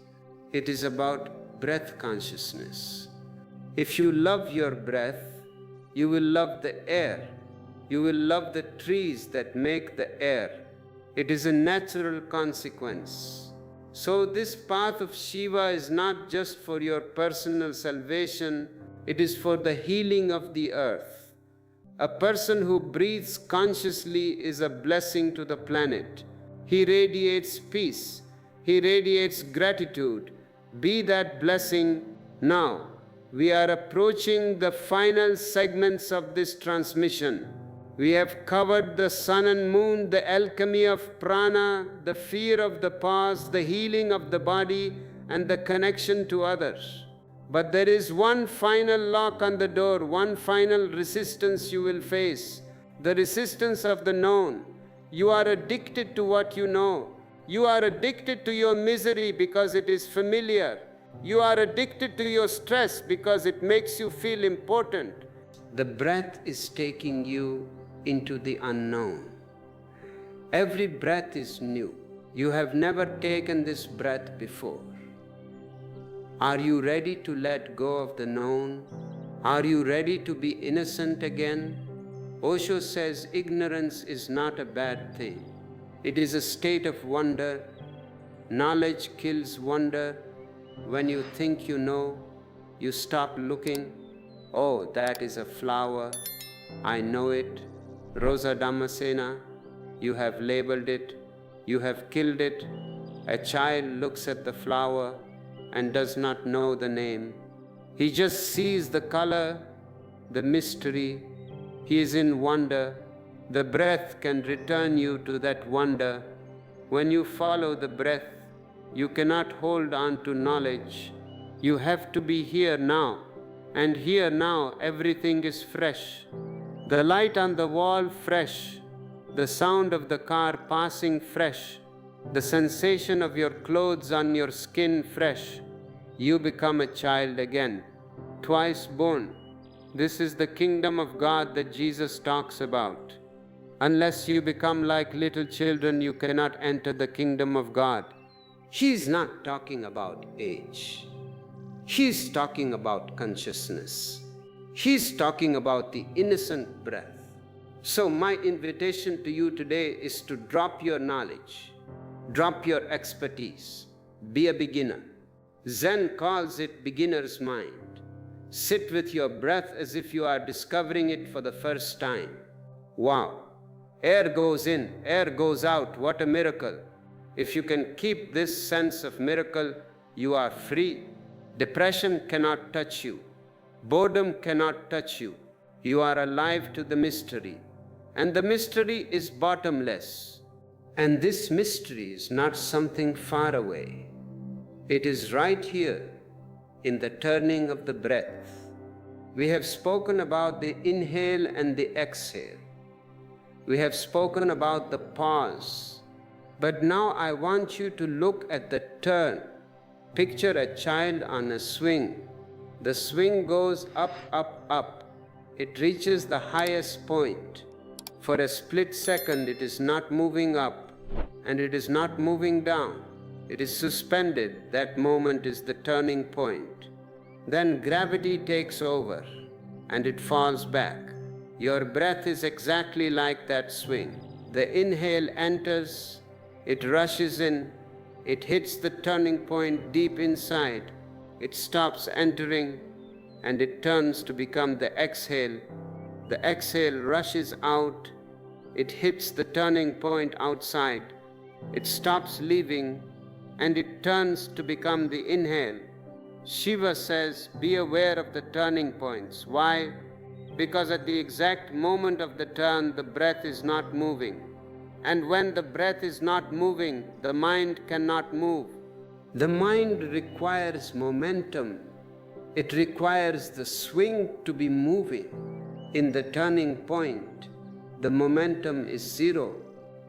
It is about breath consciousness. If you love your breath, you will love the air. You will love the trees that make the air. It is a natural consequence. So this path of Shiva is not just for your personal salvation, it is for the healing of the earth. A person who breathes consciously is a blessing to the planet. He radiates peace. He radiates gratitude. Be that blessing now. We are approaching the final segments of this transmission. We have covered the sun and moon, the alchemy of prana, the fear of the past, the healing of the body, and the connection to others. But there is one final lock on the door, one final resistance you will face, the resistance of the known. You are addicted to what you know. You are addicted to your misery because it is familiar. You are addicted to your stress because it makes you feel important. The breath is taking you into the unknown. Every breath is new. You have never taken this breath before. Are you ready to let go of the known? Are you ready to be innocent again? Osho says ignorance is not a bad thing. It is a state of wonder. Knowledge kills wonder. When you think you know, you stop looking. Oh, that is a flower. I know it. Rosa Damascena, you have labeled it. You have killed it. A child looks at the flower and does not know the name. He just sees the color, the mystery. He is in wonder. The breath can return you to that wonder. When you follow the breath, you cannot hold on to knowledge. You have to be here now. And here now, everything is fresh. The light on the wall, fresh. The sound of the car passing, fresh. The sensation of your clothes on your skin, fresh. You become a child again, twice born. This is the kingdom of God that Jesus talks about. Unless you become like little children, you cannot enter the kingdom of God. He is not talking about age. He is talking about consciousness. He is talking about the innocent breath. So my invitation to you today is to drop your knowledge, drop your expertise, be a beginner. Zen calls it beginner's mind. Sit with your breath as if you are discovering it for the first time. Wow! Air goes in, air goes out. What a miracle. If you can keep this sense of miracle, you are free. Depression cannot touch you. Boredom cannot touch you. You are alive to the mystery, and the mystery is bottomless. And this mystery is not something far away. It is right here in the turning of the breath. We have spoken about the inhale and the exhale. We have spoken about the pause. But now I want you to look at the turn. Picture a child on a swing. The swing goes up, up, up. It reaches the highest point. For a split second, it is not moving up and it is not moving down. It is suspended. That moment is the turning point. Then gravity takes over and it falls back. Your breath is exactly like that swing. The inhale enters, it rushes in, it hits the turning point deep inside, it stops entering, and it turns to become the exhale. The exhale rushes out, it hits the turning point outside, it stops leaving, and it turns to become the inhale. Shiva says, be aware of the turning points. Why? Because at the exact moment of the turn, the breath is not moving. And when the breath is not moving, the mind cannot move. The mind requires momentum. It requires the swing to be moving. In the turning point, the momentum is zero.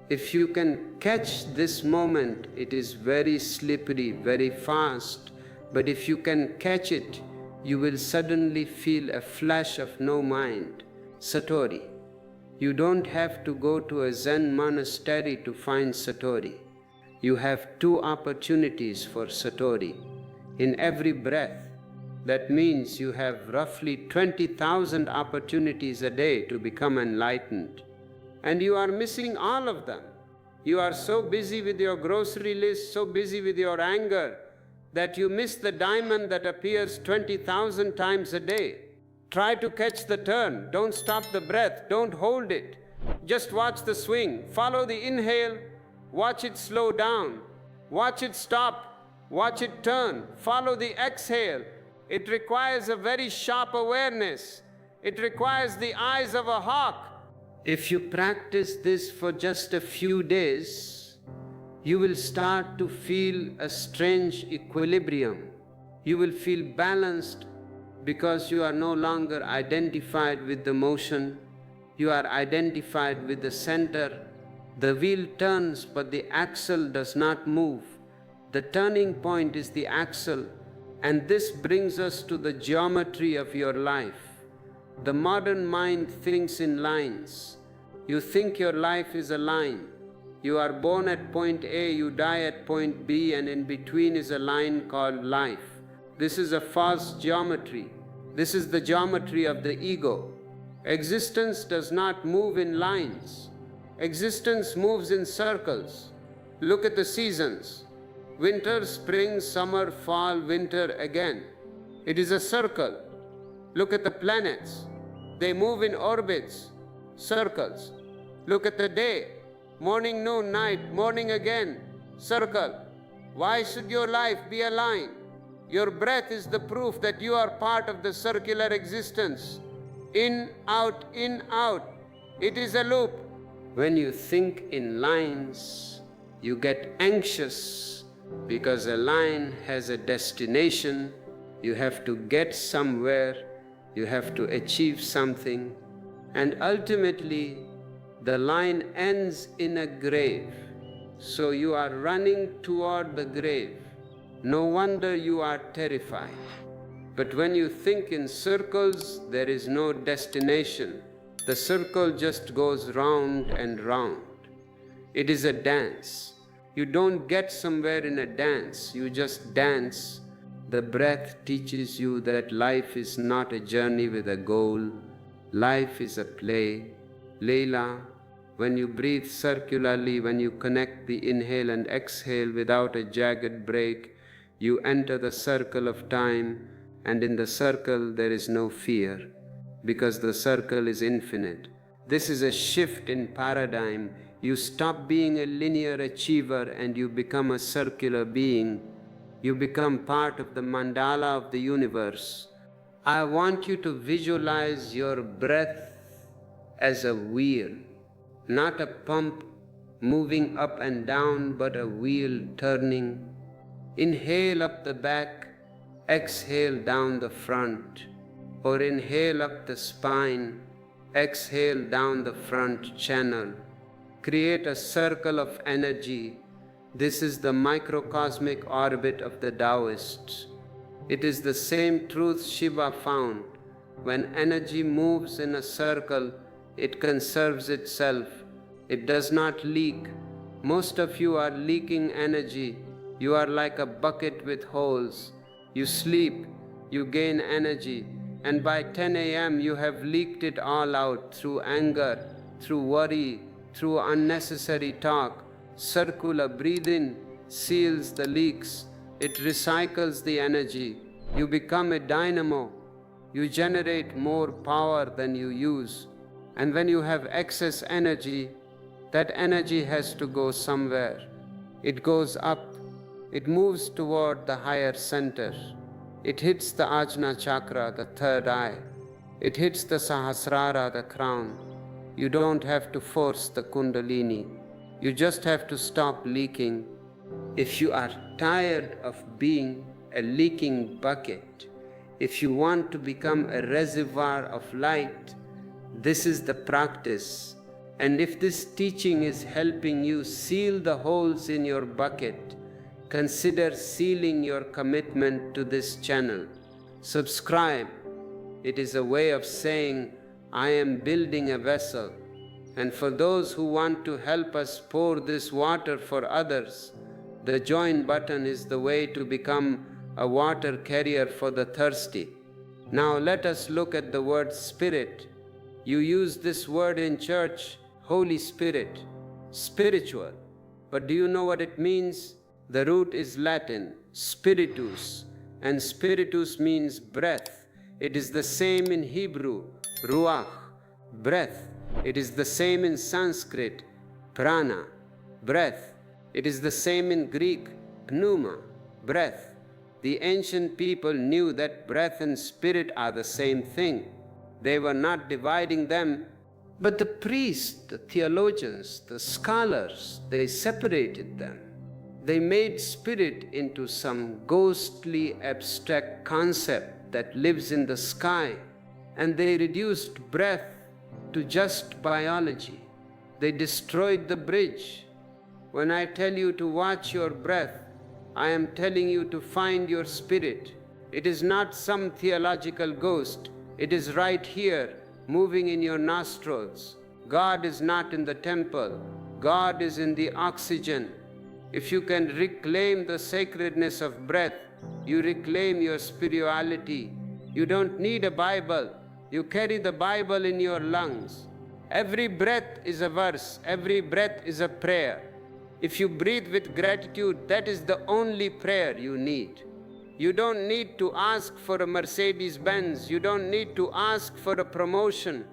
If you can catch this moment, it is very slippery, very fast. But if you can catch it, you will suddenly feel a flash of no mind, Satori. You don't have to go to a Zen monastery to find Satori. You have two opportunities for Satori. In every breath, that means you have roughly 20,000 opportunities a day to become enlightened. And you are missing all of them. You are so busy with your grocery list, so busy with your anger, that you miss the diamond that appears 20,000 times a day. Try to catch the turn. Don't stop the breath. Don't hold it. Just watch the swing. Follow the inhale. Watch it slow down. Watch it stop. Watch it turn. Follow the exhale. It requires a very sharp awareness. It requires the eyes of a hawk. If you practice this for just a few days, you will start to feel a strange equilibrium. You will feel balanced because you are no longer identified with the motion. You are identified with the center. The wheel turns, but the axle does not move. The turning point is the axle. And this brings us to the geometry of your life. The modern mind thinks in lines. You think your life is a line. You are born at point A, you die at point B, and in between is a line called life. This is a false geometry. This is the geometry of the ego. Existence does not move in lines. Existence moves in circles. Look at the seasons. Winter, spring, summer, fall, winter again. It is a circle. Look at the planets. They move in orbits, circles. Look at the day. Morning, noon, night, morning again, circle. Why should your life be a line? Your breath is the proof that you are part of the circular existence. In, out, in, out. It is a loop. When you think in lines, you get anxious because a line has a destination. You have to get somewhere. You have to achieve something. And ultimately, the line ends in a grave. So you are running toward the grave. No wonder you are terrified. But when you think in circles, there is no destination. The circle just goes round and round. It is a dance. You don't get somewhere in a dance, you just dance. The breath teaches you that life is not a journey with a goal. Life is a play. Leela, when you breathe circularly, when you connect the inhale and exhale without a jagged break, you enter the circle of time, and in the circle there is no fear, because the circle is infinite. This is a shift in paradigm. You stop being a linear achiever and you become a circular being. You become part of the mandala of the universe. I want you to visualize your breath as a wheel, not a pump moving up and down, but a wheel turning. Inhale up the back, exhale down the front, or inhale up the spine, exhale down the front channel. Create a circle of energy. This is the microcosmic orbit of the Taoists. It is the same truth Shiva found. When energy moves in a circle, it conserves itself. It does not leak. Most of you are leaking energy. You are like a bucket with holes. You sleep, you gain energy, and by 10 a.m. you have leaked it all out through anger, through worry, through unnecessary talk. Circular breathing seals the leaks. It recycles the energy. You become a dynamo. You generate more power than you use. And when you have excess energy, that energy has to go somewhere. It goes up. It moves toward the higher center. It hits the Ajna chakra, the third eye. It hits the Sahasrara, the crown. You don't have to force the Kundalini. You just have to stop leaking. If you are tired of being a leaking bucket, if you want to become a reservoir of light, this is the practice. And if this teaching is helping you seal the holes in your bucket, consider sealing your commitment to this channel. Subscribe. It is a way of saying, I am building a vessel. And for those who want to help us pour this water for others, the join button is the way to become a water carrier for the thirsty. Now let us look at the word spirit. You use this word in church, Holy Spirit, spiritual. But do you know what it means? The root is Latin, spiritus, and spiritus means breath. It is the same in Hebrew, ruach, breath. It is the same in Sanskrit, prana, breath. It is the same in Greek, pneuma, breath. The ancient people knew that breath and spirit are the same thing. They were not dividing them, but the priests, the theologians, the scholars, they separated them. They made spirit into some ghostly abstract concept that lives in the sky, and they reduced breath to just biology. They destroyed the bridge. When I tell you to watch your breath, I am telling you to find your spirit. It is not some theological ghost. It is right here, moving in your nostrils. God is not in the temple. God is in the oxygen. If you can reclaim the sacredness of breath, you reclaim your spirituality. You don't need a Bible. You carry the Bible in your lungs. Every breath is a verse. Every breath is a prayer. If you breathe with gratitude, that is the only prayer you need. You don't need to ask for a Mercedes-Benz. You don't need to ask for a promotion.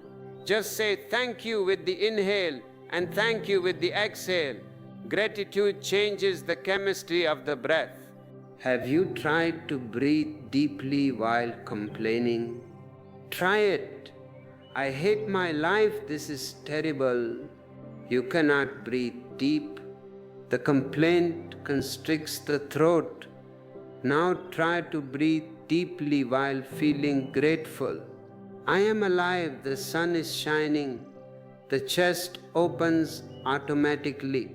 Just say thank you with the inhale and thank you with the exhale. Gratitude changes the chemistry of the breath. Have you tried to breathe deeply while complaining? Try it. I hate my life. This is terrible. You cannot breathe deep. The complaint constricts the throat. Now try to breathe deeply while feeling grateful. I am alive. The sun is shining. The chest opens automatically.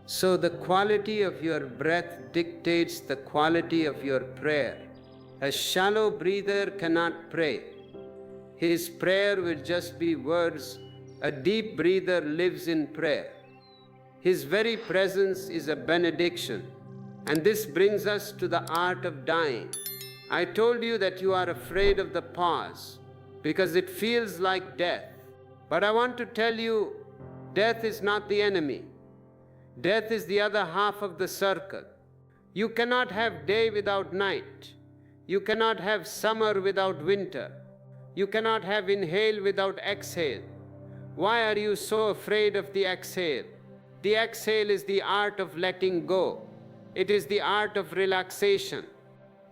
So the quality of your breath dictates the quality of your prayer. A shallow breather cannot pray. His prayer will just be words. A deep breather lives in prayer. His very presence is a benediction. And this brings us to the art of dying. I told you that you are afraid of the pause because it feels like death. But I want to tell you, death is not the enemy. Death is the other half of the circle. You cannot have day without night. You cannot have summer without winter. You cannot have inhale without exhale. Why are you so afraid of the exhale? The exhale is the art of letting go. It is the art of relaxation.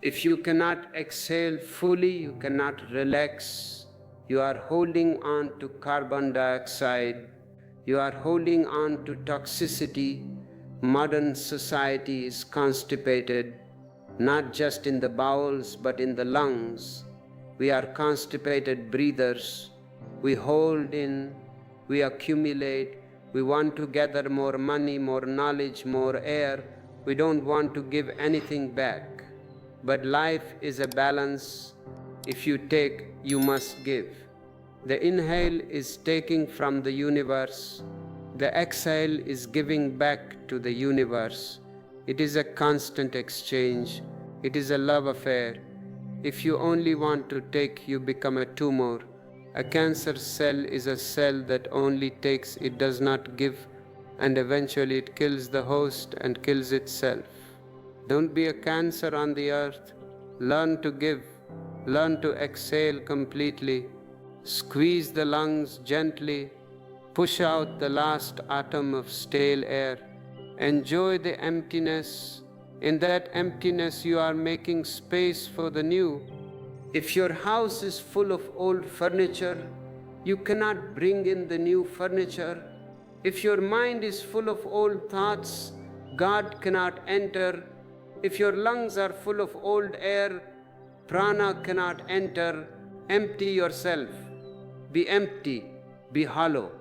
If you cannot exhale fully, you cannot relax. You are holding on to carbon dioxide. You are holding on to toxicity. Modern society is constipated, not just in the bowels but in the lungs. We are constipated breathers. We hold in, we accumulate, we want to gather more money, more knowledge, more air. We don't want to give anything back. But life is a balance. If you take, you must give. The inhale is taking from the universe. The exhale is giving back to the universe. It is a constant exchange. It is a love affair. If you only want to take, you become a tumor. A cancer cell is a cell that only takes, it does not give, and eventually it kills the host and kills itself. Don't be a cancer on the earth. Learn to give. Learn to exhale completely. Squeeze the lungs gently. Push out the last atom of stale air. Enjoy the emptiness. In that emptiness, you are making space for the new. If your house is full of old furniture, you cannot bring in the new furniture. If your mind is full of old thoughts, God cannot enter. If your lungs are full of old air, prana cannot enter. Empty yourself. Be empty. Be hollow.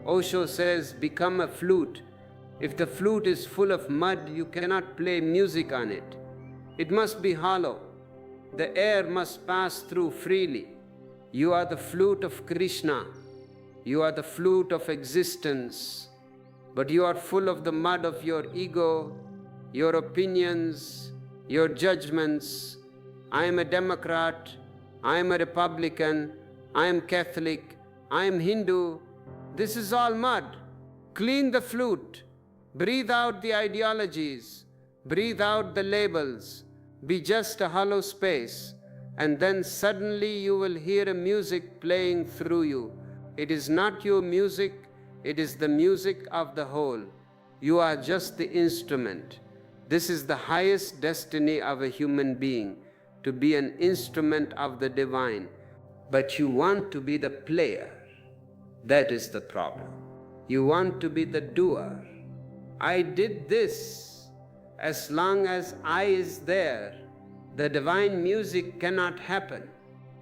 Osho says, become a flute. If the flute is full of mud, you cannot play music on it. It must be hollow. The air must pass through freely. You are the flute of Krishna. You are the flute of existence. But you are full of the mud of your ego, your opinions, your judgments. I am a Democrat. I am a Republican. I am Catholic. I am Hindu. This is all mud. Clean the flute. Breathe out the ideologies. Breathe out the labels. Be just a hollow space. And then suddenly you will hear a music playing through you. It is not your music. It is the music of the whole. You are just the instrument. This is the highest destiny of a human being, to be an instrument of the divine. But you want to be the player. That is the problem. You want to be the doer. I did this. As long as I is there, the divine music cannot happen.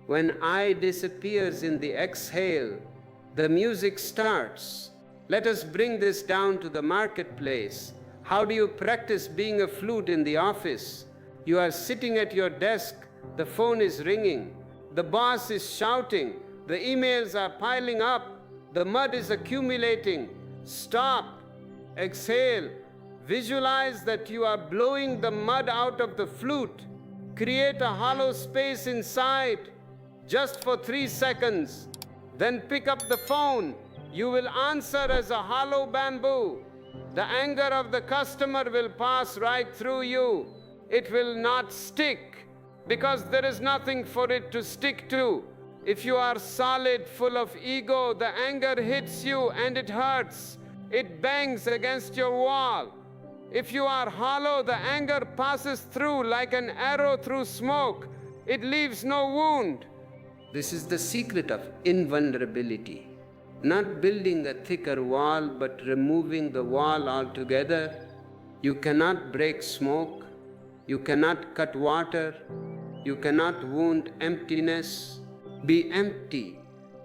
When I disappears in the exhale, the music starts. Let us bring this down to the marketplace. How do you practice being a flute in the office? You are sitting at your desk, the phone is ringing, the boss is shouting, the emails are piling up, the mud is accumulating. Stop, exhale, visualize that you are blowing the mud out of the flute. Create a hollow space inside, just for 3 seconds. Then pick up the phone. You will answer as a hollow bamboo. The anger of the customer will pass right through you. It will not stick, because there is nothing for it to stick to. If you are solid, full of ego, the anger hits you and it hurts. It bangs against your wall. If you are hollow, the anger passes through like an arrow through smoke. It leaves no wound. This is the secret of invulnerability. Not building a thicker wall, but removing the wall altogether. You cannot break smoke. You cannot cut water. You cannot wound emptiness. Be empty.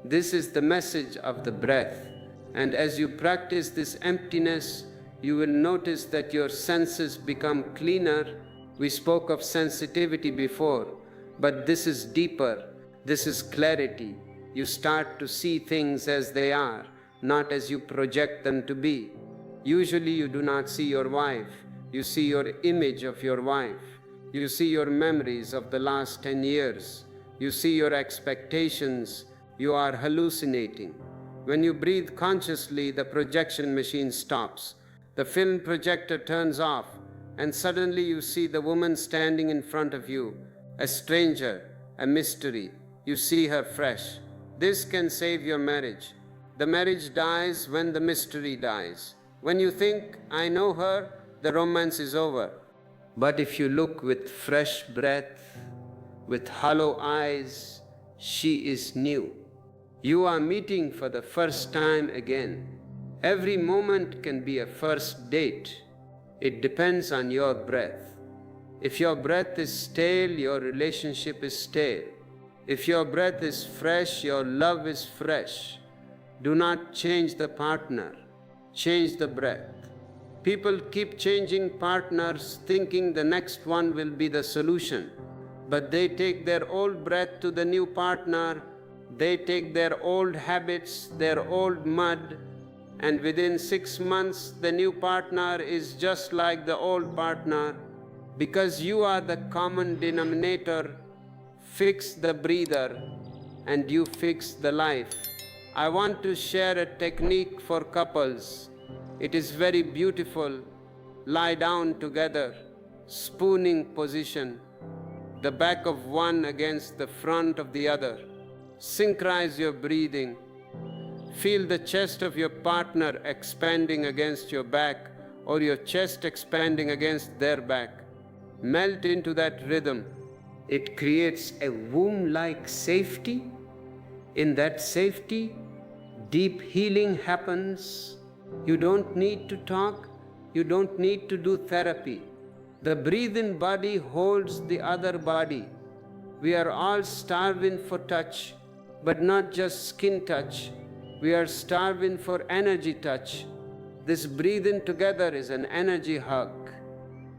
This is the message of the breath. And as you practice this emptiness, you will notice that your senses become cleaner. We spoke of sensitivity before, but this is deeper. This is clarity. You start to see things as they are, not as you project them to be. Usually you do not see your wife. You see your image of your wife. You see your memories of the last 10 years. You see your expectations. You are hallucinating. When you breathe consciously, the projection machine stops. The film projector turns off, and suddenly you see the woman standing in front of you, a stranger, a mystery. You see her fresh. This can save your marriage. The marriage dies when the mystery dies. When you think, I know her, the romance is over. But if you look with fresh breath, with hollow eyes, she is new. You are meeting for the first time again. Every moment can be a first date. It depends on your breath. If your breath is stale, your relationship is stale. If your breath is fresh, your love is fresh. Do not change the partner, change the breath. People keep changing partners thinking the next one will be the solution. But they take their old breath to the new partner, they take their old habits, their old mud, and within 6 months the new partner is just like the old partner. Because you are the common denominator, fix the breather and you fix the life. I want to share a technique for couples. It is very beautiful. Lie down together, spooning position, the back of one against the front of the other. Synchronize your breathing. Feel the chest of your partner expanding against your back or your chest expanding against their back. Melt into that rhythm. It creates a womb-like safety. In that safety, deep healing happens. You don't need to talk. You don't need to do therapy. The breathe-in body holds the other body. We are all starving for touch, but not just skin touch. We are starving for energy touch. This breathing together is an energy hug.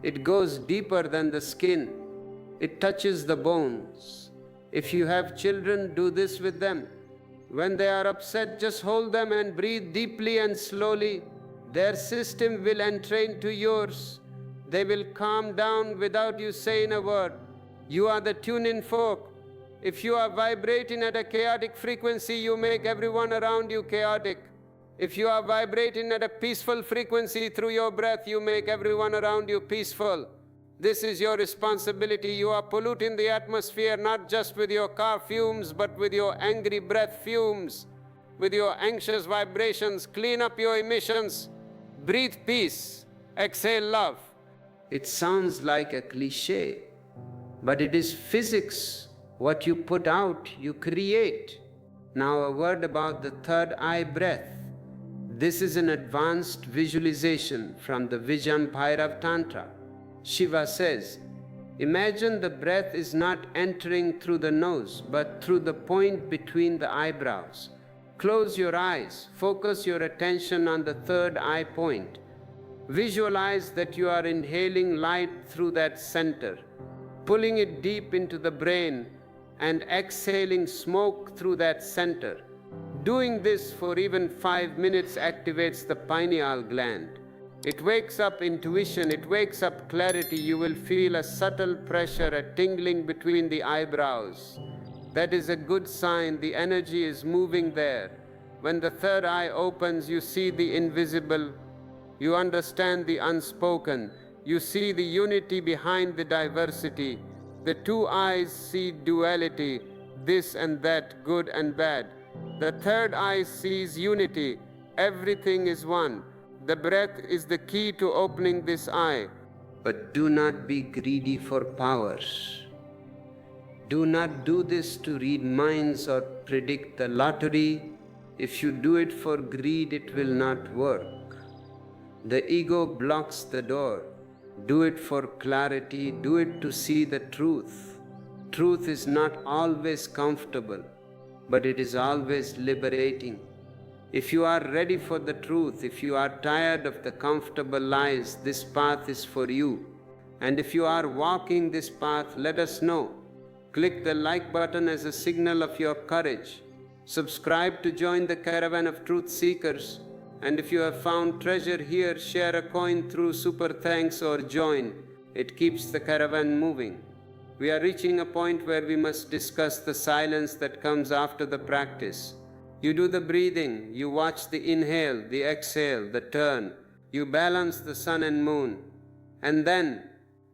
It goes deeper than the skin. It touches the bones. If you have children, do this with them. When they are upset, just hold them and breathe deeply and slowly. Their system will entrain to yours. They will calm down without you saying a word. You are the tune-in fork. If you are vibrating at a chaotic frequency, you make everyone around you chaotic. If you are vibrating at a peaceful frequency through your breath, you make everyone around you peaceful. This is your responsibility. You are polluting the atmosphere not just with your car fumes, but with your angry breath fumes, with your anxious vibrations. Clean up your emissions. Breathe peace. Exhale love. It sounds like a cliche, but it is physics. What you put out, you create. Now a word about the third eye breath. This is an advanced visualization from the Vijayampire of Tantra. Shiva says, imagine the breath is not entering through the nose, but through the point between the eyebrows. Close your eyes, focus your attention on the third eye point. Visualize that you are inhaling light through that center, pulling it deep into the brain, and exhaling smoke through that center. Doing this for even 5 minutes activates the pineal gland. It wakes up intuition, it wakes up clarity. You will feel a subtle pressure, a tingling between the eyebrows. That is a good sign. The energy is moving there. When the third eye opens, you see the invisible. You understand the unspoken. You see the unity behind the diversity. The two eyes see duality, this and that, good and bad. The third eye sees unity. Everything is one. The breath is the key to opening this eye. But do not be greedy for powers. Do not do this to read minds or predict the lottery. If you do it for greed, it will not work. The ego blocks the door. Do it for clarity. Do it to see the truth. Truth is not always comfortable, but it is always liberating. If you are ready for the truth, if you are tired of the comfortable lies, this path is for you. And if you are walking this path, let us know. Click the like button as a signal of your courage. Subscribe to join the caravan of truth seekers. And if you have found treasure here, share a coin through super thanks or join. It keeps the caravan moving. We are reaching a point where we must discuss the silence that comes after the practice. You do the breathing, you watch the inhale, the exhale, the turn. You balance the sun and moon. And then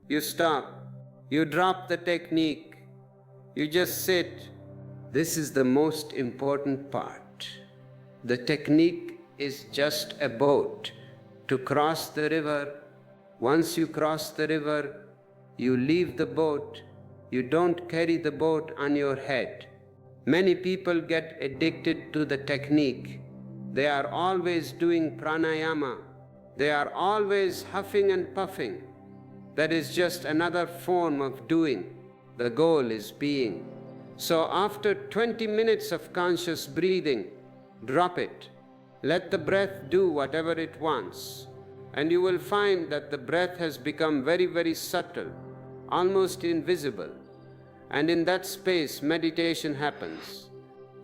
you stop. You drop the technique. You just sit. This is the most important part. The technique is just a boat to cross the river. Once you cross the river, You leave the boat. You don't carry the boat on your head. Many people get addicted to the technique. They are always doing pranayama. They are always huffing and puffing. That is just another form of doing. The goal is being. So after 20 minutes of conscious breathing, drop it. Let the breath do whatever it wants. And you will find that the breath has become very, very subtle, almost invisible. And in that space, meditation happens.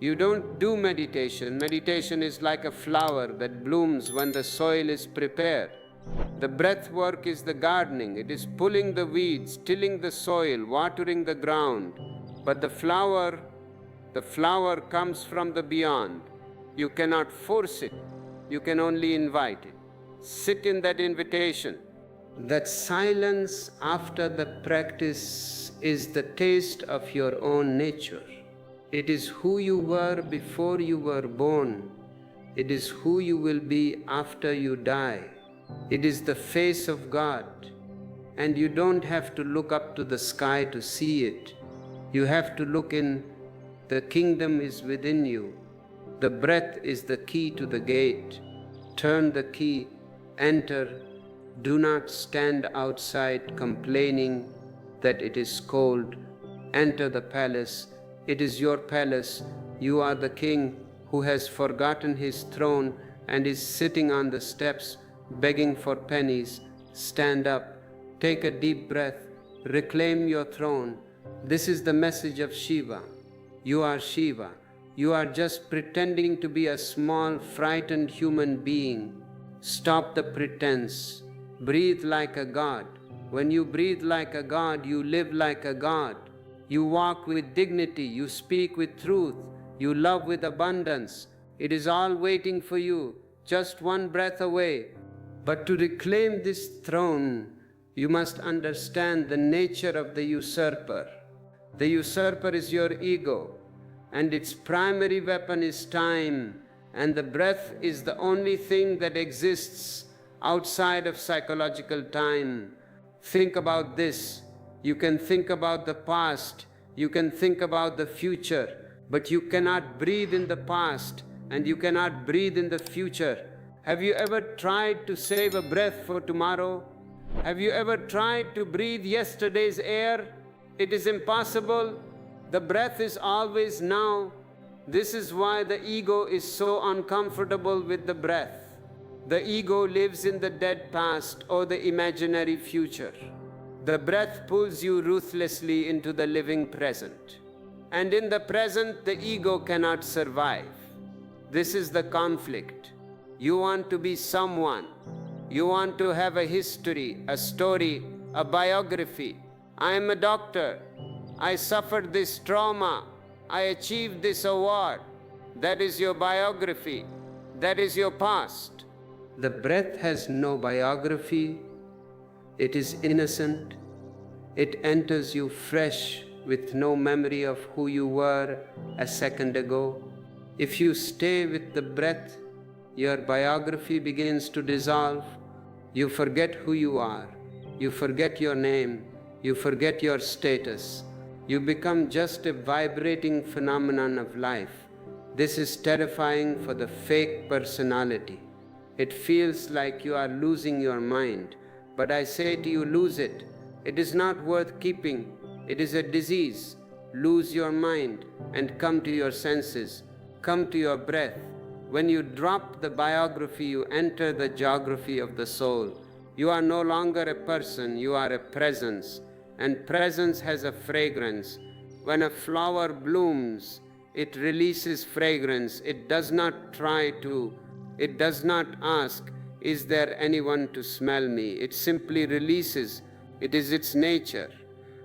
You don't do meditation. Meditation is like a flower that blooms when the soil is prepared. The breath work is the gardening. It is pulling the weeds, tilling the soil, watering the ground. But the flower comes from the beyond. You cannot force it. You can only invite it. Sit in that invitation. That silence after the practice is the taste of your own nature. It is who you were before you were born. It is who you will be after you die. It is the face of God. And you don't have to look up to the sky to see it. You have to look in. The kingdom is within you. The breath is the key to the gate. Turn the key, enter. Do not stand outside complaining that it is cold. Enter the palace. It is your palace. You are the king who has forgotten his throne and is sitting on the steps begging for pennies. Stand up. Take a deep breath. Reclaim your throne. This is the message of Shiva. You are Shiva. You are just pretending to be a small, frightened human being. Stop the pretense. Breathe like a god. When you breathe like a god, you live like a god. You walk with dignity. You speak with truth. You love with abundance. It is all waiting for you, just one breath away. But to reclaim this throne, you must understand the nature of the usurper. The usurper is your ego, and its primary weapon is time, and the breath is the only thing that exists outside of psychological time. Think about this. You can think about the past, you can think about the future, but you cannot breathe in the past and you cannot breathe in the future. Have you ever tried to save a breath for tomorrow? Have you ever tried to breathe yesterday's air? It is impossible. The breath is always now. This is why the ego is so uncomfortable with the breath. The ego lives in the dead past or the imaginary future. The breath pulls you ruthlessly into the living present. And in the present, the ego cannot survive. This is the conflict. You want to be someone. You want to have a history, a story, a biography. I am a doctor. I suffered this trauma. I achieved this award. That is your biography. That is your past. The breath has no biography. It is innocent. It enters you fresh with no memory of who you were a second ago. If you stay with the breath, your biography begins to dissolve. You forget who you are. You forget your name. You forget your status. You become just a vibrating phenomenon of life. This is terrifying for the fake personality. It feels like you are losing your mind. But I say to you, lose it. It is not worth keeping. It is a disease. Lose your mind and come to your senses. Come to your breath. When you drop the biography, you enter the geography of the soul. You are no longer a person, you are a presence. And presence has a fragrance. When a flower blooms, it releases fragrance. It does not ask, is there anyone to smell me? It simply releases. It is its nature.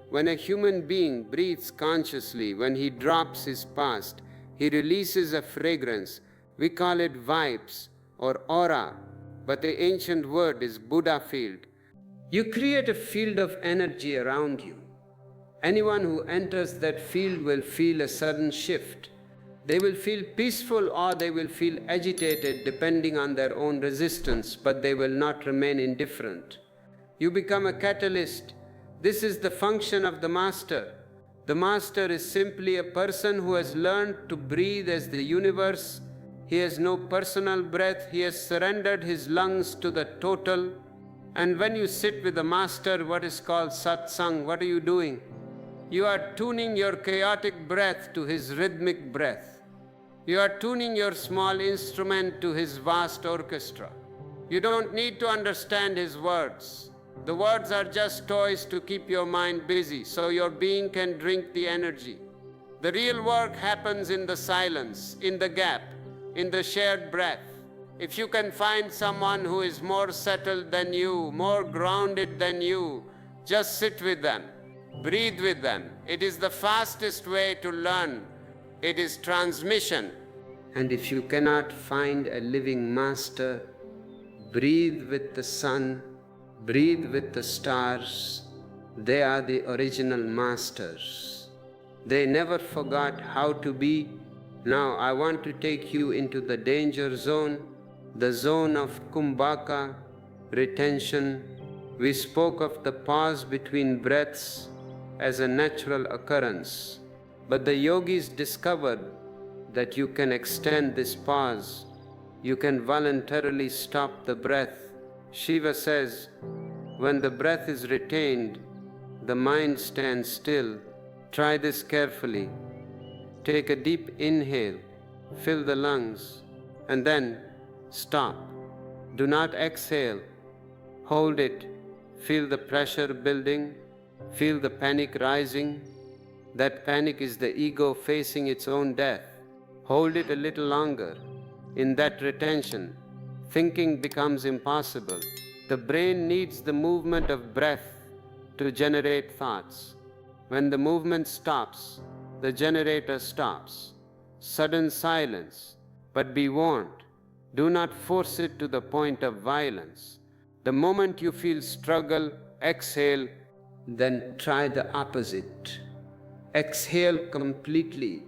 When a human being breathes consciously, when he drops his past, he releases a fragrance. We call it vibes or aura, but the ancient word is Buddha field. You create a field of energy around you. Anyone who enters that field will feel a sudden shift. They will feel peaceful or they will feel agitated depending on their own resistance, but they will not remain indifferent. You become a catalyst. This is the function of the master. The master is simply a person who has learned to breathe as the universe. He has no personal breath. He has surrendered his lungs to the total. And when you sit with the master, what is called satsang, what are you doing? You are tuning your chaotic breath to his rhythmic breath. You are tuning your small instrument to his vast orchestra. You don't need to understand his words. The words are just toys to keep your mind busy so your being can drink the energy. The real work happens in the silence, in the gap, in the shared breath. If you can find someone who is more settled than you, more grounded than you, just sit with them, breathe with them. It is the fastest way to learn. It is transmission. And if you cannot find a living master, breathe with the sun, breathe with the stars. They are the original masters. They never forgot how to be. Now I want to take you into the danger zone, the zone of kumbhaka, retention. We spoke of the pause between breaths as a natural occurrence, but the yogis discovered that you can extend this pause. You can voluntarily stop the breath. Shiva says, when the breath is retained, the mind stands still. Try this carefully. Take a deep inhale, fill the lungs, and then stop. Do not exhale. Hold it. Feel the pressure building. Feel the panic rising. That panic is the ego facing its own death. Hold it a little longer. In that retention, thinking becomes impossible. The brain needs the movement of breath to generate thoughts. When the movement stops, the generator stops. Sudden silence. But be warned, do not force it to the point of violence. The moment you feel struggle, exhale, then try the opposite. Exhale completely.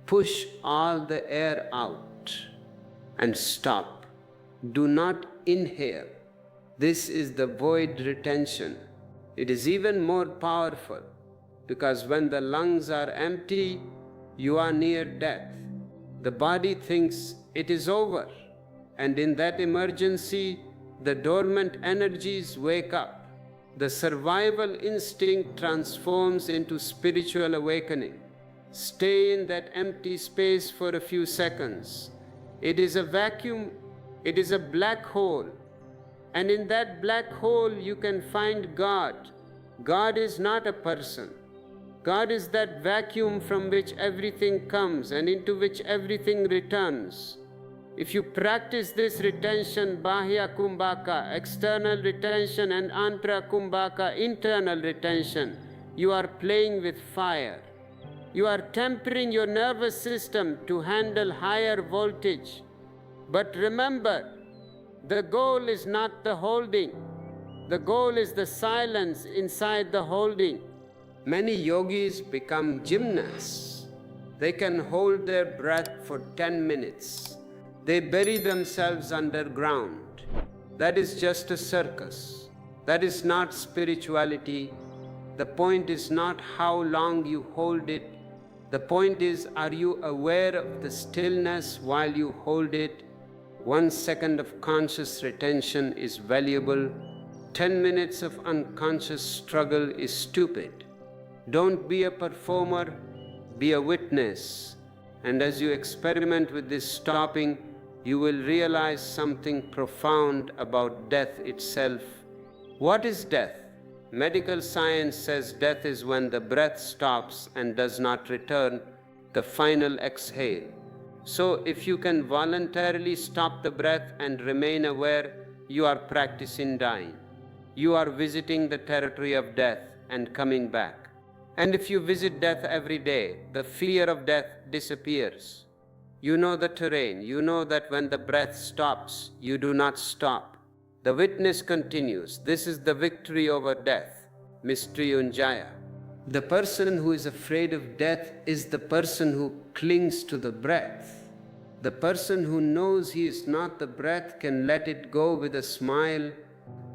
Push all the air out and stop. Do not inhale. This is the void retention. It is even more powerful because when the lungs are empty, you are near death. The body thinks it is over, and in that emergency, the dormant energies wake up. The survival instinct transforms into spiritual awakening. Stay in that empty space for a few seconds. It is a vacuum, it is a black hole. And in that black hole you can find God. God is not a person. God is that vacuum from which everything comes and into which everything returns. If you practice this retention, bahya kumbhaka, external retention, and antra kumbhaka, internal retention, you are playing with fire. You are tempering your nervous system to handle higher voltage. But remember, the goal is not the holding. The goal is the silence inside the holding. Many yogis become gymnasts. They can hold their breath for 10 minutes. They bury themselves underground. That is just a circus. That is not spirituality. The point is not how long you hold it. The point is, are you aware of the stillness while you hold it? 1 second of conscious retention is valuable. 10 minutes of unconscious struggle is stupid. Don't be a performer, be a witness. And as you experiment with this stopping, you will realize something profound about death itself. What is death? Medical science says death is when the breath stops and does not return, the final exhale. So if you can voluntarily stop the breath and remain aware, you are practicing dying. You are visiting the territory of death and coming back. And if you visit death every day, the fear of death disappears. You know the terrain. You know that when the breath stops, you do not stop. The witness continues. This is the victory over death, Mrityunjaya. The person who is afraid of death is the person who clings to the breath. The person who knows he is not the breath can let it go with a smile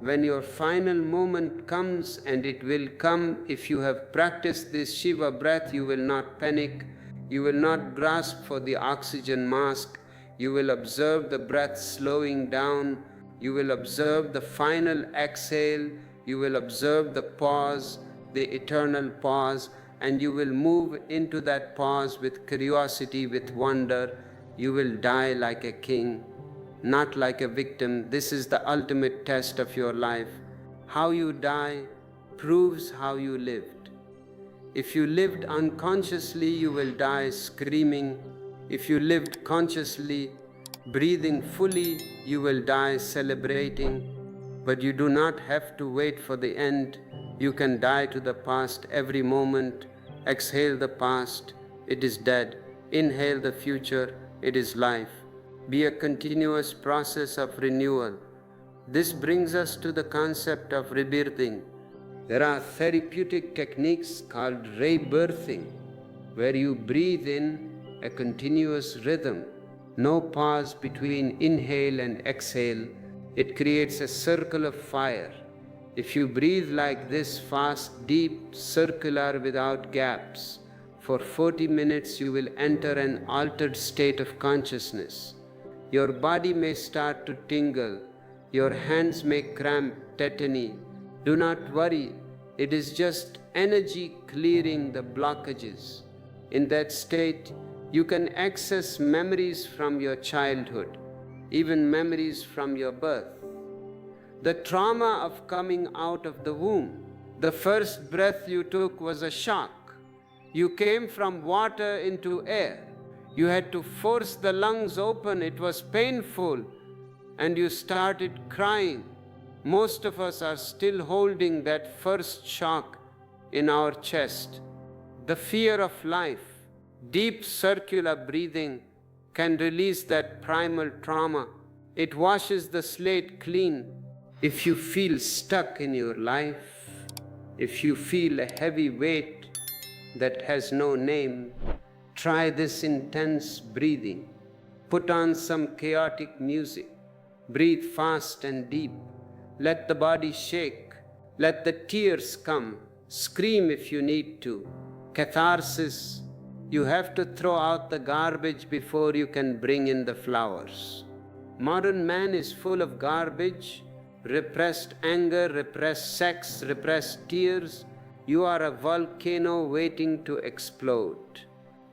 When your final moment comes, and it will come if you have practiced this Shiva breath, you will not panic, you will not grasp for the oxygen mask, you will observe the breath slowing down, you will observe the final exhale, you will observe the pause, the eternal pause, and you will move into that pause with curiosity, with wonder. You will die like a king, not like a victim. This is the ultimate test of your life. How you die proves how you lived. If you lived unconsciously, you will die screaming. If you lived consciously, breathing fully, you will die celebrating. But you do not have to wait for the end. You can die to the past every moment. Exhale the past, it is dead. Inhale the future, it is life. Be a continuous process of renewal. This brings us to the concept of rebirthing. There are therapeutic techniques called rebirthing, where you breathe in a continuous rhythm, no pause between inhale and exhale. It creates a circle of fire. If you breathe like this, fast, deep, circular, without gaps, for 40 minutes you will enter an altered state of consciousness. Your body may start to tingle, your hands may cramp, tetany. Do not worry, it is just energy clearing the blockages. In that state, you can access memories from your childhood, even memories from your birth. The trauma of coming out of the womb. The first breath you took was a shock. You came from water into air. You had to force the lungs open. It was painful. And you started crying. Most of us are still holding that first shock in our chest. The fear of life, deep circular breathing can release that primal trauma. It washes the slate clean. If you feel stuck in your life, if you feel a heavy weight that has no name, try this intense breathing. Put on some chaotic music. Breathe fast and deep. Let the body shake. Let the tears come. Scream if you need to. Catharsis. You have to throw out the garbage before you can bring in the flowers. Modern man is full of garbage. Repressed anger, repressed sex, repressed tears. You are a volcano waiting to explode.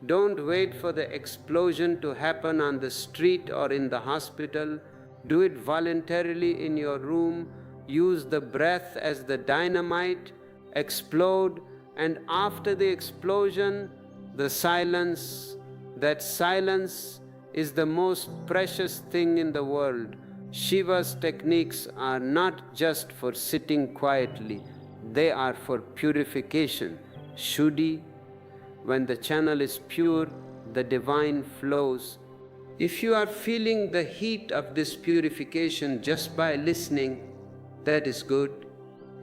Don't wait for the explosion to happen on the street or in the hospital. Do it voluntarily in your room. Use the breath as the dynamite. Explode, and after the explosion, the silence. That silence is the most precious thing in the world. Shiva's techniques are not just for sitting quietly, they are for purification. Shuddhi, when the channel is pure, the divine flows. If you are feeling the heat of this purification just by listening, that is good.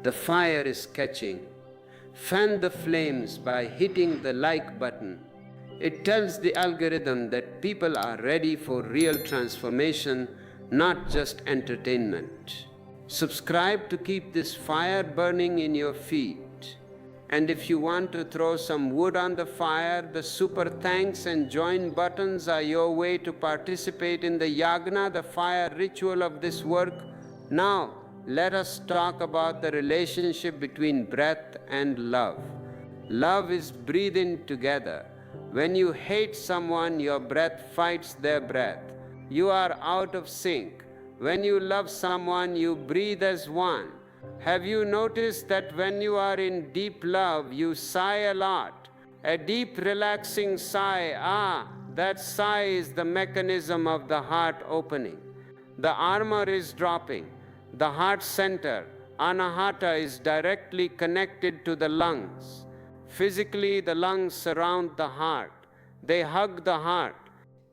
The fire is catching. Fan the flames by hitting the like button. It tells the algorithm that people are ready for real transformation, not just entertainment. Subscribe to keep this fire burning in your feet. And if you want to throw some wood on the fire, the super thanks and join buttons are your way to participate in the yagna, the fire ritual of this work. Now, let us talk about the relationship between breath and love. Love is breathing together. When you hate someone, your breath fights their breath. You are out of sync. When you love someone, you breathe as one. Have you noticed that when you are in deep love, you sigh a lot? A deep, relaxing sigh. That sigh is the mechanism of the heart opening. The armor is dropping. The heart center, anahata, is directly connected to the lungs. Physically, the lungs surround the heart. They hug the heart.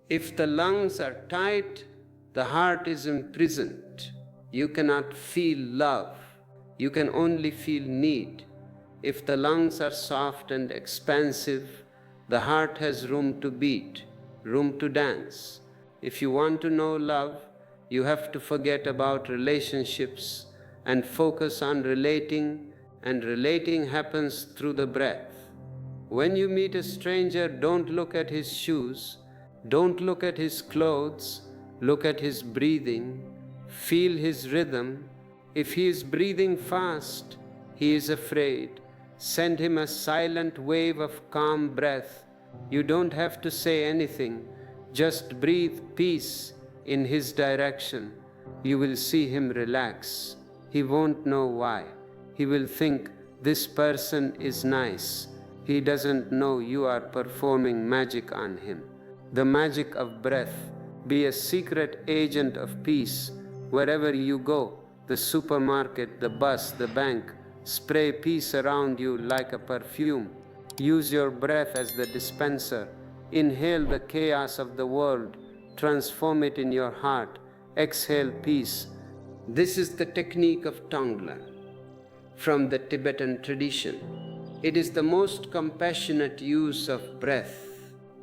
If the lungs are tight, the heart is imprisoned. You cannot feel love. You can only feel need. If the lungs are soft and expansive, the heart has room to beat, room to dance. If you want to know love, you have to forget about relationships and focus on relating, and relating happens through the breath. When you meet a stranger, don't look at his shoes, don't look at his clothes, look at his breathing, feel his rhythm. If he is breathing fast, he is afraid. Send him a silent wave of calm breath. You don't have to say anything, just breathe peace in his direction. You will see him relax. He won't know why. He will think, this person is nice. He doesn't know you are performing magic on him. The magic of breath. Be a secret agent of peace. Wherever you go, the supermarket, the bus, the bank, spray peace around you like a perfume. Use your breath as the dispenser. Inhale the chaos of the world. Transform it in your heart. Exhale peace. This is the technique of Tonglen from the Tibetan tradition. It is the most compassionate use of breath.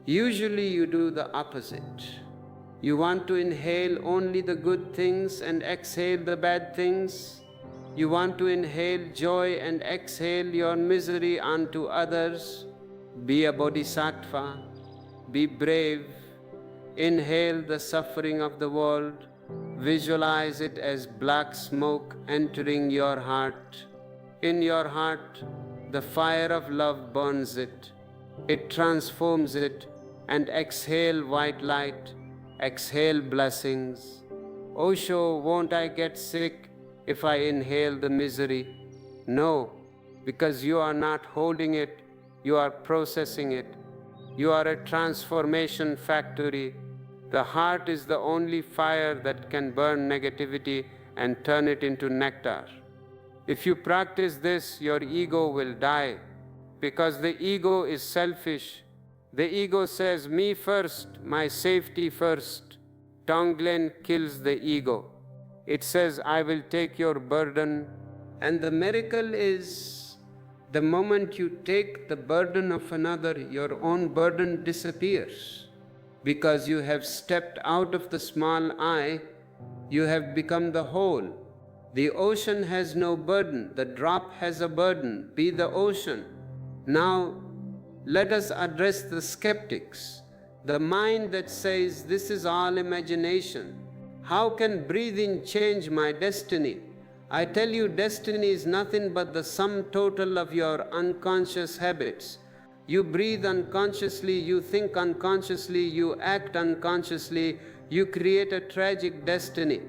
Usually you do the opposite. You want to inhale only the good things and exhale the bad things. You want to inhale joy and exhale your misery onto others. Be a bodhisattva. Be brave. Inhale the suffering of the world. Visualize it as black smoke entering your heart. In your heart, the fire of love burns it. It transforms it, and exhale white light. Exhale blessings. Osho, won't I get sick if I inhale the misery? No, because you are not holding it, you are processing it. You are a transformation factory. The heart is the only fire that can burn negativity and turn it into nectar. If you practice this, your ego will die, because the ego is selfish. The ego says, me first, my safety first. Tonglen kills the ego. It says, I will take your burden. And the miracle is, the moment you take the burden of another, your own burden disappears. Because you have stepped out of the small I, you have become the whole. The ocean has no burden, the drop has a burden. Be the ocean. Now, let us address the skeptics, the mind that says this is all imagination. How can breathing change my destiny? I tell you, destiny is nothing but the sum total of your unconscious habits. You breathe unconsciously, you think unconsciously, you act unconsciously, you create a tragic destiny.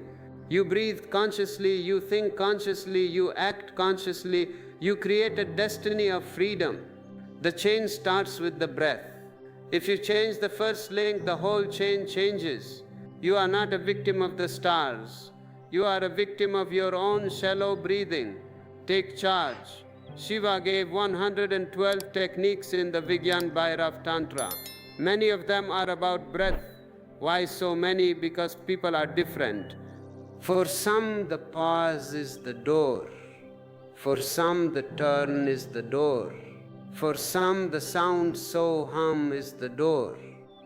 You breathe consciously, you think consciously, you act consciously, you create a destiny of freedom. The chain starts with the breath. If you change the first link, the whole chain changes. You are not a victim of the stars. You are a victim of your own shallow breathing. Take charge. Shiva gave 112 techniques in the Vigyan Bhairav Tantra. Many of them are about breath. Why so many? Because people are different. For some, the pause is the door. For some, the turn is the door. For some, the sound so hum is the door.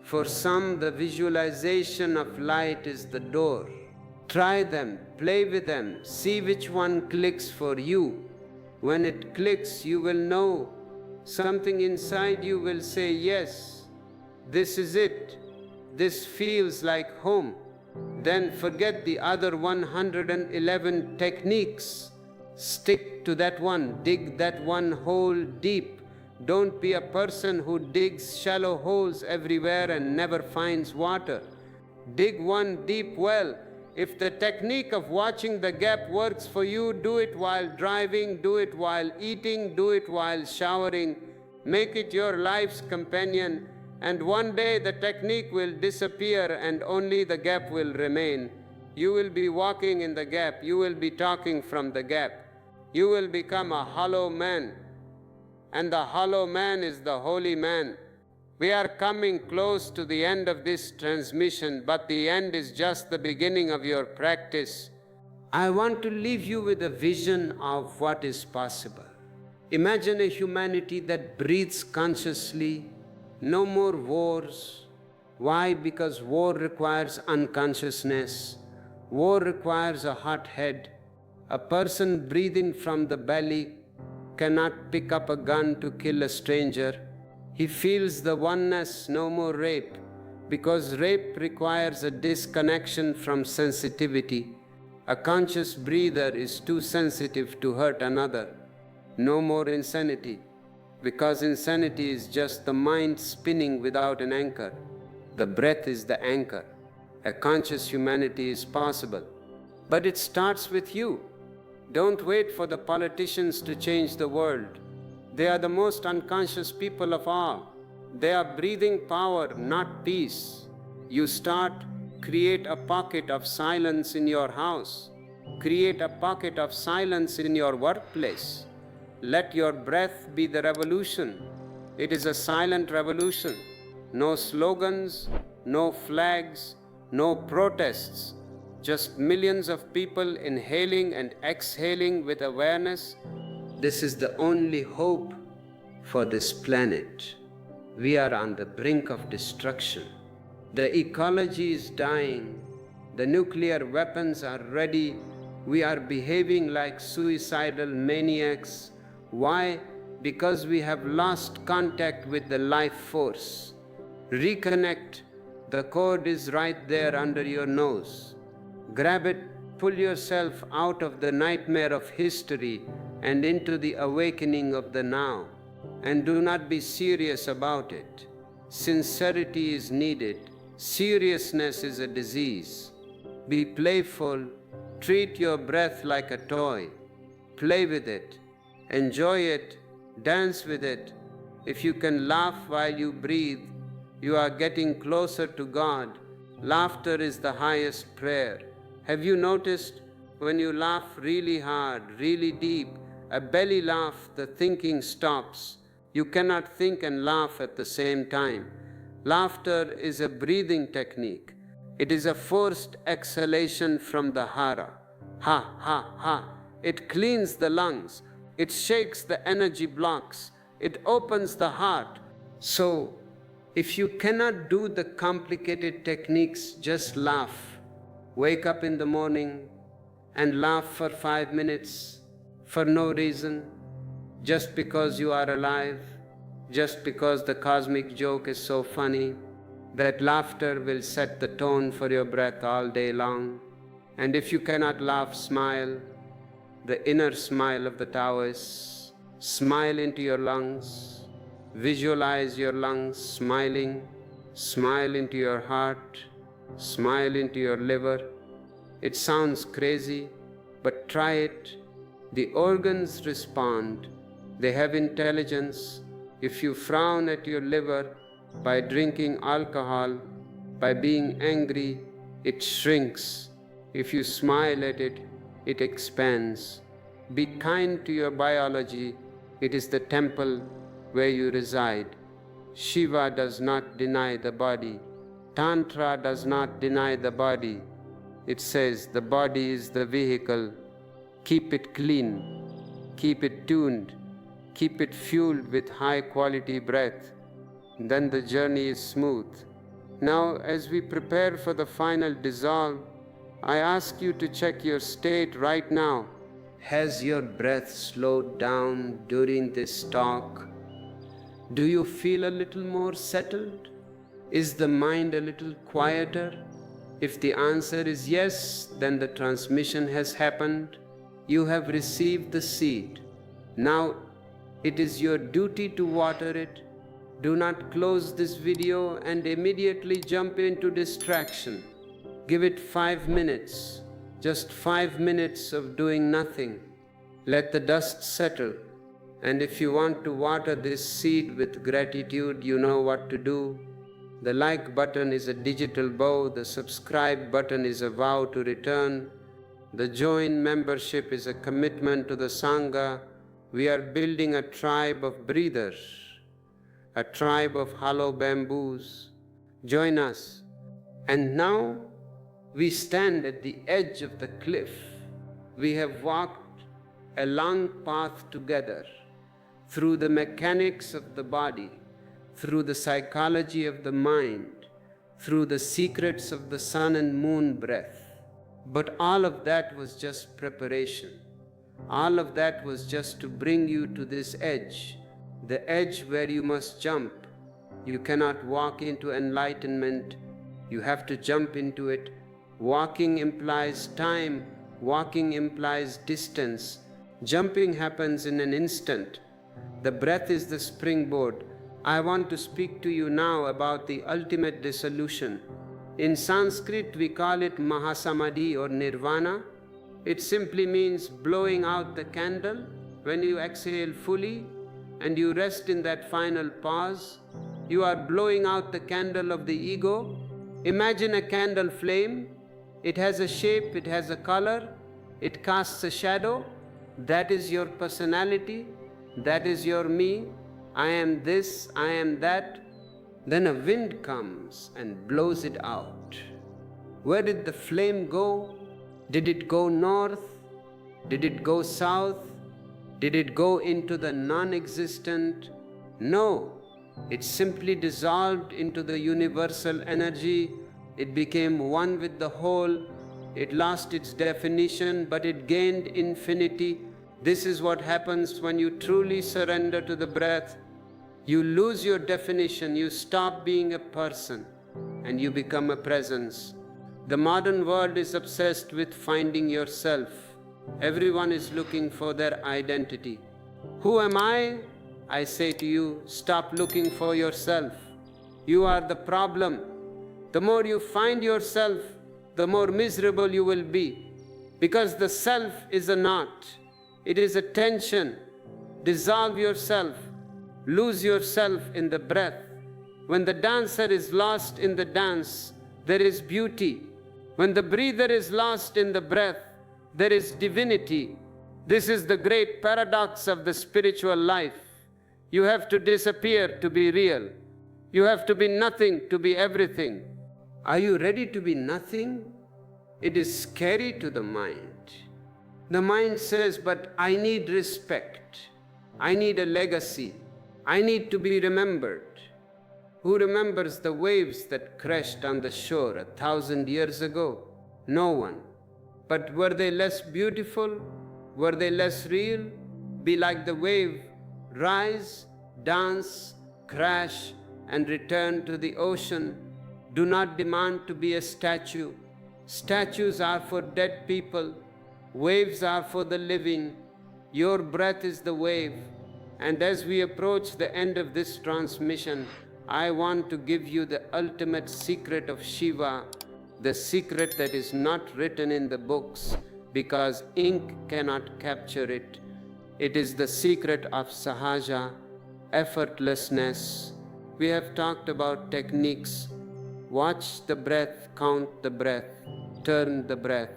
For some, the visualization of light is the door. Try them, play with them, see which one clicks for you. When it clicks, you will know. Something inside you will say, yes, this is it. This feels like home. Then forget the other 111 techniques. Stick to that one. Dig that one hole deep. Don't be a person who digs shallow holes everywhere and never finds water. Dig one deep well. If the technique of watching the gap works for you, do it while driving, do it while eating, do it while showering. Make it your life's companion, and one day the technique will disappear and only the gap will remain. You will be walking in the gap. You will be talking from the gap. You will become a hollow man. And the hollow man is the holy man. We are coming close to the end of this transmission, but the end is just the beginning of your practice. I want to leave you with a vision of what is possible. Imagine a humanity that breathes consciously, no more wars. Why? Because war requires unconsciousness. War requires a hot head. A person breathing from the belly cannot pick up a gun to kill a stranger. He feels the oneness, no more rape, because rape requires a disconnection from sensitivity. A conscious breather is too sensitive to hurt another. No more insanity, because insanity is just the mind spinning without an anchor. The breath is the anchor. A conscious humanity is possible. But it starts with you. Don't wait for the politicians to change the world. They are the most unconscious people of all. They are breathing power, not peace. You start, create a pocket of silence in your house. Create a pocket of silence in your workplace. Let your breath be the revolution. It is a silent revolution. No slogans, no flags, no protests. Just millions of people inhaling and exhaling with awareness. This is the only hope for this planet. We are on the brink of destruction. The ecology is dying. The nuclear weapons are ready. We are behaving like suicidal maniacs. Why? Because we have lost contact with the life force. Reconnect. The cord is right there under your nose. Grab it, pull yourself out of the nightmare of history and into the awakening of the now. And do not be serious about it. Sincerity is needed. Seriousness is a disease. Be playful. Treat your breath like a toy. Play with it. Enjoy it. Dance with it. If you can laugh while you breathe, you are getting closer to God. Laughter is the highest prayer. Have you noticed when you laugh really hard, really deep, a belly laugh, the thinking stops. You cannot think and laugh at the same time. Laughter is a breathing technique. It is a forced exhalation from the hara. Ha, ha, ha. It cleans the lungs. It shakes the energy blocks. It opens the heart. So, if you cannot do the complicated techniques, just laugh. Wake up in the morning and laugh for 5 minutes for no reason, just because you are alive, just because the cosmic joke is so funny. That laughter will set the tone for your breath all day long. And if you cannot laugh, smile. The inner smile of the Taoists. Smile into your lungs. Visualize your lungs smiling. Smile into your heart. Smile into your liver. It sounds crazy, but try it. The organs respond. They have intelligence. If you frown at your liver by drinking alcohol, by being angry, it shrinks. If you smile at it, it expands. Be kind to your biology. It is the temple where you reside. Shiva does not deny the body. Tantra does not deny the body. It says the body is the vehicle. Keep it clean. Keep it tuned. Keep it fueled with high quality breath. Then the journey is smooth. Now, as we prepare for the final dissolve, I ask you to check your state right now. Has your breath slowed down during this talk? Do you feel a little more settled? Is the mind a little quieter? If the answer is yes, then the transmission has happened. You have received the seed. Now, it is your duty to water it. Do not close this video and immediately jump into distraction. Give it 5 minutes, just 5 minutes of doing nothing. Let the dust settle. And if you want to water this seed with gratitude, you know what to do. The like button is a digital bow. The subscribe button is a vow to return. The join membership is a commitment to the Sangha. We are building a tribe of breathers, a tribe of hollow bamboos. Join us. And now we stand at the edge of the cliff. We have walked a long path together through the mechanics of the body, through the psychology of the mind, through the secrets of the sun and moon breath. But all of that was just preparation. All of that was just to bring you to this edge, the edge where you must jump. You cannot walk into enlightenment, you have to jump into it. Walking implies time, walking implies distance. Jumping happens in an instant. The breath is the springboard. I want to speak to you now about the ultimate dissolution. In Sanskrit, we call it Mahasamadhi or Nirvana. It simply means blowing out the candle. When you exhale fully and you rest in that final pause, you are blowing out the candle of the ego. Imagine a candle flame. It has a shape, it has a color, it casts a shadow. That is your personality, that is your me. I am this, I am that. Then a wind comes and blows it out. Where did the flame go? Did it go north? Did it go south? Did it go into the non-existent? No, it simply dissolved into the universal energy. It became one with the whole. It lost its definition, but it gained infinity. This is what happens when you truly surrender to the breath. You lose your definition, you stop being a person, and you become a presence. The modern world is obsessed with finding yourself. Everyone is looking for their identity. Who am I? I say to you, stop looking for yourself. You are the problem. The more you find yourself, the more miserable you will be. Because the self is a knot. It is a tension. Dissolve yourself. Lose yourself in the breath. When the dancer is lost in the dance, there is beauty. When the breather is lost in the breath, there is divinity. This is the great paradox of the spiritual life. You have to disappear to be real. You have to be nothing to be everything. Are you ready to be nothing? It is scary to the mind. The mind says, but I need respect. I need a legacy. I need to be remembered. Who remembers the waves that crashed on the shore 1,000 years ago? No one. But were they less beautiful? Were they less real? Be like the wave, rise, dance, crash, and return to the ocean. Do not demand to be a statue. Statues are for dead people. Waves are for the living. Your breath is the wave. And as we approach the end of this transmission, I want to give you the ultimate secret of Shiva, the secret that is not written in the books because ink cannot capture it. It is the secret of Sahaja, effortlessness. We have talked about techniques. Watch the breath, count the breath, turn the breath.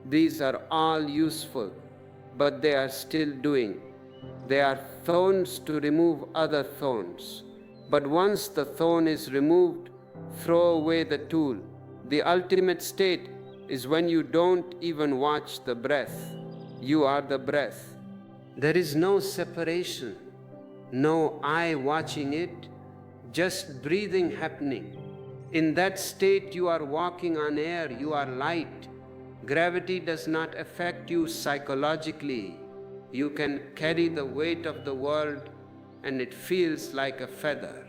These are all useful, but they are still doing. They are thorns to remove other thorns. But once the thorn is removed, throw away the tool. The ultimate state is when you don't even watch the breath. You are the breath. There is no separation, no I watching it, just breathing happening. In that state you are walking on air, you are light. Gravity does not affect you psychologically. You can carry the weight of the world and it feels like a feather.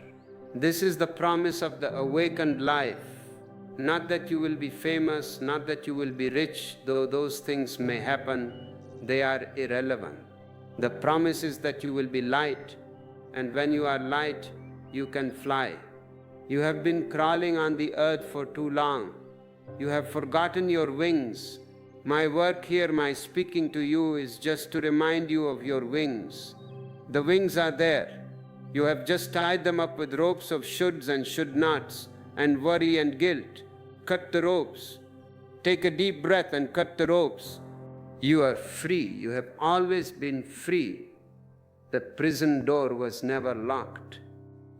This is the promise of the awakened life. Not that you will be famous, not that you will be rich, though those things may happen, they are irrelevant. The promise is that you will be light, and when you are light, you can fly. You have been crawling on the earth for too long. You have forgotten your wings. My work here, my speaking to you, is just to remind you of your wings. The wings are there. You have just tied them up with ropes of shoulds and should nots, and worry and guilt. Cut the ropes. Take a deep breath and cut the ropes. You are free. You have always been free. The prison door was never locked.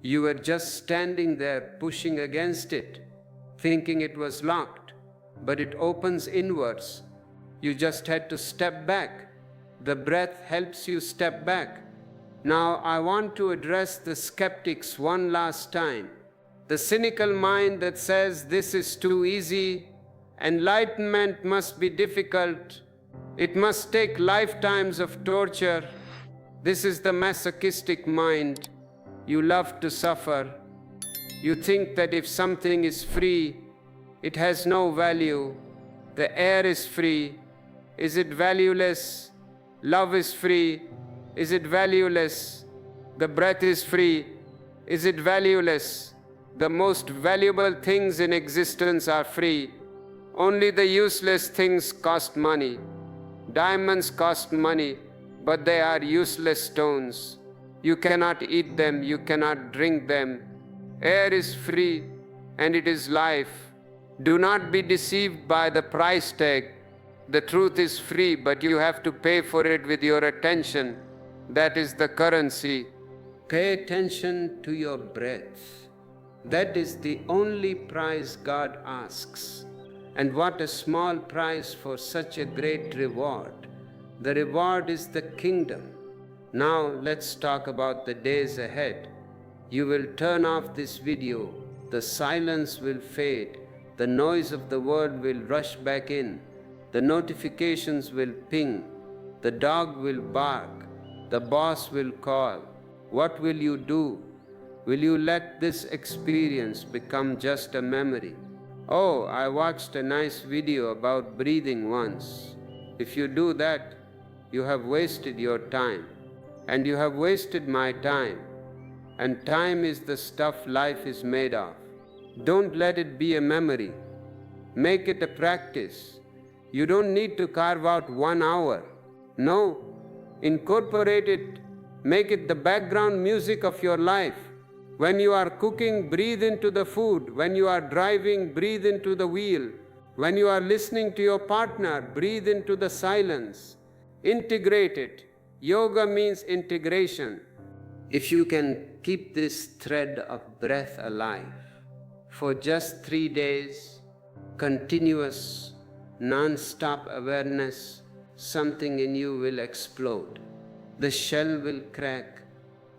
You were just standing there pushing against it, thinking it was locked, but it opens inwards. You just had to step back. The breath helps you step back. Now I want to address the skeptics one last time. The cynical mind that says this is too easy, Enlightenment must be difficult. It must take lifetimes of torture. This is the masochistic mind. You love to suffer. You think that if something is free, it has no value. The air is free. Is it valueless? Love is free. Is it valueless? The breath is free. Is it valueless? The most valuable things in existence are free. Only the useless things cost money. Diamonds cost money, but they are useless stones. You cannot eat them, you cannot drink them. Air is free, and it is life. Do not be deceived by the price tag. The truth is free, but you have to pay for it with your attention. That is the currency. Pay attention to your breath. That is the only price God asks. And what a small price for such a great reward. The reward is the kingdom. Now let's talk about the days ahead. You will turn off this video. The silence will fade. The noise of the world will rush back in. The notifications will ping. The dog will bark. The boss will call. What will you do? Will you let this experience become just a memory? Oh, I watched a nice video about breathing once. If you do that, you have wasted your time. And you have wasted my time. And time is the stuff life is made of. Don't let it be a memory. Make it a practice. You don't need to carve out 1 hour. No, incorporate it. Make it the background music of your life. When you are cooking, breathe into the food. When you are driving, breathe into the wheel. When you are listening to your partner, breathe into the silence. Integrate it. Yoga means integration. If you can keep this thread of breath alive for just 3 days, continuous, non-stop awareness, something in you will explode. The shell will crack.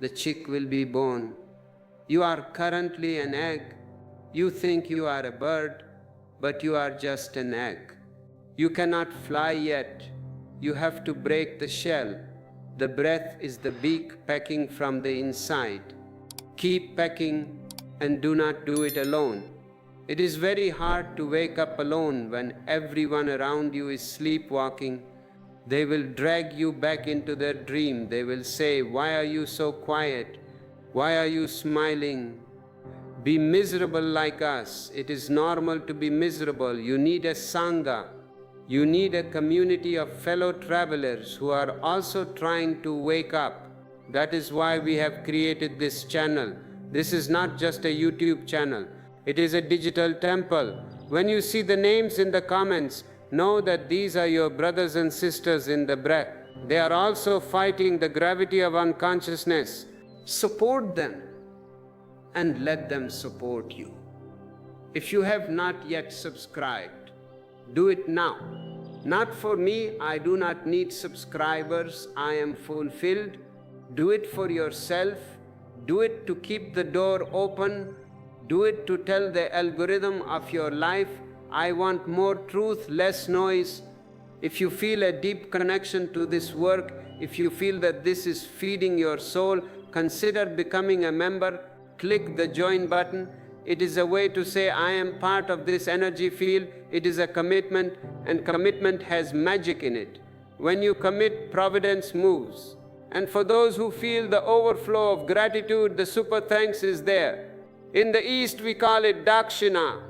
The chick will be born. You are currently an egg. You think you are a bird, but you are just an egg. You cannot fly yet. You have to break the shell. The breath is the beak pecking from the inside. Keep pecking and do not do it alone. It is very hard to wake up alone when everyone around you is sleepwalking. They will drag you back into their dream. They will say, "Why are you so quiet? Why are you smiling? Be miserable like us. It is normal to be miserable. You need a sangha. You need a community of fellow travelers who are also trying to wake up." That is why we have created this channel. This is not just a YouTube channel. It is a digital temple. When you see the names in the comments, know that these are your brothers and sisters in the breath. They are also fighting the gravity of unconsciousness. Support them and let them support you. If you have not yet subscribed, do it now. Not for me, I do not need subscribers, I am fulfilled. Do it for yourself. Do it to keep the door open. Do it to tell the algorithm of your life, I want more truth, less noise. If you feel a deep connection to this work, if you feel that this is feeding your soul, consider becoming a member. Click the join button. It is a way to say, I am part of this energy field. It is a commitment, and commitment has magic in it. When you commit, providence moves. And for those who feel the overflow of gratitude, the super thanks is there. In the East, we call it dakshina.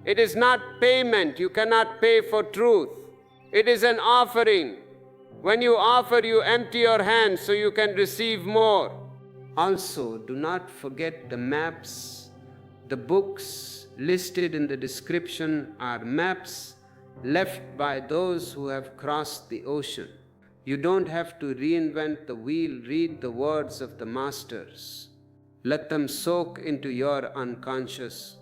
It is not payment. You cannot pay for truth. It is an offering. When you offer, you empty your hands so you can receive more. Also, do not forget the maps. The books listed in the description are maps left by those who have crossed the ocean. You don't have to reinvent the wheel. Read the words of the masters. Let them soak into your unconscious.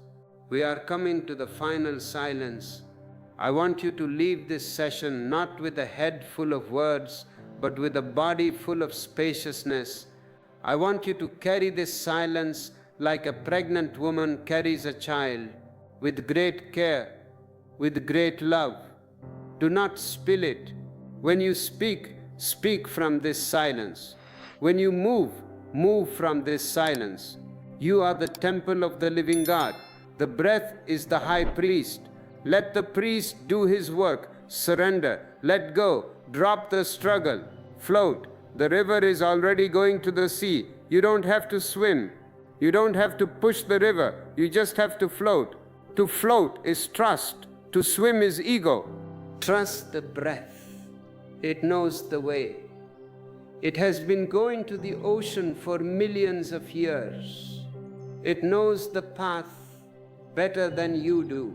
We are coming to the final silence. I want you to leave this session not with a head full of words, but with a body full of spaciousness. I want you to carry this silence like a pregnant woman carries a child, with great care. with great love. Do not spill it. When you speak, speak from this silence. When you move, move from this silence. You are the temple of the living God. The breath is the high priest. Let the priest do his work. Surrender. Let go. Drop the struggle. Float. The river is already going to the sea. You don't have to swim. You don't have to push the river. You just have to float. To float is trust. To swim is ego. Trust the breath. It knows the way. It has been going to the ocean for millions of years. It knows the path better than you do.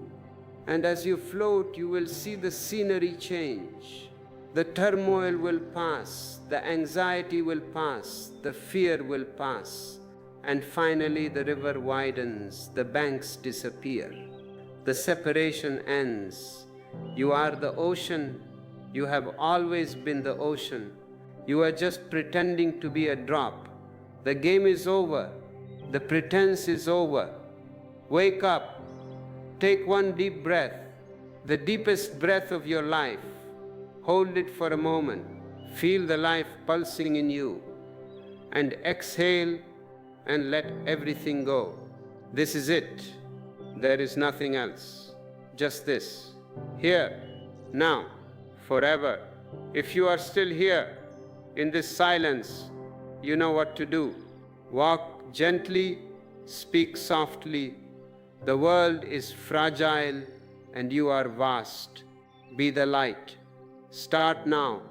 And as you float, you will see the scenery change. The turmoil will pass, the anxiety will pass, the fear will pass, and finally the river widens, the banks disappear. The separation ends. You are the ocean. You have always been the ocean. You are just pretending to be a drop. The game is over. The pretense is over. Wake up. Take one deep breath, the deepest breath of your life. Hold it for a moment. Feel the life pulsing in you. And exhale and let everything go. This is it. There is nothing else. Just this. Here, now, forever. If you are still here, in this silence, you know what to do. Walk gently, speak softly. The world is fragile and you are vast. Be the light. Start now.